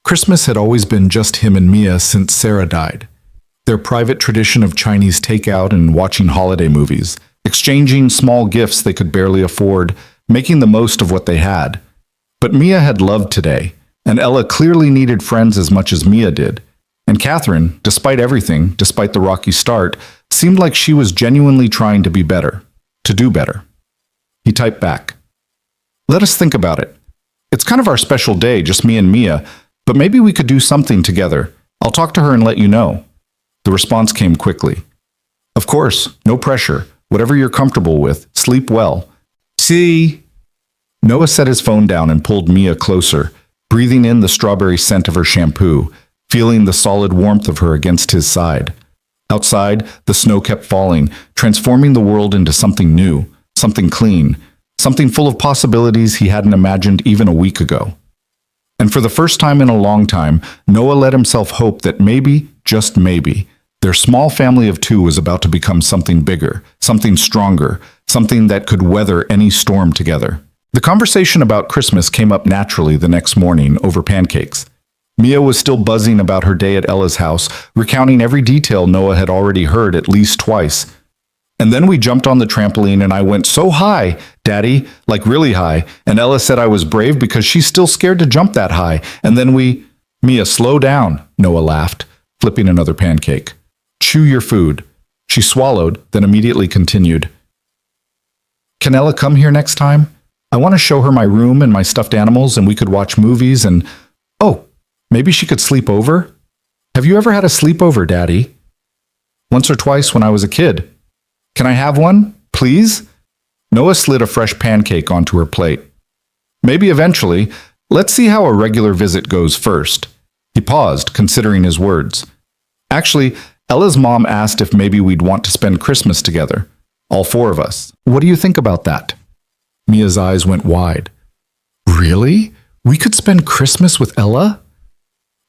Christmas had always been just him and Mia since Sarah died. Their private tradition of Chinese takeout and watching holiday movies, exchanging small gifts they could barely afford, making the most of what they had. But Mia had loved today, and Ella clearly needed friends as much as Mia did. And Catherine, despite everything, despite the rocky start, seemed like she was genuinely trying to be better, to do better. He typed back. Let us think about it. It's kind of our special day, just me and Mia, but maybe we could do something together. I'll talk to her and let you know. The response came quickly. Of course, no pressure. Whatever you're comfortable with, sleep well. See? Noah set his phone down and pulled Mia closer, breathing in the strawberry scent of her shampoo, feeling the solid warmth of her against his side. Outside, the snow kept falling, transforming the world into something new, something clean, something full of possibilities he hadn't imagined even a week ago. And for the first time in a long time, Noah let himself hope that maybe, just maybe, their small family of 2 was about to become something bigger, something stronger, something that could weather any storm together. The conversation about Christmas came up naturally the next morning over pancakes. Mia was still buzzing about her day at Ella's house, recounting every detail Noah had already heard at least twice. And then we jumped on the trampoline and I went so high, Daddy, like really high, and Ella said I was brave because she's still scared to jump that high. And then Mia, slow down, Noah laughed, flipping another pancake. Chew your food. She swallowed, then immediately continued. Can Ella come here next time? I want to show her my room and my stuffed animals and we could watch movies and, oh, maybe she could sleep over? Have you ever had a sleepover, Daddy? Once or twice when I was a kid. Can I have one, please? Noah slid a fresh pancake onto her plate. Maybe eventually. Let's see how a regular visit goes first. He paused, considering his words. Actually, Ella's mom asked if maybe we'd want to spend Christmas together. All 4 of us. What do you think about that? Mia's eyes went wide. Really? We could spend Christmas with Ella?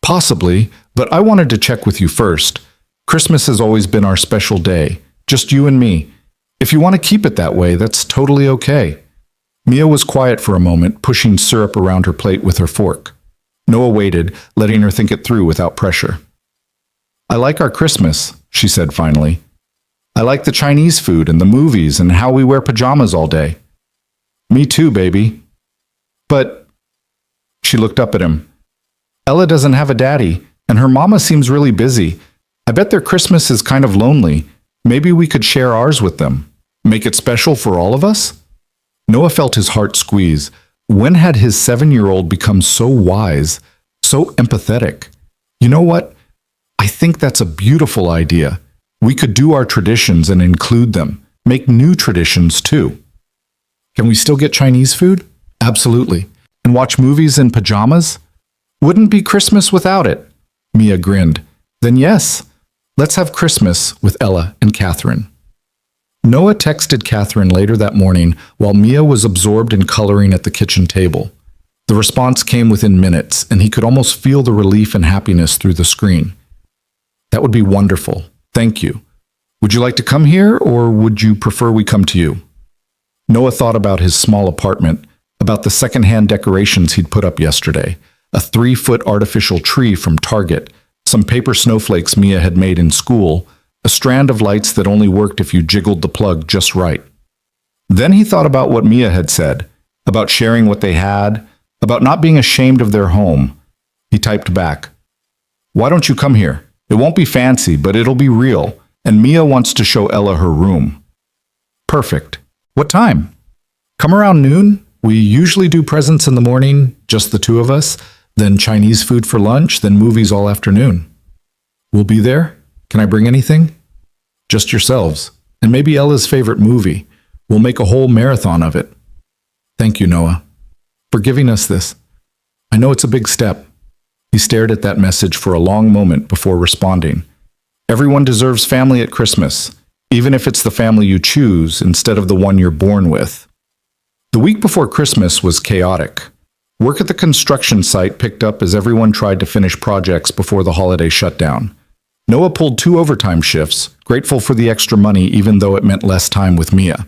Possibly, but I wanted to check with you first. Christmas has always been our special day. Just you and me. If you want to keep it that way, that's totally okay. Mia was quiet for a moment, pushing syrup around her plate with her fork. Noah waited, letting her think it through without pressure. I like our Christmas, she said finally. I like the Chinese food and the movies and how we wear pajamas all day. Me too, baby. But... She looked up at him. Ella doesn't have a daddy, and her mama seems really busy. I bet their Christmas is kind of lonely. Maybe we could share ours with them. Make it special for all of us? Noah felt his heart squeeze. When had his 7-year-old become so wise, so empathetic? You know what? I think that's a beautiful idea. We could do our traditions and include them. Make new traditions too. Can we still get Chinese food? Absolutely. And watch movies in pajamas? Wouldn't be Christmas without it. Mia grinned. Then yes, Let's have Christmas with Ella and Catherine. Noah texted Catherine later that morning while Mia was absorbed in coloring at the kitchen table. The response came within minutes, and he could almost feel the relief and happiness through the screen. That would be wonderful. Thank you. Would you like to come here, or would you prefer we come to you? Noah thought about his small apartment, about the secondhand decorations he'd put up yesterday, a 3-foot artificial tree from Target, some paper snowflakes Mia had made in school, a strand of lights that only worked if you jiggled the plug just right. Then he thought about what Mia had said, about sharing what they had, about not being ashamed of their home. He typed back, "Why don't you come here? It won't be fancy, but it'll be real, and Mia wants to show Ella her room." Perfect. What time? Come around noon. We usually do presents in the morning, just the two of us, then Chinese food for lunch, then movies all afternoon. We'll be there? Can I bring anything? Just yourselves, and maybe Ella's favorite movie. We'll make a whole marathon of it. Thank you, Noah, for giving us this. I know it's a big step. He stared at that message for a long moment before responding. Everyone deserves family at Christmas, even if it's the family you choose instead of the one you're born with. The week before Christmas was chaotic. Work at the construction site picked up as everyone tried to finish projects before the holiday shutdown. Noah pulled 2 overtime shifts, grateful for the extra money even though it meant less time with Mia.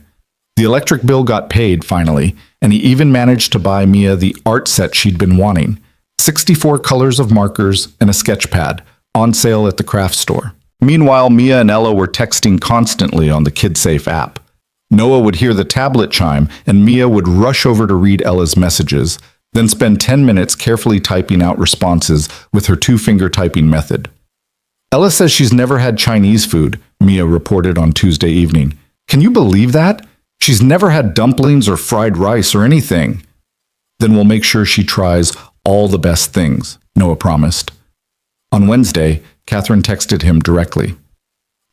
The electric bill got paid finally, and he even managed to buy Mia the art set she'd been wanting, 64 colors of markers and a sketch pad, on sale at the craft store. Meanwhile, Mia and Ella were texting constantly on the KidSafe app. Noah would hear the tablet chime, and Mia would rush over to read Ella's messages, then spend 10 minutes carefully typing out responses with her 2-finger typing method. Ella says she's never had Chinese food, Mia reported on Tuesday evening. Can you believe that? She's never had dumplings or fried rice or anything. Then we'll make sure she tries all the best things, Noah promised. On Wednesday, Catherine texted him directly.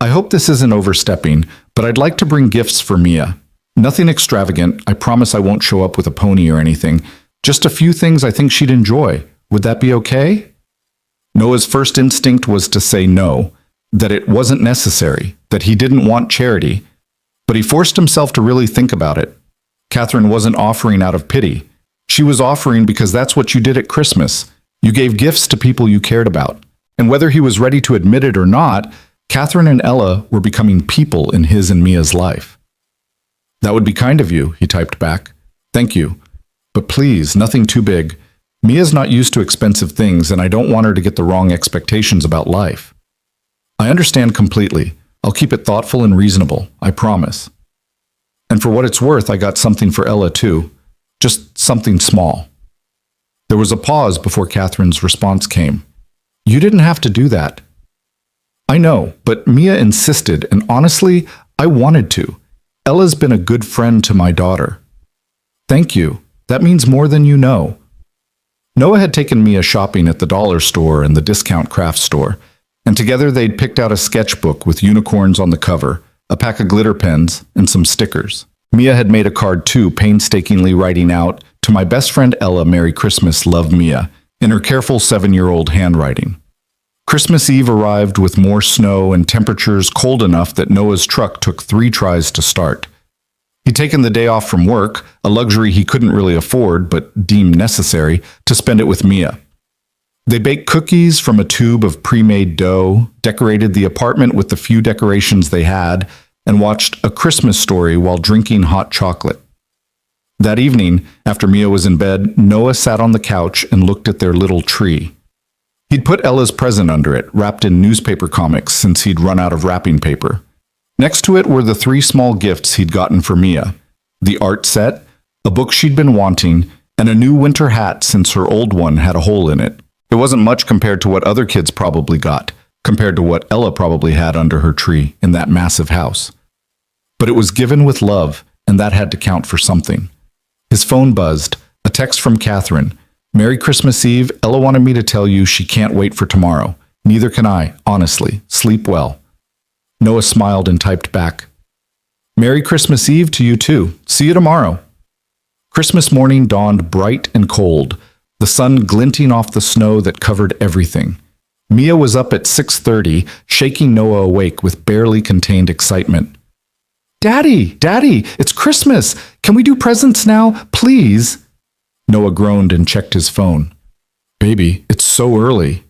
I hope this isn't overstepping, but I'd like to bring gifts for Mia. Nothing extravagant. I promise I won't show up with a pony or anything. Just a few things I think she'd enjoy. Would that be okay? Noah's first instinct was to say no, that it wasn't necessary, that he didn't want charity. But he forced himself to really think about it. Catherine wasn't offering out of pity. She was offering because that's what you did at Christmas. You gave gifts to people you cared about. And whether he was ready to admit it or not, Catherine and Ella were becoming people in his and Mia's life. That would be kind of you, he typed back. Thank you. But please, nothing too big. Mia's not used to expensive things, and I don't want her to get the wrong expectations about life. I understand completely. I'll keep it thoughtful and reasonable, I promise. And for what it's worth, I got something for Ella too. Just something small. There was a pause before Catherine's response came. You didn't have to do that. I know, but Mia insisted, and honestly, I wanted to. Ella's been a good friend to my daughter. Thank you. That means more than you know. Noah had taken Mia shopping at the dollar store and the discount craft store, and together they'd picked out a sketchbook with unicorns on the cover, a pack of glitter pens, and some stickers. Mia had made a card too, painstakingly writing out, "To my best friend Ella, Merry Christmas, love Mia," in her careful 7-year-old handwriting. Christmas Eve arrived with more snow and temperatures cold enough that Noah's truck took 3 tries to start. He'd taken the day off from work, a luxury he couldn't really afford but deemed necessary, to spend it with Mia. They baked cookies from a tube of pre-made dough, decorated the apartment with the few decorations they had, and watched A Christmas Story while drinking hot chocolate. That evening, after Mia was in bed, Noah sat on the couch and looked at their little tree. He'd put Ella's present under it, wrapped in newspaper comics since he'd run out of wrapping paper. Next to it were the 3 small gifts he'd gotten for Mia: the art set, a book she'd been wanting, and a new winter hat since her old one had a hole in it. It wasn't much compared to what other kids probably got, compared to what Ella probably had under her tree in that massive house. But it was given with love, and that had to count for something. His phone buzzed, a text from Catherine. Merry Christmas Eve. Ella wanted me to tell you she can't wait for tomorrow. Neither can I, honestly. Sleep well. Noah smiled and typed back, Merry Christmas Eve to you too. See you tomorrow. Christmas morning dawned bright and cold, the sun glinting off the snow that covered everything. Mia was up at 6:30, shaking Noah awake with barely contained excitement. Daddy, Daddy, it's Christmas! Can we do presents now, please? Noah groaned and checked his phone. Baby, it's so early.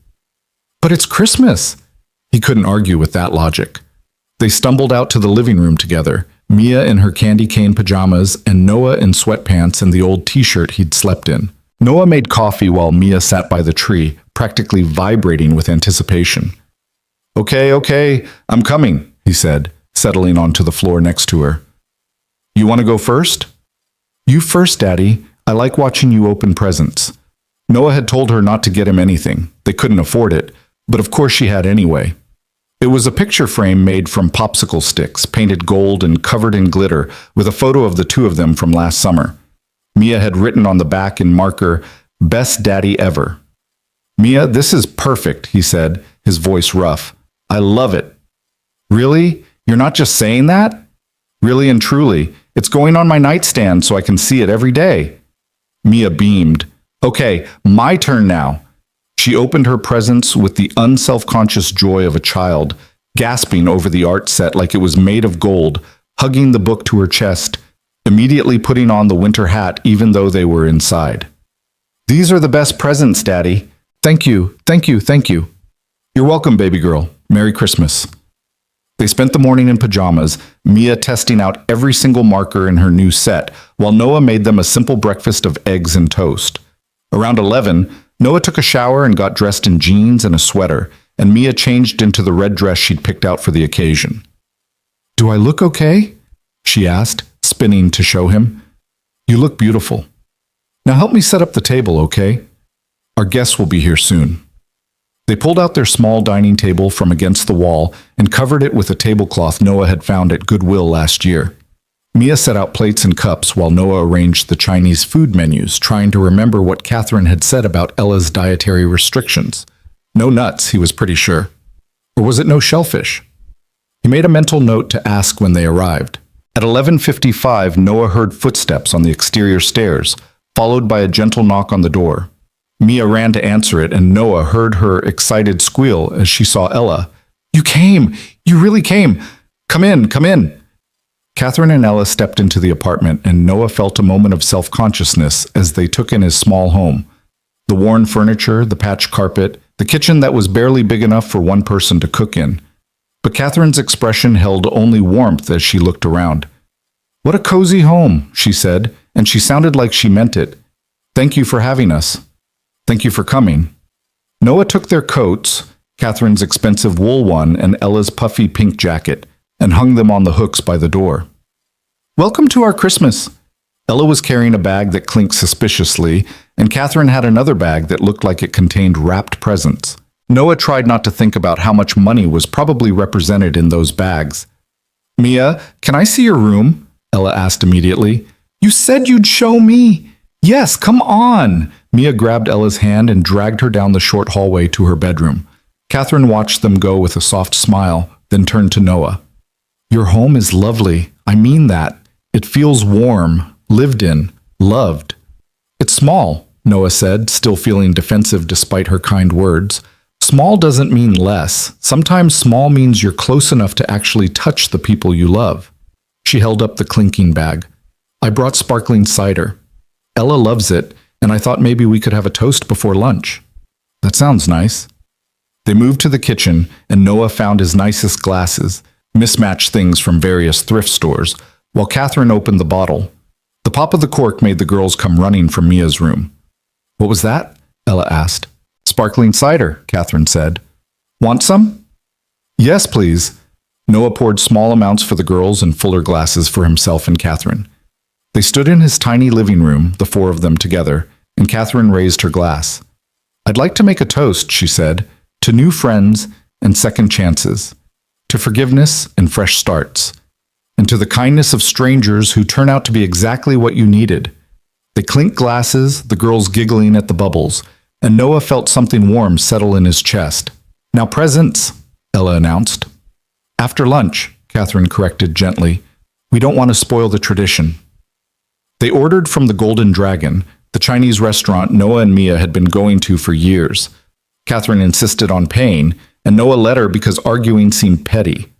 But it's Christmas! He couldn't argue with that logic. They stumbled out to the living room together, Mia in her candy cane pajamas and Noah in sweatpants and the old t-shirt he'd slept in. Noah made coffee while Mia sat by the tree, practically vibrating with anticipation. Okay, I'm coming, he said, settling onto the floor next to her. You want to go first? You first, Daddy. I like watching you open presents. Noah had told her not to get him anything. They couldn't afford it, but of course she had anyway. It was a picture frame made from popsicle sticks, painted gold and covered in glitter, with a photo of the two of them from last summer. Mia had written on the back in marker, "Best Daddy Ever." Mia, this is perfect, he said, his voice rough. I love it. Really? You're not just saying that? Really and truly. It's going on my nightstand so I can see it every day. Mia beamed. Okay, my turn now. She opened her presents with the unself-conscious joy of a child, gasping over the art set like it was made of gold, hugging the book to her chest, immediately putting on the winter hat even though they were inside. These are the best presents, Daddy. Thank you, thank you, thank you. You're welcome, baby girl. Merry Christmas. They spent the morning in pajamas, Mia testing out every single marker in her new set, while Noah made them a simple breakfast of eggs and toast. Around 11, Noah took a shower and got dressed in jeans and a sweater, and Mia changed into the red dress she'd picked out for the occasion. Do I look okay? She asked, spinning to show him. You look beautiful. Now help me set up the table, okay? Our guests will be here soon. They pulled out their small dining table from against the wall and covered it with a tablecloth Noah had found at Goodwill last year. Mia set out plates and cups while Noah arranged the Chinese food menus, trying to remember what Catherine had said about Ella's dietary restrictions. No nuts, he was pretty sure. Or was it no shellfish? He made a mental note to ask when they arrived. At 11:55, Noah heard footsteps on the exterior stairs, followed by a gentle knock on the door. Mia ran to answer it, and Noah heard her excited squeal as she saw Ella. You came! You really came! Come in, come in! Catherine and Ella stepped into the apartment, and Noah felt a moment of self-consciousness as they took in his small home. The worn furniture, the patched carpet, the kitchen that was barely big enough for one person to cook in. But Catherine's expression held only warmth as she looked around. What a cozy home, she said, and she sounded like she meant it. Thank you for having us. Thank you for coming. Noah took their coats, Catherine's expensive wool one and Ella's puffy pink jacket, and hung them on the hooks by the door. Welcome to our Christmas. Ella was carrying a bag that clinked suspiciously, and Catherine had another bag that looked like it contained wrapped presents. Noah tried not to think about how much money was probably represented in those bags. Mia, can I see your room? Ella asked immediately. You said you'd show me. Yes, come on. Mia grabbed Ella's hand and dragged her down the short hallway to her bedroom. Catherine watched them go with a soft smile, then turned to Noah. Your home is lovely. I mean that. It feels warm, lived in, loved. It's small, Noah said, still feeling defensive despite her kind words. Small doesn't mean less. Sometimes small means you're close enough to actually touch the people you love. She held up the clinking bag. I brought sparkling cider. Ella loves it, and I thought maybe we could have a toast before lunch. That sounds nice. They moved to the kitchen, and Noah found his nicest glasses, mismatched things from various thrift stores, while Catherine opened the bottle. The pop of the cork made the girls come running from Mia's room. What was that? Ella asked. Sparkling cider, Catherine said. Want some? Yes, please. Noah poured small amounts for the girls and fuller glasses for himself and Catherine. They stood in his tiny living room, the four of them together, and Catherine raised her glass. I'd like to make a toast, she said, to new friends and second chances, to forgiveness and fresh starts, and to the kindness of strangers who turn out to be exactly what you needed. They clinked glasses, the girls giggling at the bubbles, and Noah felt something warm settle in his chest. Now presents, Ella announced. After lunch, Catherine corrected gently. We don't want to spoil the tradition. They ordered from the Golden Dragon, the Chinese restaurant Noah and Mia had been going to for years. Catherine insisted on paying, and Noah let her because arguing seemed petty.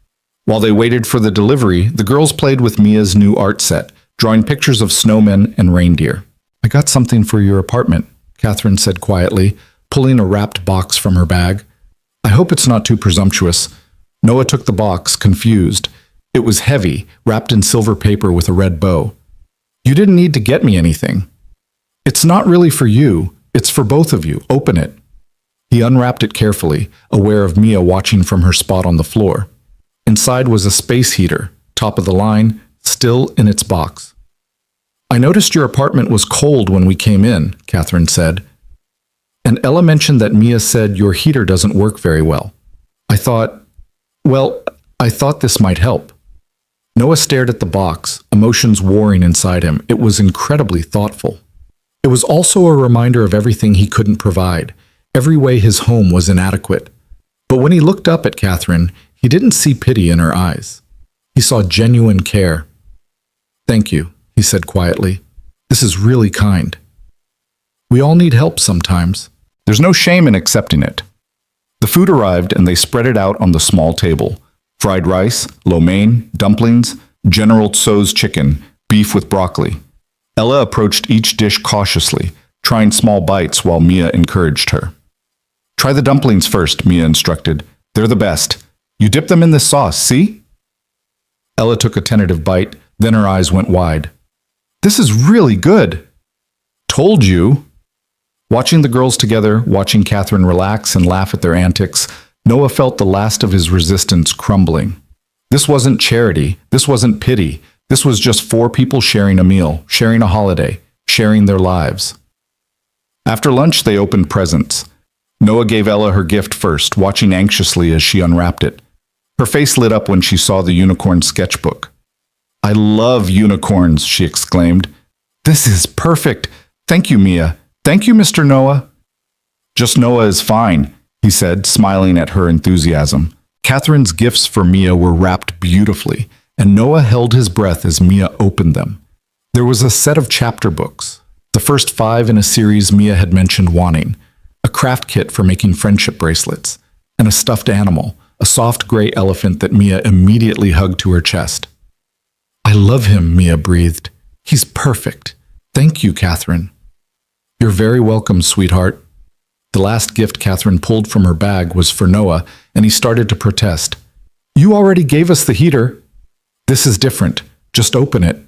While they waited for the delivery, the girls played with Mia's new art set, drawing pictures of snowmen and reindeer. "I got something for your apartment," Catherine said quietly, pulling a wrapped box from her bag. "I hope it's not too presumptuous." Noah took the box, confused. It was heavy, wrapped in silver paper with a red bow. "You didn't need to get me anything." "It's not really for you. It's for both of you. Open it." He unwrapped it carefully, aware of Mia watching from her spot on the floor. Inside was a space heater, top of the line, still in its box. "I noticed your apartment was cold when we came in," Catherine said. "And Ella mentioned that Mia said your heater doesn't work very well. I thought this might help." Noah stared at the box, emotions warring inside him. It was incredibly thoughtful. It was also a reminder of everything he couldn't provide, every way his home was inadequate. But when he looked up at Catherine, he didn't see pity in her eyes. He saw genuine care. "Thank you," he said quietly. "This is really kind. We all need help sometimes." There's no shame in accepting it. The food arrived and they spread it out on the small table. Fried rice, lo mein, dumplings, General Tso's chicken, beef with broccoli. Ella approached each dish cautiously, trying small bites while Mia encouraged her. "Try the dumplings first," Mia instructed. "They're the best. You dip them in this sauce, see?" Ella took a tentative bite, then her eyes went wide. "This is really good." "Told you." Watching the girls together, watching Catherine relax and laugh at their antics, Noah felt the last of his resistance crumbling. This wasn't charity. This wasn't pity. This was just four people sharing a meal, sharing a holiday, sharing their lives. After lunch, they opened presents. Noah gave Ella her gift first, watching anxiously as she unwrapped it. Her face lit up when she saw the unicorn sketchbook. "I love unicorns," she exclaimed. "This is perfect. Thank you, Mia. Thank you, Mr. Noah." "Just Noah is fine," he said, smiling at her enthusiasm. Catherine's gifts for Mia were wrapped beautifully, and Noah held his breath as Mia opened them. There was a set of chapter books, the first 5 in a series Mia had mentioned wanting, a craft kit for making friendship bracelets, and a stuffed animal, a soft gray elephant that Mia immediately hugged to her chest. "I love him," Mia breathed. "He's perfect. Thank you, Catherine." "You're very welcome, sweetheart." The last gift Catherine pulled from her bag was for Noah, and he started to protest. "You already gave us the heater." "This is different. Just open it."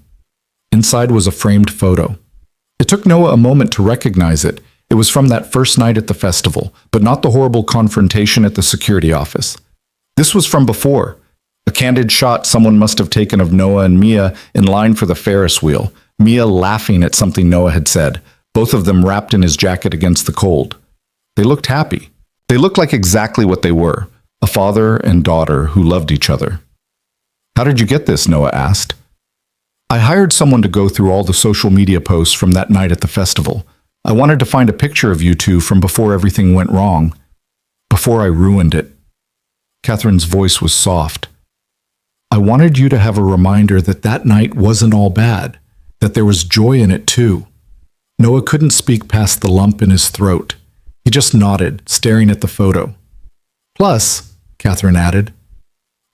Inside was a framed photo. It took Noah a moment to recognize it. It was from that first night at the festival, but not the horrible confrontation at the security office. This was from before. A candid shot someone must have taken of Noah and Mia in line for the Ferris wheel, Mia laughing at something Noah had said, both of them wrapped in his jacket against the cold. They looked happy. They looked like exactly what they were, a father and daughter who loved each other. "How did you get this?" Noah asked. "I hired someone to go through all the social media posts from that night at the festival. I wanted to find a picture of you two from before everything went wrong, before I ruined it." Catherine's voice was soft. "I wanted you to have a reminder that that night wasn't all bad, that there was joy in it too." Noah couldn't speak past the lump in his throat. He just nodded, staring at the photo. "Plus," Catherine added,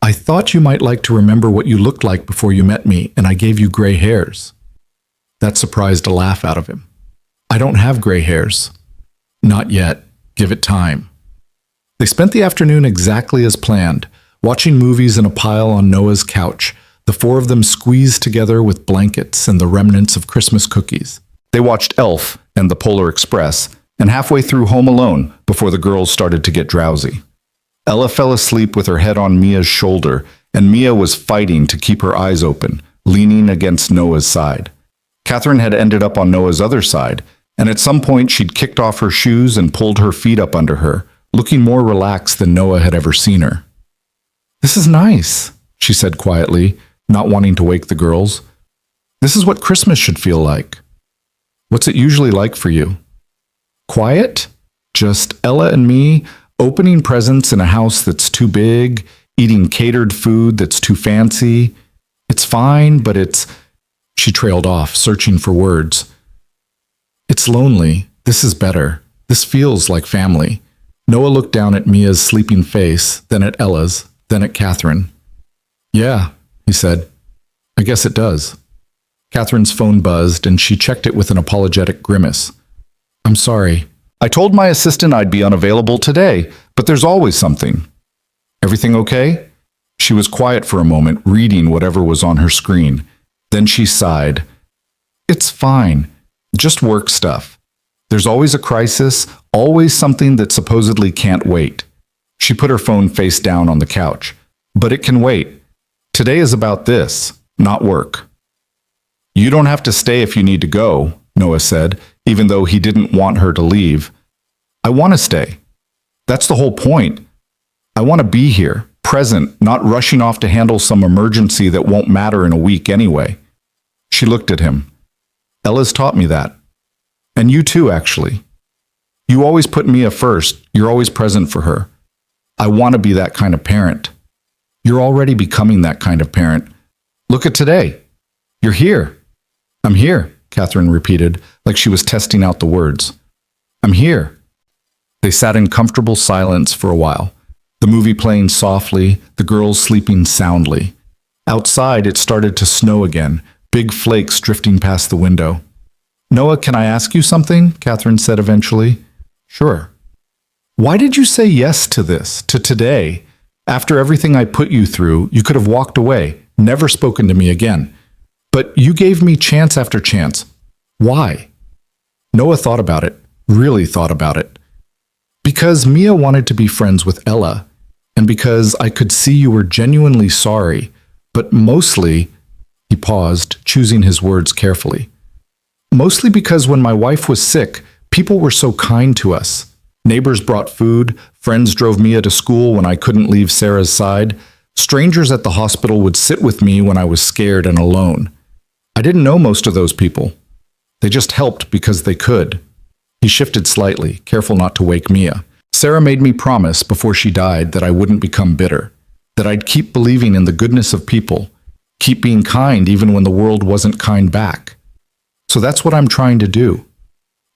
"I thought you might like to remember what you looked like before you met me, and I gave you gray hairs." That surprised a laugh out of him. "I don't have gray hairs." "Not yet. Give it time." They spent the afternoon exactly as planned, watching movies in a pile on Noah's couch, the four of them squeezed together with blankets and the remnants of Christmas cookies. They watched Elf and the Polar Express, and halfway through Home Alone before the girls started to get drowsy. Ella fell asleep with her head on Mia's shoulder, and Mia was fighting to keep her eyes open, leaning against Noah's side. Catherine had ended up on Noah's other side, and at some point she'd kicked off her shoes and pulled her feet up under her, looking more relaxed than Noah had ever seen her. "This is nice," she said quietly, not wanting to wake the girls. "This is what Christmas should feel like." "What's it usually like for you?" "Quiet. Just Ella and me, opening presents in a house that's too big, eating catered food that's too fancy. It's fine, but it's..." She trailed off, searching for words. "It's lonely. This is better. This feels like family. Noah looked down at Mia's sleeping face, then at Ella's, then at Catherine. Yeah, he said. I guess it does. Catherine's phone buzzed, and she checked it with an apologetic grimace. I'm sorry. I told my assistant I'd be unavailable today, but there's always something. Everything okay? She was quiet for a moment, reading whatever was on her screen. Then she sighed. It's fine. Just work stuff. There's always a crisis, always something that supposedly can't wait. She put her phone face down on the couch. But it can wait. Today is about this, not work. You don't have to stay if you need to go, Noah said, even though he didn't want her to leave. I want to stay. That's the whole point. I want to be here, present, not rushing off to handle some emergency that won't matter in a week anyway. She looked at him. Ella's taught me that. And you too, actually. You always put Mia first. You're always present for her. I want to be that kind of parent. You're already becoming that kind of parent. Look at today. You're here. I'm here, Catherine repeated, like she was testing out the words. I'm here. They sat in comfortable silence for a while, the movie playing softly, the girls sleeping soundly. Outside, it started to snow again, big flakes drifting past the window. Noah, can I ask you something? Catherine said eventually. Sure. Why did you say yes to this, to today? After everything I put you through, you could have walked away, never spoken to me again. But you gave me chance after chance. Why? Noah thought about it, really thought about it. Because Mia wanted to be friends with Ella, and because I could see you were genuinely sorry, but mostly, he paused, choosing his words carefully. Mostly because when my wife was sick, people were so kind to us. Neighbors brought food, friends drove Mia to school when I couldn't leave Sarah's side. Strangers at the hospital would sit with me when I was scared and alone. I didn't know most of those people. They just helped because they could. He shifted slightly, careful not to wake Mia. Sarah made me promise before she died that I wouldn't become bitter, that I'd keep believing in the goodness of people, keep being kind even when the world wasn't kind back. So that's what I'm trying to do.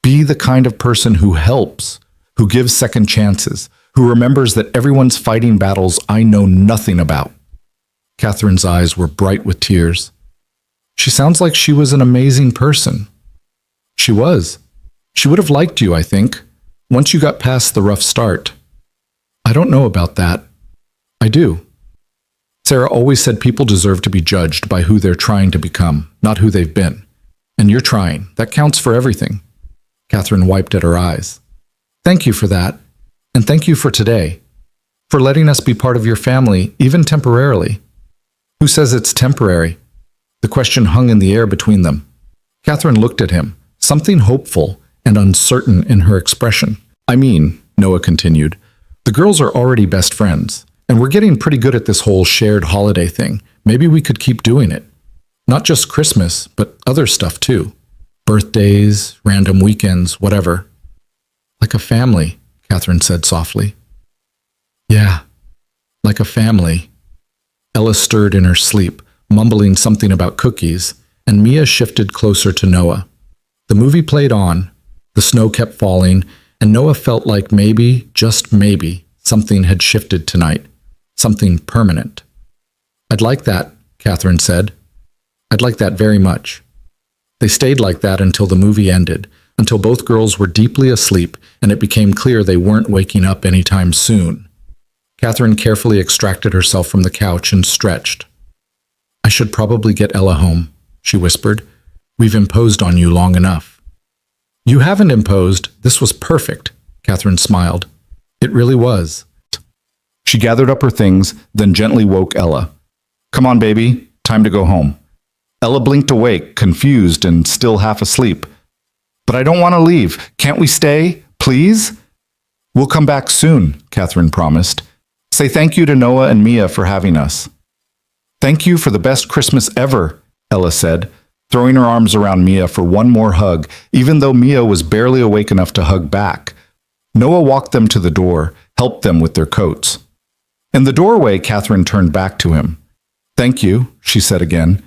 Be the kind of person who helps, who gives second chances, who remembers that everyone's fighting battles I know nothing about. Catherine's eyes were bright with tears. She sounds like she was an amazing person. She was. She would have liked you, I think, once you got past the rough start. I don't know about that. I do. Sarah always said people deserve to be judged by who they're trying to become, not who they've been. And you're trying. That counts for everything. Catherine wiped at her eyes. Thank you for that. And thank you for today. For letting us be part of your family, even temporarily. Who says it's temporary? The question hung in the air between them. Catherine looked at him, something hopeful and uncertain in her expression. I mean, Noah continued, the girls are already best friends, and we're getting pretty good at this whole shared holiday thing. Maybe we could keep doing it. Not just Christmas, but other stuff too. Birthdays, random weekends, whatever. Like a family, Catherine said softly. Yeah, like a family. Ella stirred in her sleep, mumbling something about cookies, and Mia shifted closer to Noah. The movie played on, the snow kept falling, and Noah felt like maybe, just maybe, something had shifted tonight, something permanent. I'd like that, Catherine said. I'd like that very much. They stayed like that until the movie ended, until both girls were deeply asleep and it became clear they weren't waking up anytime soon. Catherine carefully extracted herself from the couch and stretched. I should probably get Ella home, she whispered. We've imposed on you long enough. You haven't imposed. This was perfect, Catherine smiled. It really was. She gathered up her things, then gently woke Ella. Come on, baby. Time to go home. Ella blinked awake, confused and still half asleep. But I don't want to leave. Can't we stay, please? We'll come back soon, Catherine promised. Say thank you to Noah and Mia for having us. Thank you for the best Christmas ever, Ella said, throwing her arms around Mia for one more hug, even though Mia was barely awake enough to hug back. Noah walked them to the door, helped them with their coats. In the doorway, Catherine turned back to him. Thank you, she said again.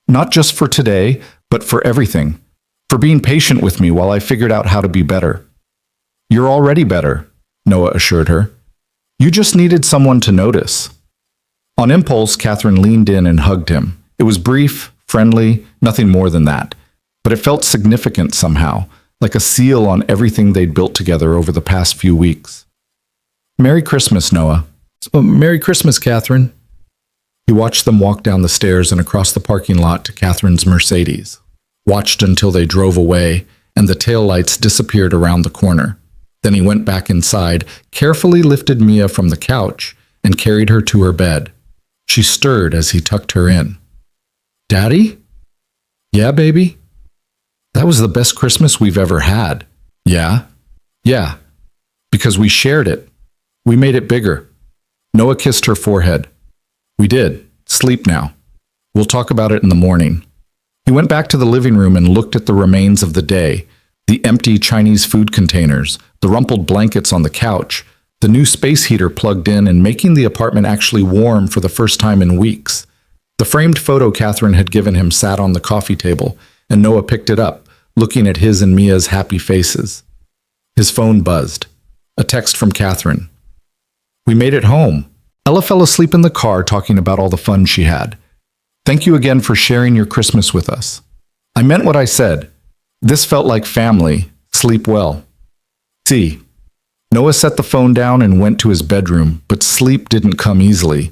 Not just for today, but for everything. For being patient with me while I figured out how to be better. You're already better. Noah assured her. You just needed someone to notice. On impulse, Catherine leaned in and hugged him. It was brief, friendly, nothing more than that. But it felt significant somehow, like a seal on everything they'd built together over the past few weeks. Merry Christmas, Noah. Merry Christmas, Catherine. He watched them walk down the stairs and across the parking lot to Catherine's Mercedes. Watched until they drove away and the taillights disappeared around the corner. Then he went back inside, carefully lifted Mia from the couch, and carried her to her bed. She stirred as he tucked her in. Daddy? Yeah, baby? That was the best Christmas we've ever had. Yeah? Yeah. Because we shared it. We made it bigger. Noah kissed her forehead. We did. Sleep now. We'll talk about it in the morning. He went back to the living room and looked at the remains of the day, the empty Chinese food containers, the rumpled blankets on the couch, the new space heater plugged in and making the apartment actually warm for the first time in weeks. The framed photo Catherine had given him sat on the coffee table, and Noah picked it up, looking at his and Mia's happy faces. His phone buzzed. A text from Catherine. We made it home. Ella fell asleep in the car talking about all the fun she had. Thank you again for sharing your Christmas with us. I meant what I said. This felt like family. Sleep well. See. Noah set the phone down and went to his bedroom, but sleep didn't come easily.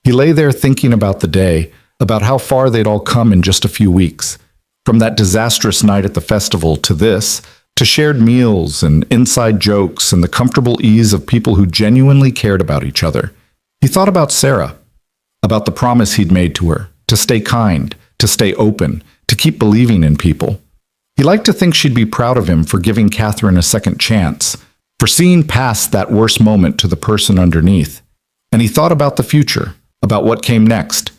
He lay there thinking about the day, about how far they'd all come in just a few weeks. From that disastrous night at the festival to this, to shared meals and inside jokes and the comfortable ease of people who genuinely cared about each other. He thought about Sarah, about the promise he'd made to her, to stay kind, to stay open, to keep believing in people. He liked to think she'd be proud of him for giving Catherine a second chance, for seeing past that worst moment to the person underneath. And he thought about the future, about what came next.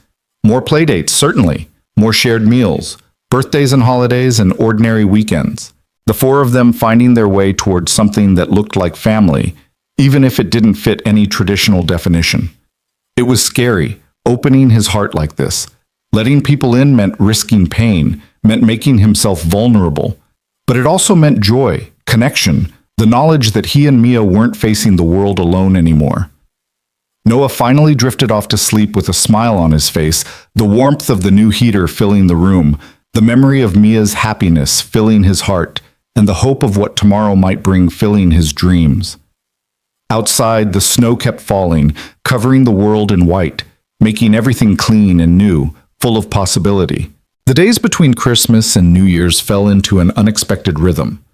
More playdates, certainly, more shared meals, birthdays and holidays and ordinary weekends. The four of them finding their way towards something that looked like family, even if it didn't fit any traditional definition. It was scary, opening his heart like this. Letting people in meant risking pain, meant making himself vulnerable. But it also meant joy, connection, the knowledge that he and Mia weren't facing the world alone anymore. Noah finally drifted off to sleep with a smile on his face, the warmth of the new heater filling the room, the memory of Mia's happiness filling his heart, and the hope of what tomorrow might bring filling his dreams. Outside, the snow kept falling, covering the world in white, making everything clean and new, full of possibility. The days between Christmas and New Year's fell into an unexpected rhythm.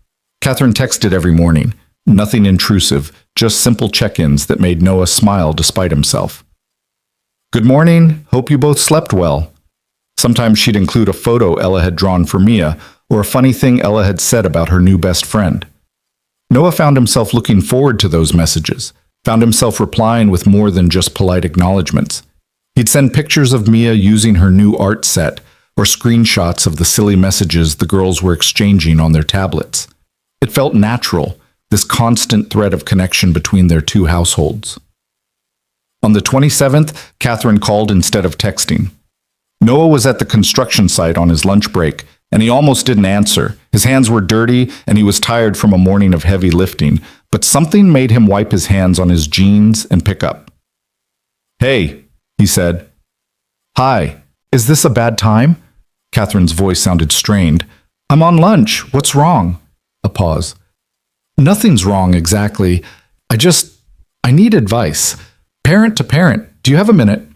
Catherine texted every morning, nothing intrusive, just simple check-ins that made Noah smile despite himself. Good morning, hope you both slept well. Sometimes she'd include a photo Ella had drawn for Mia, or a funny thing Ella had said about her new best friend. Noah found himself looking forward to those messages, found himself replying with more than just polite acknowledgments. He'd send pictures of Mia using her new art set, or screenshots of the silly messages the girls were exchanging on their tablets. It felt natural, this constant thread of connection between their two households. On the 27th, Catherine called instead of texting. Noah was at the construction site on his lunch break, and he almost didn't answer. His hands were dirty, and he was tired from a morning of heavy lifting, but something made him wipe his hands on his jeans and pick up. Hey, he said. Hi, is this a bad time? Catherine's voice sounded strained. I'm on lunch. What's wrong? A pause. Nothing's wrong exactly. I need advice. Parent to parent. Do you have a minute?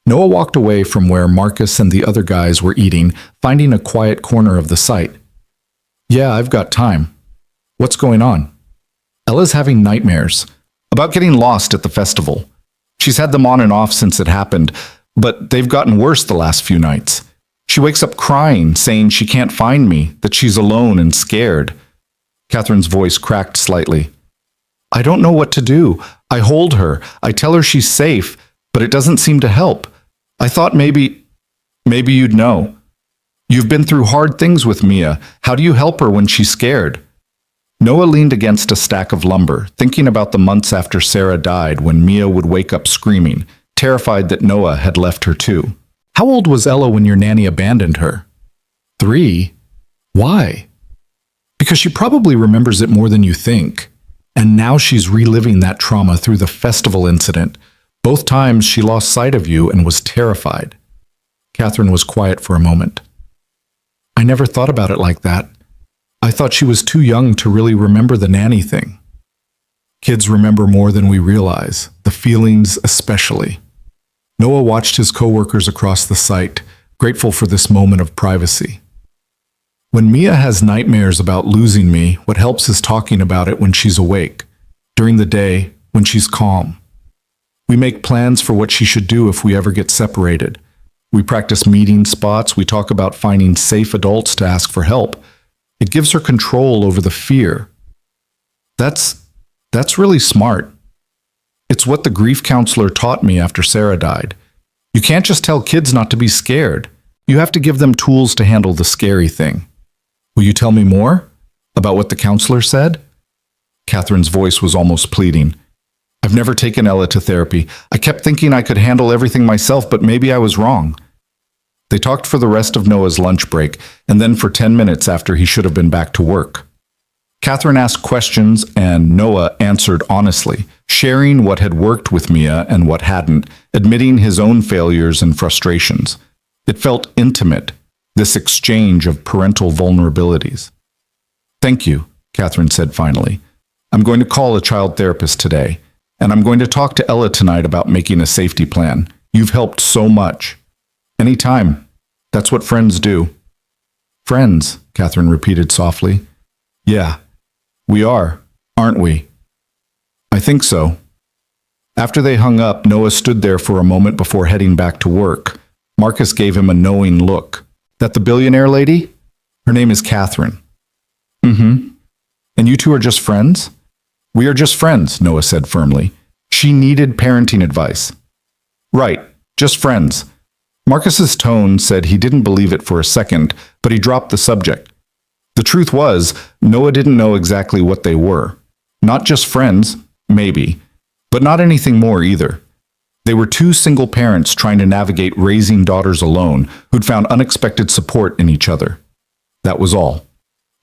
Noah walked away from where Marcus and the other guys were eating, finding a quiet corner of the site. Yeah, I've got time. What's going on? Ella's having nightmares about getting lost at the festival. She's had them on and off since it happened, but they've gotten worse the last few nights. She wakes up crying, saying she can't find me, that she's alone and scared. Catherine's voice cracked slightly. I don't know what to do. I hold her. I tell her she's safe, but it doesn't seem to help. I thought maybe you'd know. You've been through hard things with Mia. How do you help her when she's scared? Noah leaned against a stack of lumber, thinking about the months after Sarah died when Mia would wake up screaming, terrified that Noah had left her too. How old was Ella when your nanny abandoned her? 3? Why? Because she probably remembers it more than you think. And now she's reliving that trauma through the festival incident. Both times she lost sight of you and was terrified. Catherine was quiet for a moment. I never thought about it like that. I thought she was too young to really remember the nanny thing. Kids remember more than we realize, the feelings especially. Noah watched his coworkers across the site, grateful for this moment of privacy. When Mia has nightmares about losing me, what helps is talking about it when she's awake, during the day, when she's calm. We make plans for what she should do if we ever get separated. We practice meeting spots, we talk about finding safe adults to ask for help. It gives her control over the fear. That's really smart. It's what the grief counselor taught me after Sarah died. You can't just tell kids not to be scared. You have to give them tools to handle the scary thing. Will you tell me more about what the counselor said? Catherine's voice was almost pleading. I've never taken Ella to therapy. I kept thinking I could handle everything myself, but maybe I was wrong. They talked for the rest of Noah's lunch break, and then for 10 minutes after he should have been back to work. Catherine asked questions, and Noah answered honestly, sharing what had worked with Mia and what hadn't, admitting his own failures and frustrations. It felt intimate, this exchange of parental vulnerabilities. Thank you, Catherine said finally. I'm going to call a child therapist today, and I'm going to talk to Ella tonight about making a safety plan. You've helped so much. Anytime. That's what friends do. Friends, Catherine repeated softly. Yeah, we are, aren't we? I think so. After they hung up, Noah stood there for a moment before heading back to work. Marcus gave him a knowing look. That the billionaire lady? Her name is Catherine. Mm-hmm. And you two are just friends? We are just friends, Noah said firmly. She needed parenting advice. Right, just friends. Marcus's tone said he didn't believe it for a second, but he dropped the subject. The truth was, Noah didn't know exactly what they were. Not just friends, maybe, but not anything more either. They were two single parents trying to navigate raising daughters alone who'd found unexpected support in each other. That was all.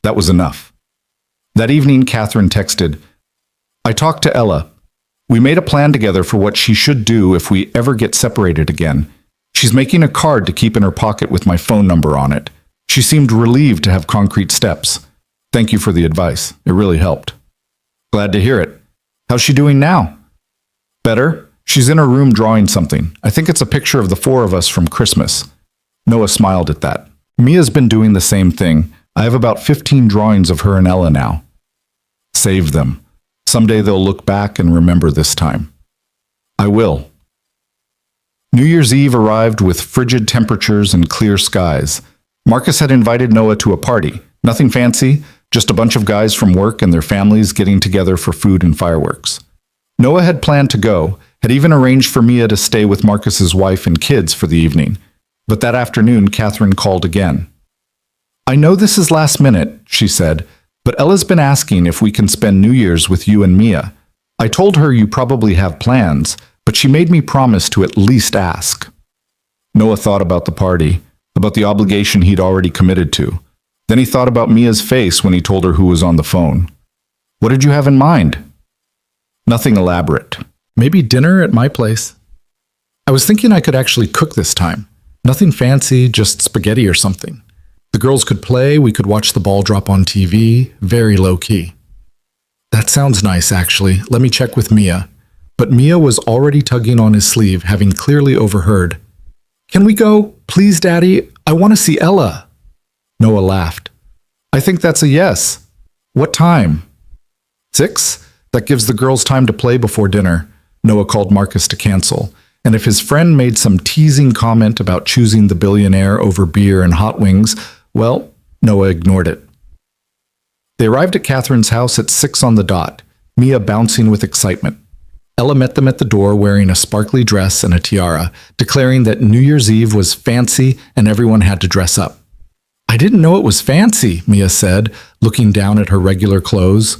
That was enough. That evening, Catherine texted, I talked to Ella. We made a plan together for what she should do if we ever get separated again. She's making a card to keep in her pocket with my phone number on it. She seemed relieved to have concrete steps. Thank you for the advice. It really helped. Glad to hear it. How's she doing now? Better. She's in her room drawing something. I think it's a picture of the four of us from Christmas. Noah smiled at that. Mia's been doing the same thing. I have about 15 drawings of her and Ella now. Save them. Someday they'll look back and remember this time. I will. New Year's Eve arrived with frigid temperatures and clear skies. Marcus had invited Noah to a party. Nothing fancy, just a bunch of guys from work and their families getting together for food and fireworks. Noah had planned to go, had even arranged for Mia to stay with Marcus's wife and kids for the evening. But that afternoon, Catherine called again. I know this is last minute, she said, but Ella's been asking if we can spend New Year's with you and Mia. I told her you probably have plans, but she made me promise to at least ask. Noah thought about the party, about the obligation he'd already committed to. Then he thought about Mia's face when he told her who was on the phone. What did you have in mind? Nothing elaborate. Maybe dinner at my place. I was thinking I could actually cook this time. Nothing fancy, just spaghetti or something. The girls could play, we could watch the ball drop on TV, very low-key. That sounds nice, actually. Let me check with Mia. But Mia was already tugging on his sleeve, having clearly overheard. Can we go? Please, Daddy. I want to see Ella. Noah laughed. I think that's a yes. What time? 6? That gives the girls time to play before dinner. Noah called Marcus to cancel. And if his friend made some teasing comment about choosing the billionaire over beer and hot wings, well, Noah ignored it. They arrived at Catherine's house at 6 on the dot, Mia bouncing with excitement. Ella met them at the door wearing a sparkly dress and a tiara, declaring that New Year's Eve was fancy and everyone had to dress up. I didn't know it was fancy, Mia said, looking down at her regular clothes.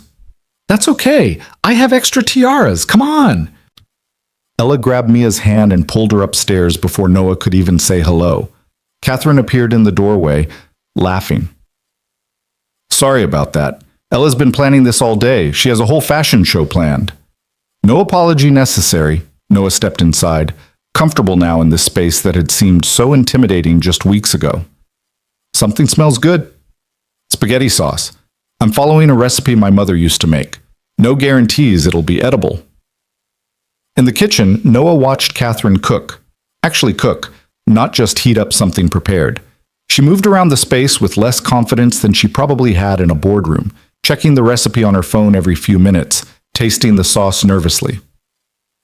That's okay. I have extra tiaras. Come on. Ella grabbed Mia's hand and pulled her upstairs before Noah could even say hello. Catherine appeared in the doorway, laughing. Sorry about that. Ella's been planning this all day. She has a whole fashion show planned. No apology necessary. Noah stepped inside, comfortable now in this space that had seemed so intimidating just weeks ago. Something smells good. Spaghetti sauce. I'm following a recipe my mother used to make. No guarantees it'll be edible. In the kitchen, Noah watched Catherine cook. Actually cook, not just heat up something prepared. She moved around the space with less confidence than she probably had in a boardroom, checking the recipe on her phone every few minutes, tasting the sauce nervously.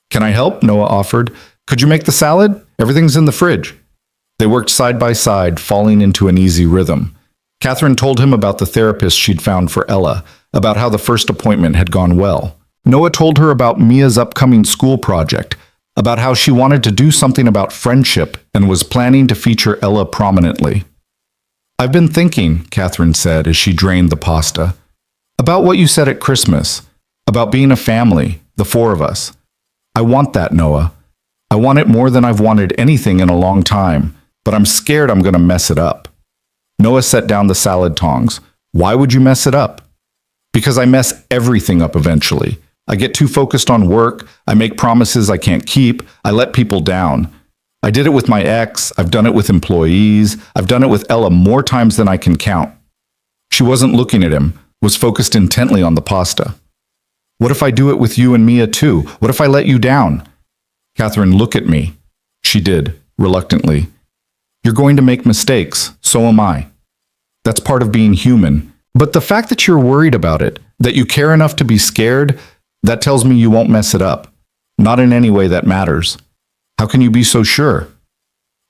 Can I help? Noah offered. Could you make the salad? Everything's in the fridge. They worked side by side, falling into an easy rhythm. Catherine told him about the therapist she'd found for Ella, about how the first appointment had gone well. Noah told her about Mia's upcoming school project, about how she wanted to do something about friendship and was planning to feature Ella prominently. I've been thinking, Catherine said as she drained the pasta, about what you said at Christmas, about being a family, the four of us. I want that, Noah. I want it more than I've wanted anything in a long time, but I'm scared I'm going to mess it up. Noah set down the salad tongs. Why would you mess it up? Because I mess everything up eventually. I get too focused on work, I make promises I can't keep, I let people down. I did it with my ex, I've done it with employees, I've done it with Ella more times than I can count. She wasn't looking at him, was focused intently on the pasta. What if I do it with you and Mia too? What if I let you down? Catherine, look at me. She did, reluctantly. You're going to make mistakes, so am I. That's part of being human. But the fact that you're worried about it, that you care enough to be scared, that tells me you won't mess it up. Not in any way that matters. How can you be so sure?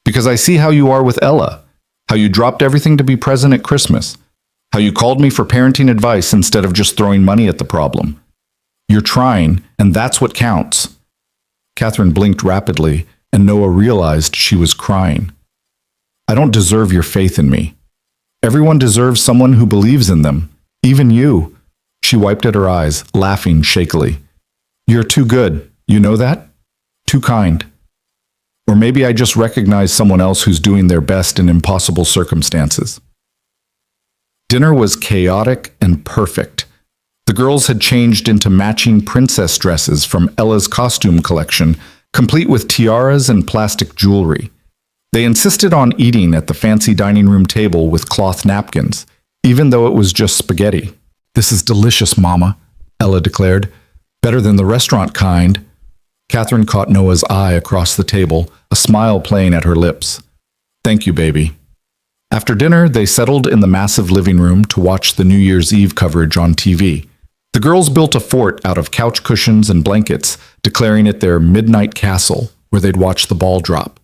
Because I see how you are with Ella, how you dropped everything to be present at Christmas, how you called me for parenting advice instead of just throwing money at the problem. You're trying, and that's what counts. Catherine blinked rapidly, and Noah realized she was crying. I don't deserve your faith in me. Everyone deserves someone who believes in them, even you. She wiped at her eyes, laughing shakily. You're too good, you know that? Too kind. Or maybe I just recognize someone else who's doing their best in impossible circumstances. Dinner was chaotic and perfect. The girls had changed into matching princess dresses from Ella's costume collection, complete with tiaras and plastic jewelry. They insisted on eating at the fancy dining room table with cloth napkins, even though it was just spaghetti. This is delicious, Mama, Ella declared. Better than the restaurant kind. Catherine caught Noah's eye across the table, a smile playing at her lips. Thank you, baby. After dinner, they settled in the massive living room to watch the New Year's Eve coverage on TV. The girls built a fort out of couch cushions and blankets, declaring it their midnight castle, where they'd watch the ball drop.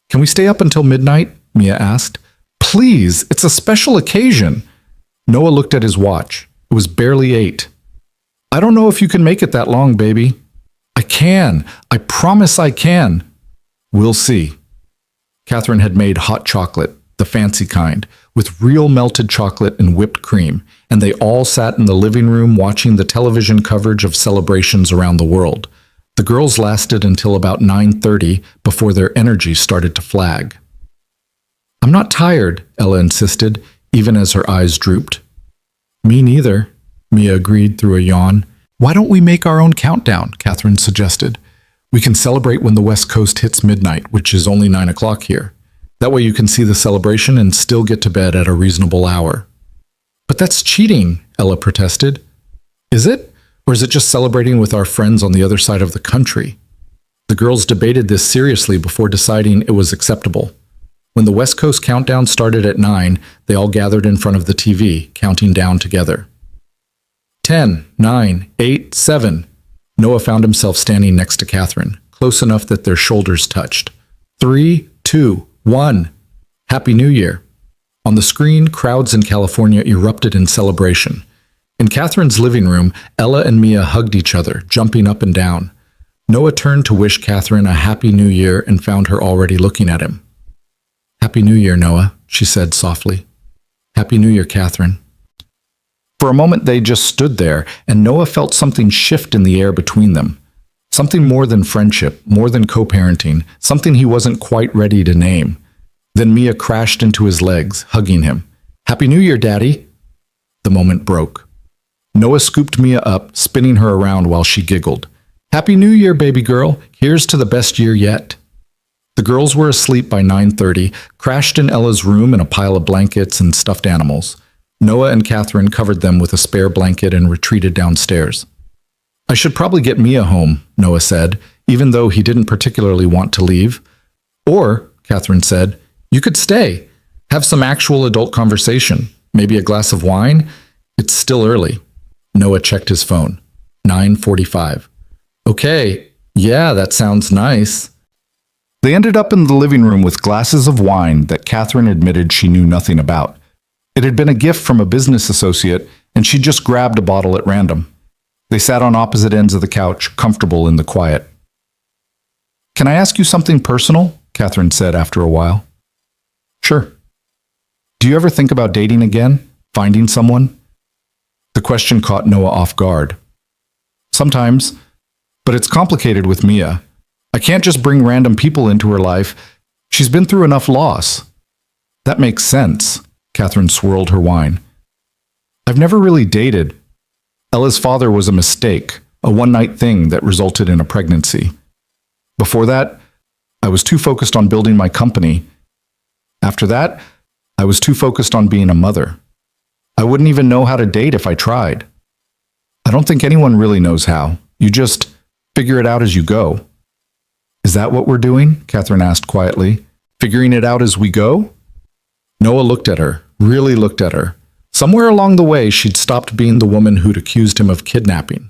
Can we stay up until midnight? Mia asked. Please, it's a special occasion. Noah looked at his watch. It was barely 8. I don't know if you can make it that long, baby. I can. I promise I can. We'll see. Catherine had made hot chocolate, the fancy kind, with real melted chocolate and whipped cream, and they all sat in the living room watching the television coverage of celebrations around the world. The girls lasted until about 9:30 before their energy started to flag. I'm not tired, Ella insisted, even as her eyes drooped. Me neither, Mia agreed through a yawn. Why don't we make our own countdown, Catherine suggested. We can celebrate when the West Coast hits midnight, which is only 9 o'clock here. That way you can see the celebration and still get to bed at a reasonable hour. But that's cheating, Ella protested. Is it? Or is it just celebrating with our friends on the other side of the country? The girls debated this seriously before deciding it was acceptable. When the West Coast countdown started at 9, they all gathered in front of the TV, counting down together. 10, 9, 8, 7. Noah found himself standing next to Catherine, close enough that their shoulders touched. 3, 2, 1. Happy New Year. On the screen, crowds in California erupted in celebration. In Catherine's living room, Ella and Mia hugged each other, jumping up and down. Noah turned to wish Catherine a Happy New Year and found her already looking at him. Happy New Year, Noah, she said softly. Happy New Year, Catherine. For a moment they just stood there, and Noah felt something shift in the air between them. Something more than friendship, more than co-parenting, something he wasn't quite ready to name. Then Mia crashed into his legs, hugging him. Happy New Year, Daddy! The moment broke. Noah scooped Mia up, spinning her around while she giggled. "Happy New Year, baby girl. Here's to the best year yet." The girls were asleep by 9:30, crashed in Ella's room in a pile of blankets and stuffed animals. Noah and Catherine covered them with a spare blanket and retreated downstairs. "I should probably get Mia home," Noah said, even though he didn't particularly want to leave. "Or," Catherine said, "you could stay. Have some actual adult conversation. Maybe a glass of wine? It's still early." Noah checked his phone. 9:45. "Okay, yeah, that sounds nice." They ended up in the living room with glasses of wine that Catherine admitted she knew nothing about. It had been a gift from a business associate, and she just grabbed a bottle at random. They sat on opposite ends of the couch, comfortable in the quiet. "Can I ask you something personal?" Catherine said after a while. "Sure." "Do you ever think about dating again? Finding someone?" The question caught Noah off guard. "Sometimes, but it's complicated with Mia. I can't just bring random people into her life. She's been through enough loss." "That makes sense." Catherine swirled her wine. "I've never really dated. Ella's father was a mistake, a one-night thing that resulted in a pregnancy. Before that, I was too focused on building my company. After that, I was too focused on being a mother. I wouldn't even know how to date if I tried. I don't think anyone really knows how. You just figure it out as you go." "Is that what we're doing?" Catherine asked quietly. "Figuring it out as we go?" Noah looked at her, really looked at her. Somewhere along the way, she'd stopped being the woman who'd accused him of kidnapping.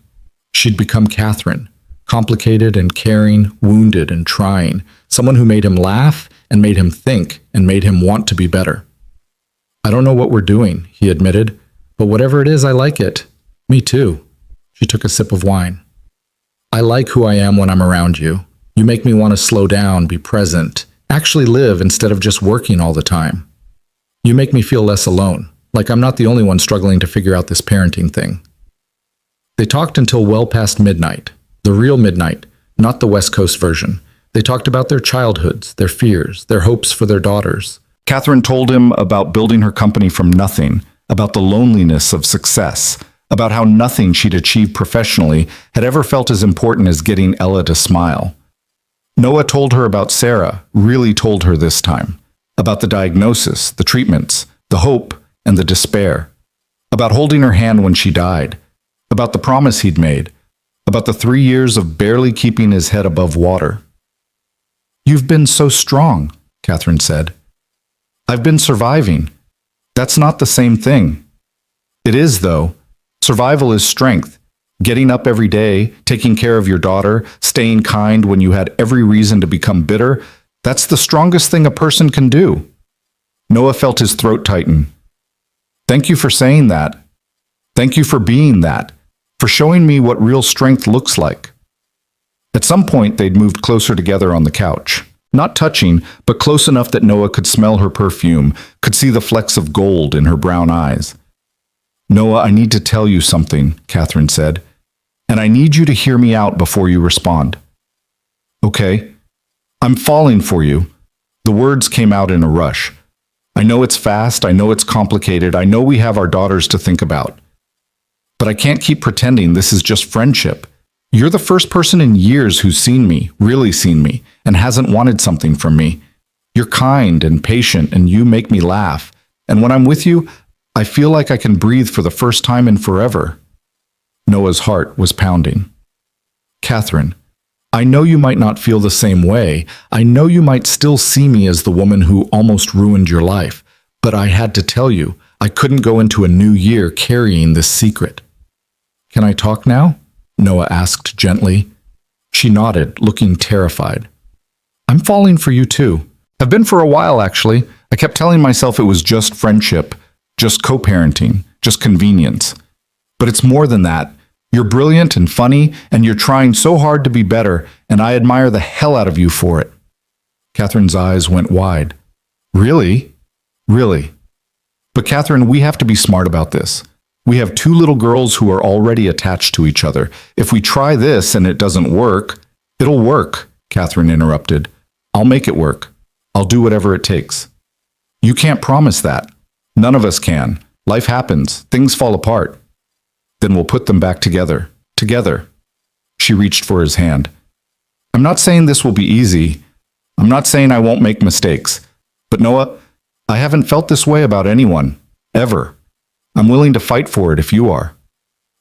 She'd become Catherine, complicated and caring, wounded and trying, someone who made him laugh and made him think and made him want to be better. "I don't know what we're doing," he admitted, "but whatever it is, I like it." "Me too." She took a sip of wine. "I like who I am when I'm around you. You make me want to slow down, be present, actually live instead of just working all the time. You make me feel less alone, like I'm not the only one struggling to figure out this parenting thing." They talked until well past midnight, the real midnight, not the West Coast version. They talked about their childhoods, their fears, their hopes for their daughters. Catherine told him about building her company from nothing, about the loneliness of success, about how nothing she'd achieved professionally had ever felt as important as getting Ella to smile. Noah told her about Sarah, really told her this time, about the diagnosis, the treatments, the hope, and the despair, about holding her hand when she died, about the promise he'd made, about the 3 years of barely keeping his head above water. "You've been so strong," Catherine said. "I've been surviving. That's not the same thing." "It is, though. Survival is strength. Getting up every day, taking care of your daughter, staying kind when you had every reason to become bitter, that's the strongest thing a person can do." Noah felt his throat tighten. "Thank you for saying that. Thank you for being that, for showing me what real strength looks like." At some point, they'd moved closer together on the couch. Not touching, but close enough that Noah could smell her perfume, could see the flecks of gold in her brown eyes. "Noah, I need to tell you something," Catherine said, "and I need you to hear me out before you respond." "Okay. I'm falling for you." The words came out in a rush. "I know it's fast, I know it's complicated, I know we have our daughters to think about. But I can't keep pretending this is just friendship. You're the first person in years who's seen me, really seen me, and hasn't wanted something from me. You're kind and patient, and you make me laugh. And when I'm with you, I feel like I can breathe for the first time in forever." Noah's heart was pounding. "Catherine, I know you might not feel the same way. I know you might still see me as the woman who almost ruined your life. But I had to tell you, I couldn't go into a new year carrying this secret." "Can I talk now?" Noah asked gently. She nodded, looking terrified. "I'm falling for you too. I've been for a while, actually. I kept telling myself it was just friendship, just co-parenting, just convenience. But it's more than that. You're brilliant and funny, and you're trying so hard to be better, and I admire the hell out of you for it." Catherine's eyes went wide. "Really? Really? But Catherine, we have to be smart about this. We have 2 little girls who are already attached to each other. If we try this and it doesn't work, it'll work," Catherine interrupted. "I'll make it work. I'll do whatever it takes." "You can't promise that. None of us can. Life happens. Things fall apart." Then we'll put them back together. Together. She reached for his hand. I'm not saying this will be easy. I'm not saying I won't make mistakes. But Noah, I haven't felt this way about anyone. Ever. I'm willing to fight for it if you are.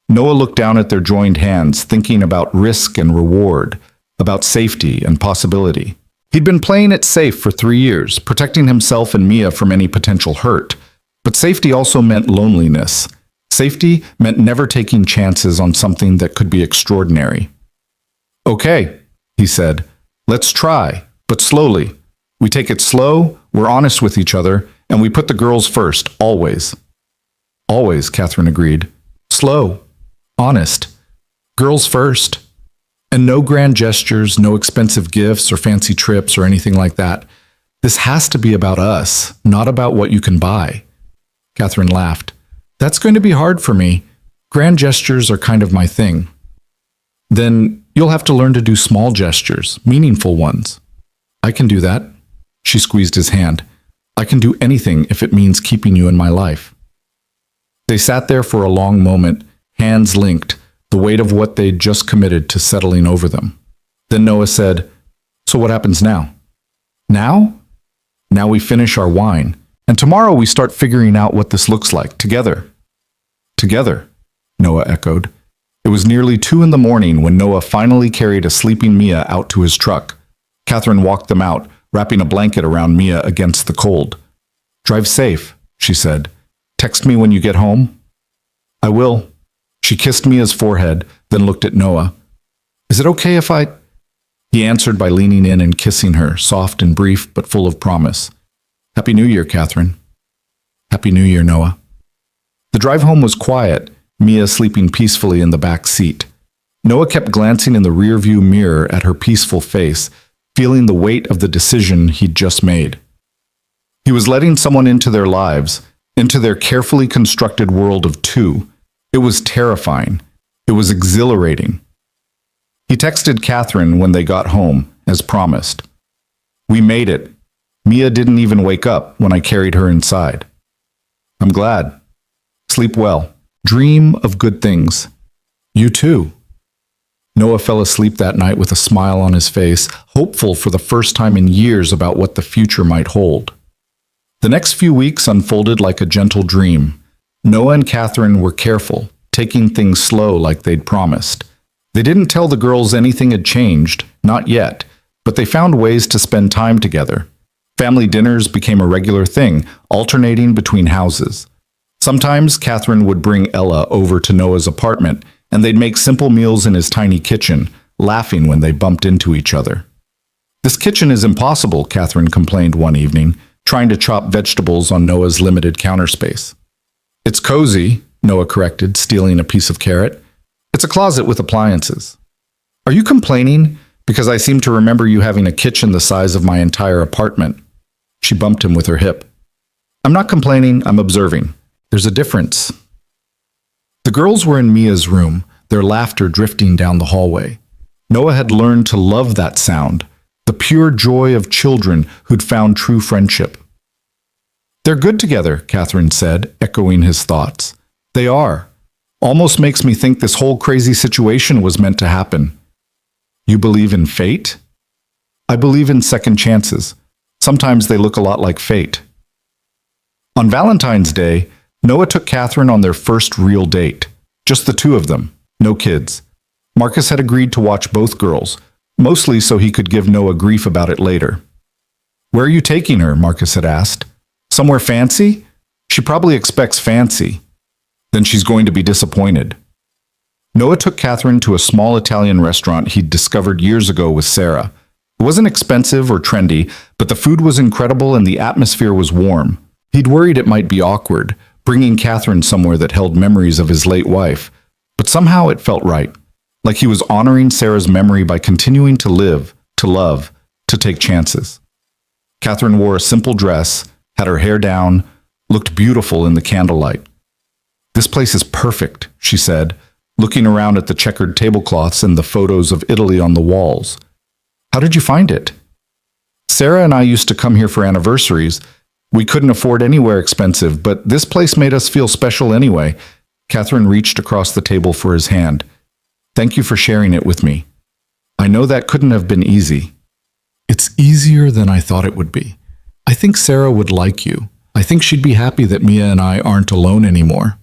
Noah looked down at their joined hands, thinking about risk and reward, about safety and possibility. He'd been playing it safe for 3 years, protecting himself and Mia from any potential hurt. But safety also meant loneliness. Safety meant never taking chances on something that could be extraordinary. Okay, he said, let's try, but slowly. We take it slow, we're honest with each other, and we put the girls first, always. Always, Catherine agreed. Slow, honest, girls first. And no grand gestures, no expensive gifts or fancy trips or anything like that. This has to be about us, not about what you can buy. Catherine laughed. That's going to be hard for me. Grand gestures are kind of my thing. Then you'll have to learn to do small gestures, meaningful ones. I can do that. She squeezed his hand. I can do anything if it means keeping you in my life. They sat there for a long moment, hands linked, the weight of what they'd just committed to settling over them. Then Noah said, So what happens now? Now? Now we finish our wine. And tomorrow we start figuring out what this looks like, together. Together, Noah echoed. It was nearly 2 in the morning when Noah finally carried a sleeping Mia out to his truck. Catherine walked them out, wrapping a blanket around Mia against the cold. Drive safe, she said. Text me when you get home. I will. She kissed Mia's forehead, then looked at Noah. Is it okay if I... He answered by leaning in and kissing her, soft and brief, but full of promise. Happy New Year, Catherine. Happy New Year, Noah. The drive home was quiet, Mia sleeping peacefully in the back seat. Noah kept glancing in the rearview mirror at her peaceful face, feeling the weight of the decision he'd just made. He was letting someone into their lives, into their carefully constructed world of 2. It was terrifying. It was exhilarating. He texted Catherine when they got home, as promised. We made it. Mia didn't even wake up when I carried her inside. I'm glad. Sleep well. Dream of good things. You too. Noah fell asleep that night with a smile on his face, hopeful for the first time in years about what the future might hold. The next few weeks unfolded like a gentle dream. Noah and Catherine were careful, taking things slow like they'd promised. They didn't tell the girls anything had changed, not yet, but they found ways to spend time together. Family dinners became a regular thing, alternating between houses. Sometimes Catherine would bring Ella over to Noah's apartment, and they'd make simple meals in his tiny kitchen, laughing when they bumped into each other. This kitchen is impossible, Catherine complained one evening, trying to chop vegetables on Noah's limited counter space. It's cozy, Noah corrected, stealing a piece of carrot. It's a closet with appliances. Are you complaining? Because I seem to remember you having a kitchen the size of my entire apartment. She bumped him with her hip. I'm not complaining, I'm observing. There's a difference. The girls were in Mia's room, their laughter drifting down the hallway. Noah had learned to love that sound, the pure joy of children who'd found true friendship. They're good together, Catherine said, echoing his thoughts. They are. Almost makes me think this whole crazy situation was meant to happen. You believe in fate? I believe in second chances. Sometimes they look a lot like fate. On Valentine's Day, Noah took Catherine on their first real date. Just the 2 of them, no kids. Marcus had agreed to watch both girls, mostly so he could give Noah grief about it later. Where are you taking her? Marcus had asked. Somewhere fancy? She probably expects fancy. Then she's going to be disappointed. Noah took Catherine to a small Italian restaurant he'd discovered years ago with Sarah. It wasn't expensive or trendy, but the food was incredible and the atmosphere was warm. He'd worried it might be awkward, bringing Catherine somewhere that held memories of his late wife, but somehow it felt right, like he was honoring Sarah's memory by continuing to live, to love, to take chances. Catherine wore a simple dress, had her hair down, looked beautiful in the candlelight. This place is perfect, she said, looking around at the checkered tablecloths and the photos of Italy on the walls. How did you find it? Sarah and I used to come here for anniversaries. We couldn't afford anywhere expensive, but this place made us feel special anyway. Catherine reached across the table for his hand. Thank you for sharing it with me. I know that couldn't have been easy. It's easier than I thought it would be. I think Sarah would like you. I think she'd be happy that Mia and I aren't alone anymore.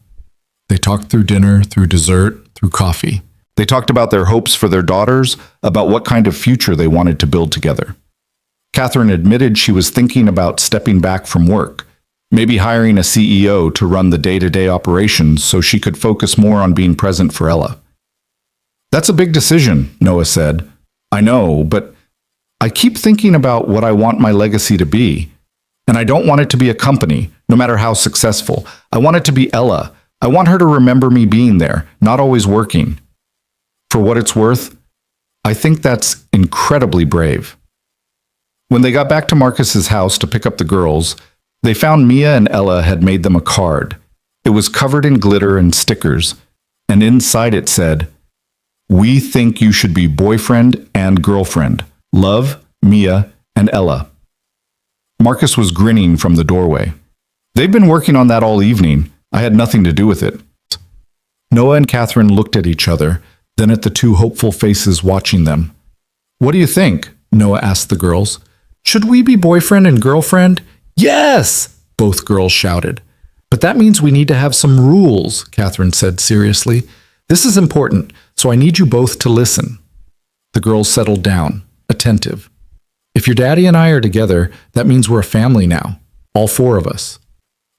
They talked through dinner, through dessert, through coffee. They talked about their hopes for their daughters, about what kind of future they wanted to build together. Catherine admitted she was thinking about stepping back from work, maybe hiring a CEO to run the day-to-day operations so she could focus more on being present for Ella. That's a big decision, Noah said. I know, but I keep thinking about what I want my legacy to be. And I don't want it to be a company, no matter how successful. I want it to be Ella. I want her to remember me being there, not always working. For what it's worth, I think that's incredibly brave. When they got back to Marcus's house to pick up the girls, they found Mia and Ella had made them a card. It was covered in glitter and stickers, and inside it said, "We think you should be boyfriend and girlfriend. Love, Mia and Ella." Marcus was grinning from the doorway. They've been working on that all evening. I had nothing to do with it. Noah and Catherine looked at each other, then at the two hopeful faces watching them. What do you think? Noah asked the girls. Should we be boyfriend and girlfriend? Yes! Both girls shouted. But that means we need to have some rules, Catherine said seriously. This is important, so I need you both to listen. The girls settled down, attentive. If your daddy and I are together, that means we're a family now, all four of us.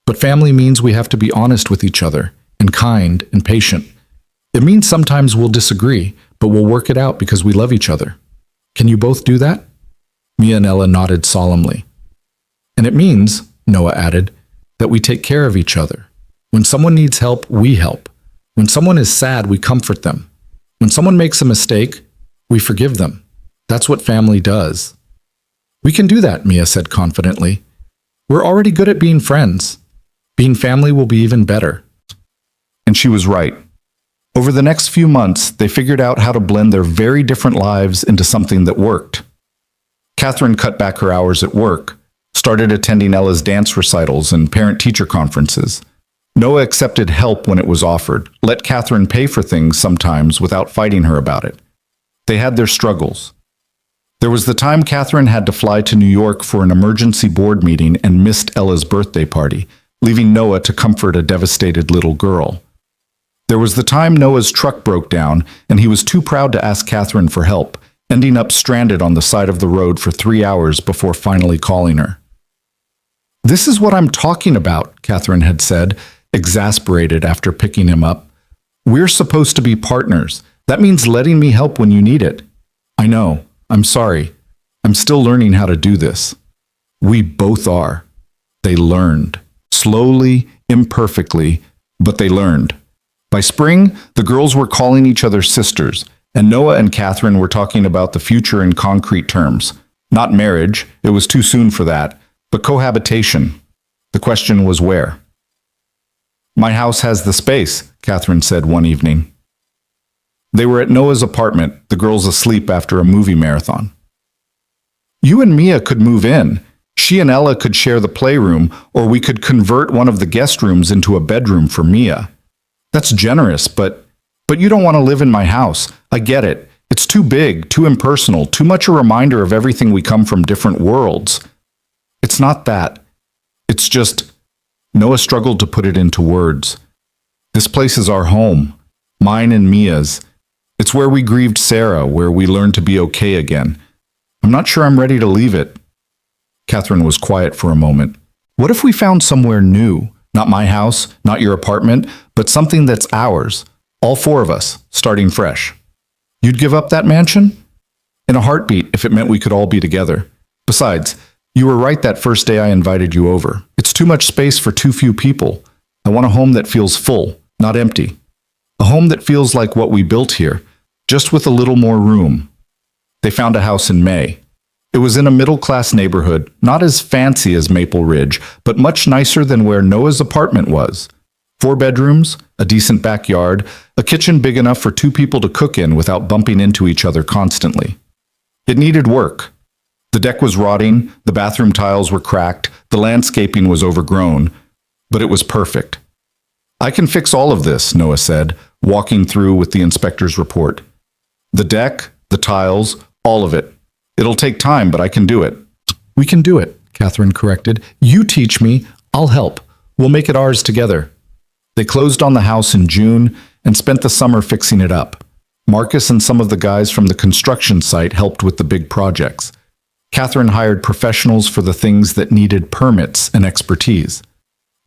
But family means we have to be honest with each other, and kind and patient. It means sometimes we'll disagree, but we'll work it out because we love each other. Can you both do that? Mia and Ella nodded solemnly. And it means, Noah added, that we take care of each other. When someone needs help, we help. When someone is sad, we comfort them. When someone makes a mistake, we forgive them. That's what family does. We can do that, Mia said confidently. We're already good at being friends. Being family will be even better. And she was right. Over the next few months, they figured out how to blend their very different lives into something that worked. Catherine cut back her hours at work, started attending Ella's dance recitals and parent-teacher conferences. Noah accepted help when it was offered, let Catherine pay for things sometimes without fighting her about it. They had their struggles. There was the time Catherine had to fly to New York for an emergency board meeting and missed Ella's birthday party, leaving Noah to comfort a devastated little girl. There was the time Noah's truck broke down and he was too proud to ask Catherine for help, ending up stranded on the side of the road for 3 hours before finally calling her. This is what I'm talking about, Catherine had said, exasperated after picking him up. We're supposed to be partners. That means letting me help when you need it. I know. I'm sorry. I'm still learning how to do this. We both are. They learned. Slowly, imperfectly, but they learned. By spring, the girls were calling each other sisters, and Noah and Catherine were talking about the future in concrete terms. Not marriage, it was too soon for that, but cohabitation. The question was where. My house has the space, Catherine said one evening. They were at Noah's apartment, the girls asleep after a movie marathon. You and Mia could move in. She and Ella could share the playroom, or we could convert one of the guest rooms into a bedroom for Mia. That's generous, but you don't want to live in my house. I get it. It's too big, too impersonal, too much a reminder of everything we come from different worlds. It's not that. It's just, Noah struggled to put it into words. This place is our home, mine and Mia's. It's where we grieved Sarah, where we learned to be okay again. I'm not sure I'm ready to leave it. Catherine was quiet for a moment. What if we found somewhere new? Not my house, not your apartment, but something that's ours. All four of us, starting fresh. You'd give up that mansion? In a heartbeat, if it meant we could all be together. Besides, you were right that first day I invited you over. It's too much space for too few people. I want a home that feels full, not empty. A home that feels like what we built here, just with a little more room. They found a house in May. It was in a middle-class neighborhood, not as fancy as Maple Ridge, but much nicer than where Noah's apartment was. 4 bedrooms, a decent backyard, a kitchen big enough for 2 people to cook in without bumping into each other constantly. It needed work. The deck was rotting, the bathroom tiles were cracked, the landscaping was overgrown, but it was perfect. I can fix all of this, Noah said, walking through with the inspector's report. The deck, the tiles, all of it. It'll take time, but I can do it. We can do it, Catherine corrected. You teach me, I'll help. We'll make it ours together. They closed on the house in June and spent the summer fixing it up. Marcus and some of the guys from the construction site helped with the big projects. Catherine hired professionals for the things that needed permits and expertise.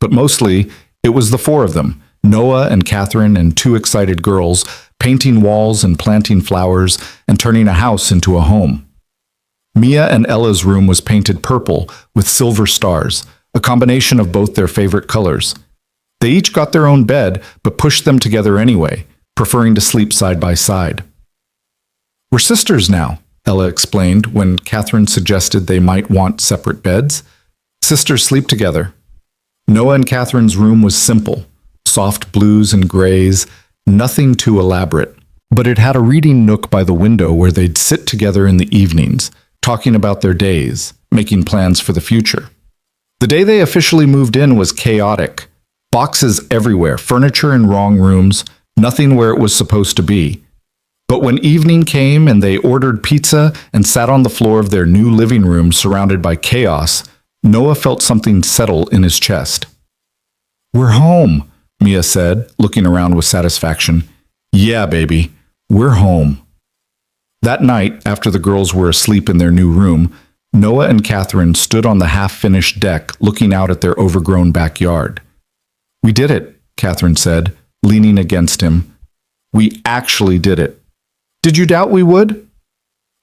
But mostly, it was the four of them, Noah and Catherine and two excited girls, painting walls and planting flowers and turning a house into a home. Mia and Ella's room was painted purple with silver stars, a combination of both their favorite colors. They each got their own bed, but pushed them together anyway, preferring to sleep side by side. We're sisters now, Ella explained when Catherine suggested they might want separate beds. Sisters sleep together. Noah and Catherine's room was simple, soft blues and grays, nothing too elaborate. But it had a reading nook by the window where they'd sit together in the evenings, talking about their days, making plans for the future. The day they officially moved in was chaotic. Boxes everywhere, furniture in wrong rooms, nothing where it was supposed to be. But when evening came and they ordered pizza and sat on the floor of their new living room surrounded by chaos, Noah felt something settle in his chest. We're home, Mia said, looking around with satisfaction. Yeah, baby, we're home. That night, after the girls were asleep in their new room, Noah and Catherine stood on the half-finished deck looking out at their overgrown backyard. We did it, Catherine said, leaning against him. We actually did it. Did you doubt we would?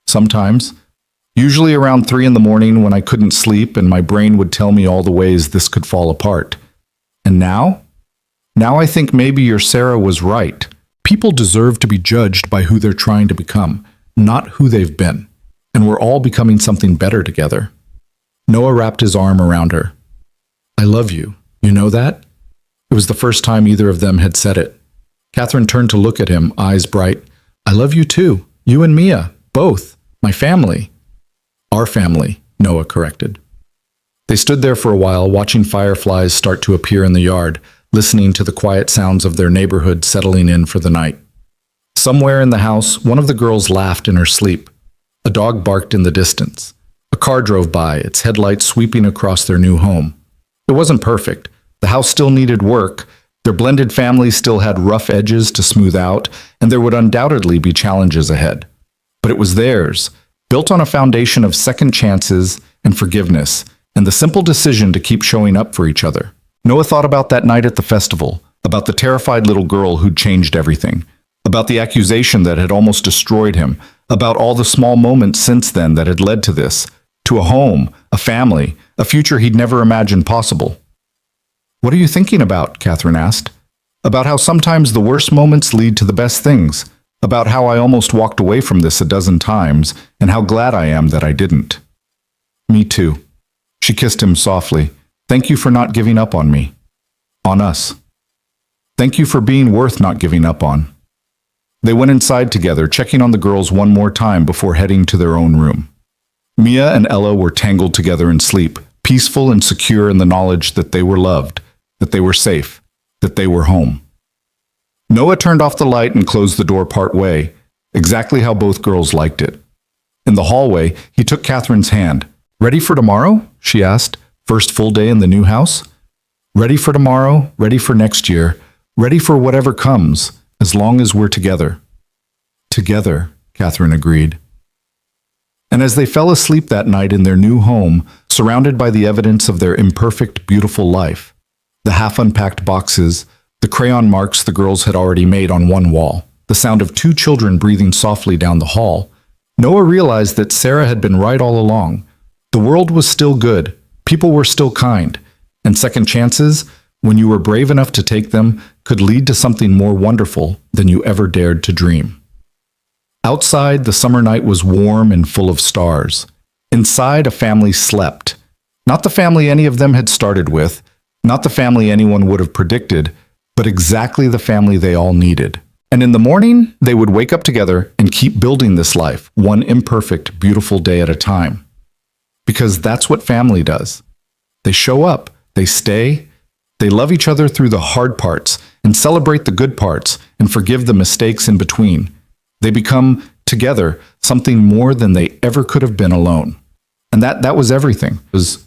Sometimes. Usually around 3 in the morning when I couldn't sleep and my brain would tell me all the ways this could fall apart. And now? Now I think maybe your Sarah was right. People deserve to be judged by who they're trying to become, not who they've been. And we're all becoming something better together. Noah wrapped his arm around her. I love you. You know that? It was the first time either of them had said it. Catherine turned to look at him, eyes bright. I love you too. You and Mia. Both. My family. Our family, Noah corrected. They stood there for a while, watching fireflies start to appear in the yard, listening to the quiet sounds of their neighborhood settling in for the night. Somewhere in the house, one of the girls laughed in her sleep. A dog barked in the distance. A car drove by, its headlights sweeping across their new home. It wasn't perfect. The house still needed work. Their blended family still had rough edges to smooth out, and there would undoubtedly be challenges ahead. But it was theirs, built on a foundation of second chances and forgiveness, and the simple decision to keep showing up for each other. Noah thought about that night at the festival, about the terrified little girl who'd changed everything, about the accusation that had almost destroyed him, about all the small moments since then that had led to this, to a home, a family, a future he'd never imagined possible. What are you thinking about? Catherine asked. About how sometimes the worst moments lead to the best things, about how I almost walked away from this a dozen times, and how glad I am that I didn't. Me too. She kissed him softly. Thank you for not giving up on me. On us. Thank you for being worth not giving up on. They went inside together, checking on the girls one more time before heading to their own room. Mia and Ella were tangled together in sleep, peaceful and secure in the knowledge that they were loved, that they were safe, that they were home. Noah turned off the light and closed the door part way, exactly how both girls liked it. In the hallway, he took Catherine's hand. Ready for tomorrow? She asked. First full day in the new house? Ready for tomorrow, ready for next year, ready for whatever comes, as long as we're together. Together, Catherine agreed. And as they fell asleep that night in their new home, surrounded by the evidence of their imperfect, beautiful life, the half-unpacked boxes, the crayon marks the girls had already made on one wall, the sound of two children breathing softly down the hall, Noah realized that Sarah had been right all along. The world was still good, people were still kind, and second chances, when you were brave enough to take them, could lead to something more wonderful than you ever dared to dream. Outside, the summer night was warm and full of stars. Inside, a family slept. Not the family any of them had started with, not the family anyone would have predicted, but exactly the family they all needed. And in the morning, they would wake up together and keep building this life, one imperfect, beautiful day at a time. Because that's what family does. They show up, they stay, They love each other through the hard parts and celebrate the good parts and forgive the mistakes in between. They become, together, something more than they ever could have been alone. And that was everything. It was